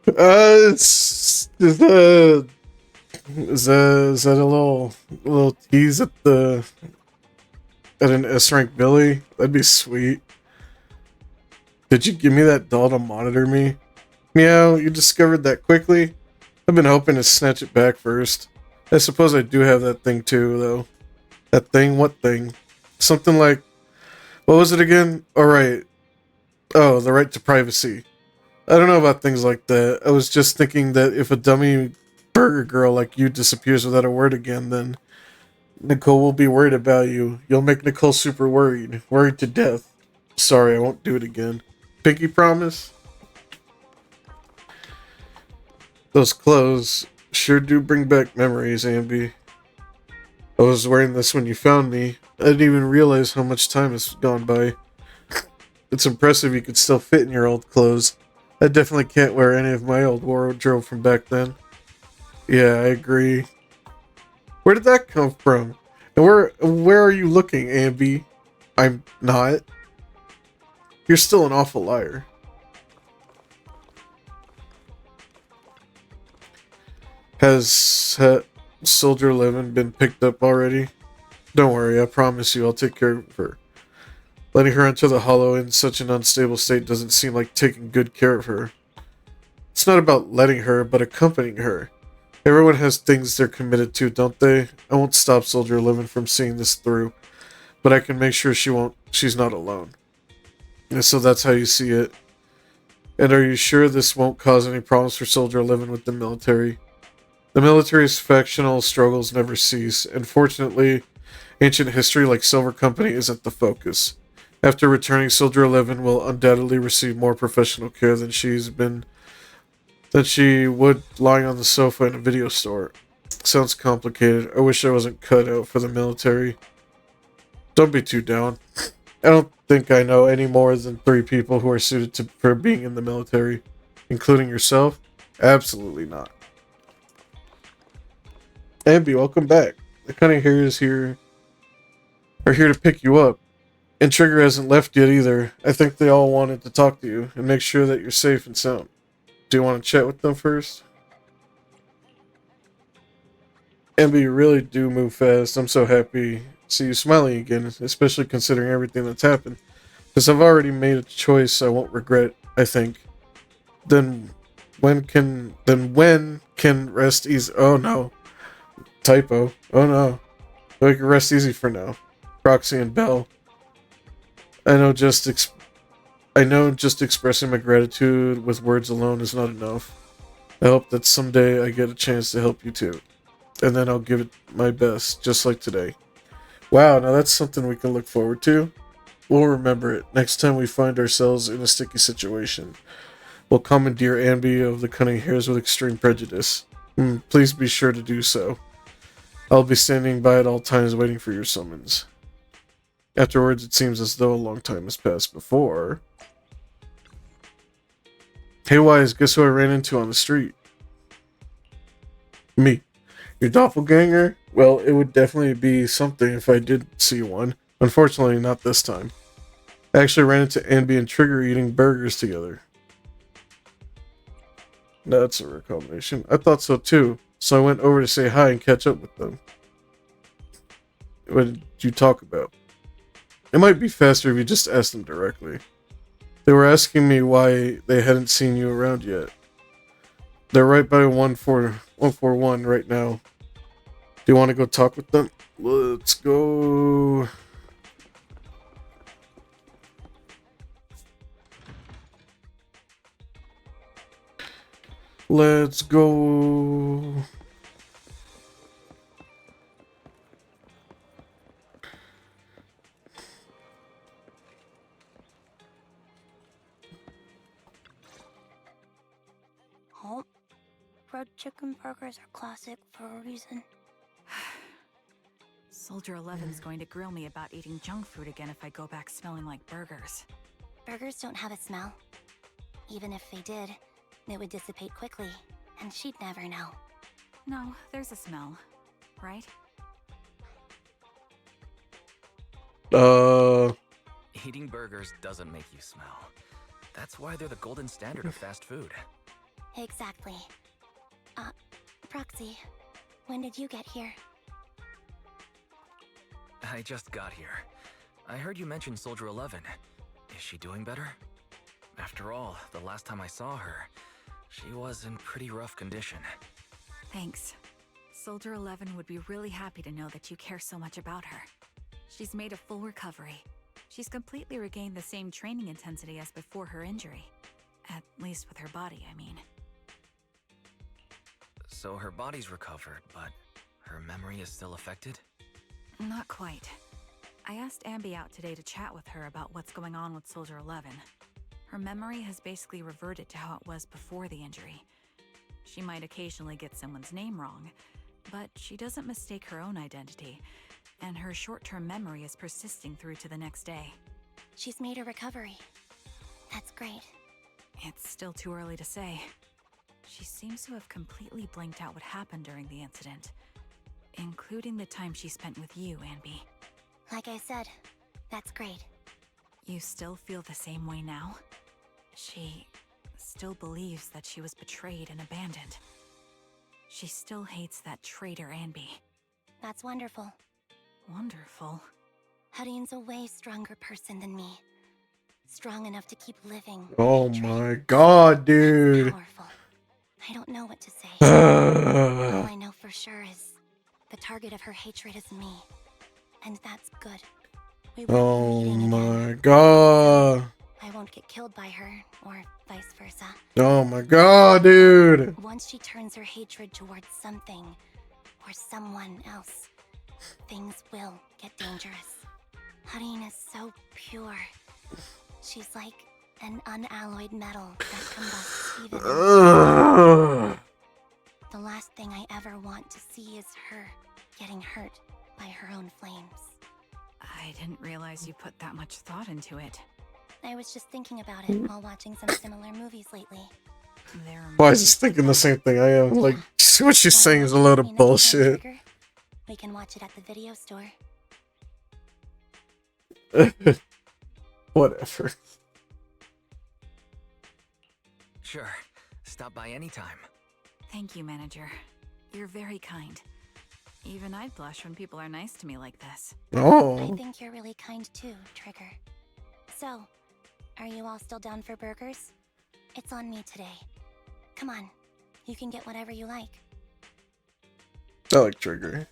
Speaker 1: Is that a little tease at an S rank Billy? That'd be sweet. Did you give me that doll to monitor me? Meow, you discovered that quickly? I've been hoping to snatch it back first. I suppose I do have that thing too, though. That thing? What thing? Something like... What was it again? Alright. Oh, the right to privacy. I don't know about things like that. I was just thinking that if a dummy burger girl like you disappears without a word again, then Nicole will be worried about you. You'll make Nicole super worried. Worried to death. Sorry, I won't do it again. Pinky promise? Those clothes sure do bring back memories, Amby. I was wearing this when you found me. I didn't even realize how much time has gone by. It's impressive you could still fit in your old clothes. I definitely can't wear any of my old wardrobe from back then. Yeah, I agree. Where did that come from? And where are you looking, Amby? I'm not. You're still an awful liar. Has Soldier 11 been picked up already? Don't worry, I promise you I'll take care of her. Letting her enter the Hollow in such an unstable state doesn't seem like taking good care of her. It's not about letting her, but accompanying her. Everyone has things they're committed to, don't they? I won't stop Soldier 11 from seeing this through, but I can make sure she's not alone. And so that's how you see it. And are you sure this won't cause any problems for Soldier 11 with the military? The military's factional struggles never cease, and fortunately, ancient history like Silver Company isn't the focus. After returning, Soldier 11 will undoubtedly receive more professional care than she would lying on the sofa in a video store. Sounds complicated. I wish I wasn't cut out for the military. Don't be too down. I don't think I know any more than 3 people who are suited for being in the military. Including yourself? Absolutely not. Amby, welcome back. The Cunning Hairs are here to pick you up. And Trigger hasn't left yet either. I think they all wanted to talk to you and make sure that you're safe and sound. Do you want to chat with them first? Amby, you really do move fast. I'm so happy to see you smiling again, especially considering everything that's happened. Because I've already made a choice I won't regret, I think. Then when can rest easy? Oh no. Typo. Oh no. We can rest easy for now. Roxy and Belle. I know just expressing my gratitude with words alone is not enough. I hope that someday I get a chance to help you too. And then I'll give it my best, just like today. Wow, now that's something we can look forward to. We'll remember it next time we find ourselves in a sticky situation. We'll commandeer Amby of the Cunning Hairs with extreme prejudice. Please be sure to do so. I'll be standing by at all times waiting for your summons. Afterwards, it seems as though a long time has passed before. Hey Wise, guess who I ran into on the street? Me. Your doppelganger? Well, it would definitely be something if I did see one. Unfortunately, not this time. I actually ran into Amby and Trigger eating burgers together. That's a rare combination. I thought so too, so I went over to say hi and catch up with them. What did you talk about? It might be faster if you just asked them directly. They were asking me why they hadn't seen you around yet. They're right by 141 right now. Do you want to go talk with them? Let's go. Let's go.
Speaker 6: fried chicken burgers are classic for a reason.
Speaker 9: Soldier 11's going to grill me about eating junk food again if I go back smelling like burgers.
Speaker 6: Burgers don't have a smell. Even if they did, it would dissipate quickly, and she'd never know.
Speaker 9: No, there's a smell, right?
Speaker 7: Eating burgers doesn't make you smell. That's why they're the golden standard of fast food.
Speaker 6: Exactly. Proxy, when did you get here?
Speaker 7: I just got here. I heard you mention Soldier 11. Is she doing better? After all, the last time I saw her, she was in pretty rough condition.
Speaker 9: Thanks. Soldier 11 would be really happy to know that you care so much about her. She's made a full recovery. She's completely regained the same training intensity as before her injury. At least with her body, I mean.
Speaker 7: So her body's recovered, but her memory is still affected?
Speaker 9: Not quite. I asked Ambi out today to chat with her about what's going on with Soldier 11. Her memory has basically reverted to how it was before the injury. She might occasionally get someone's name wrong, but she doesn't mistake her own identity, and her short-term memory is persisting through to the next day.
Speaker 6: She's made a recovery. That's great.
Speaker 9: It's still too early to say. She seems to have completely blanked out what happened during the incident, including the time she spent with you, Ambi.
Speaker 6: Like I said, that's great.
Speaker 9: You still feel the same way now? She still believes that she was betrayed and abandoned. She still hates that traitor Ambi.
Speaker 6: That's wonderful.
Speaker 9: Wonderful?
Speaker 6: Hadian's a way stronger person than me. Strong enough to keep living.
Speaker 1: Oh my god, dude.
Speaker 6: Powerful. I don't know what to say. All I know for sure is the target of her hatred is me. And that's good. We won't be meeting again.
Speaker 1: My god.
Speaker 6: I won't get killed by her, or vice versa.
Speaker 1: Oh my god, dude.
Speaker 6: Once she turns her hatred towards something, or someone else, things will get dangerous. Hadian is so pure. She's like an unalloyed metal that combusts even. The last thing I ever want to see is her getting hurt by her own flames.
Speaker 9: I didn't realize you put that much thought into it.
Speaker 6: I was just thinking about it while watching some similar movies lately.
Speaker 1: Why is just thinking the same thing I am? Like, what she's saying is a load of bullshit.
Speaker 6: We can watch it at the video store.
Speaker 1: Whatever.
Speaker 7: Sure. Stop by anytime.
Speaker 9: Thank you, manager. You're very kind. Even I'd blush when people are nice to me like this.
Speaker 1: Oh.
Speaker 6: I think you're really kind too, Trigger. So, are you all still down for burgers? It's on me today. Come on, you can get whatever you like.
Speaker 1: I like Trigger.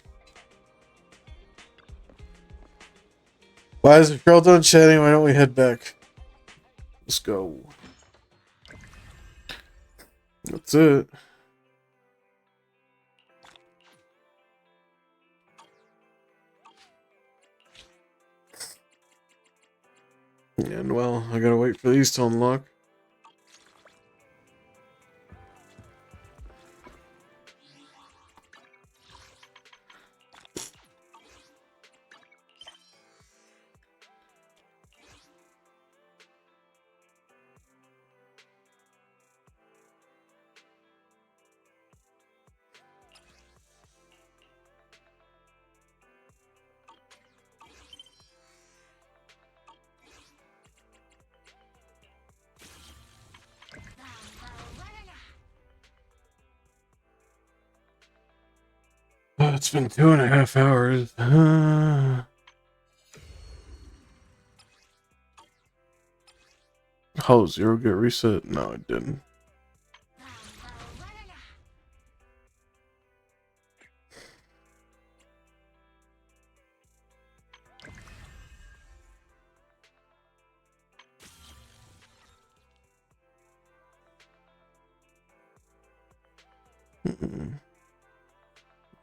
Speaker 1: Why is the girl done chatting? Why don't we head back? Let's go. That's it. And well, I gotta wait for these to unlock. It's been 2.5 hours. Oh, zero get reset? No, it didn't.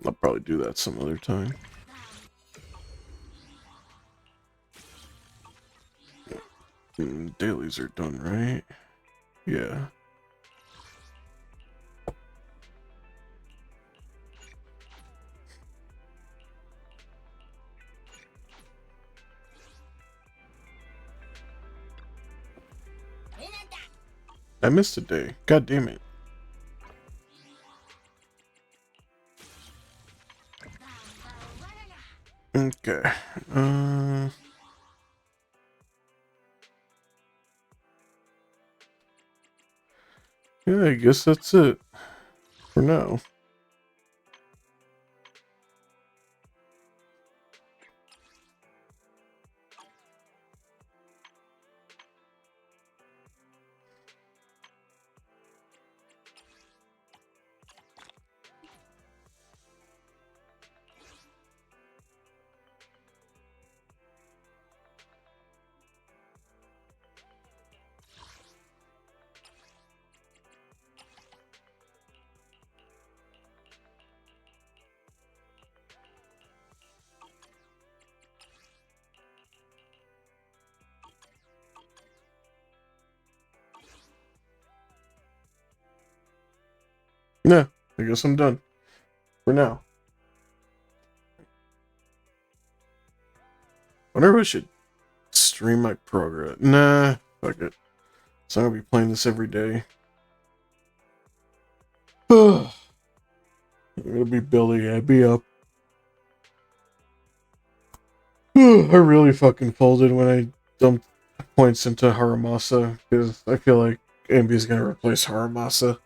Speaker 1: I'll probably do that some other time. Dailies are done, right? Yeah. I missed a day. God damn it. Okay. Yeah, I guess that's it for now. Yeah, I guess I'm done for now. Wonder if I should stream my progress. Nah, fuck it. So I'm gonna be playing this every day. I'm gonna be Billy. I'd be up. I really fucking folded when I dumped points into Haramasa because I feel like Ambi's gonna replace Haramasa.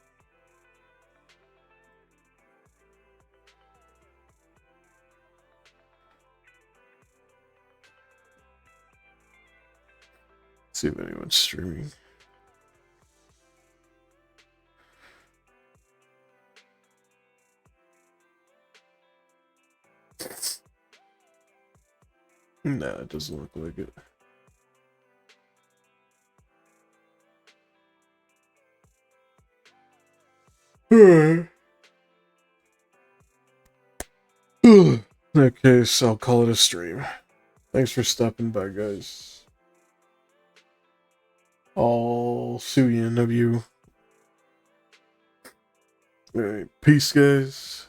Speaker 1: See if anyone's streaming. Nah, it doesn't look like it. Alright. Okay, so I'll call it a stream. Thanks for stopping by, guys. All Suyin of you. Alright, peace, guys.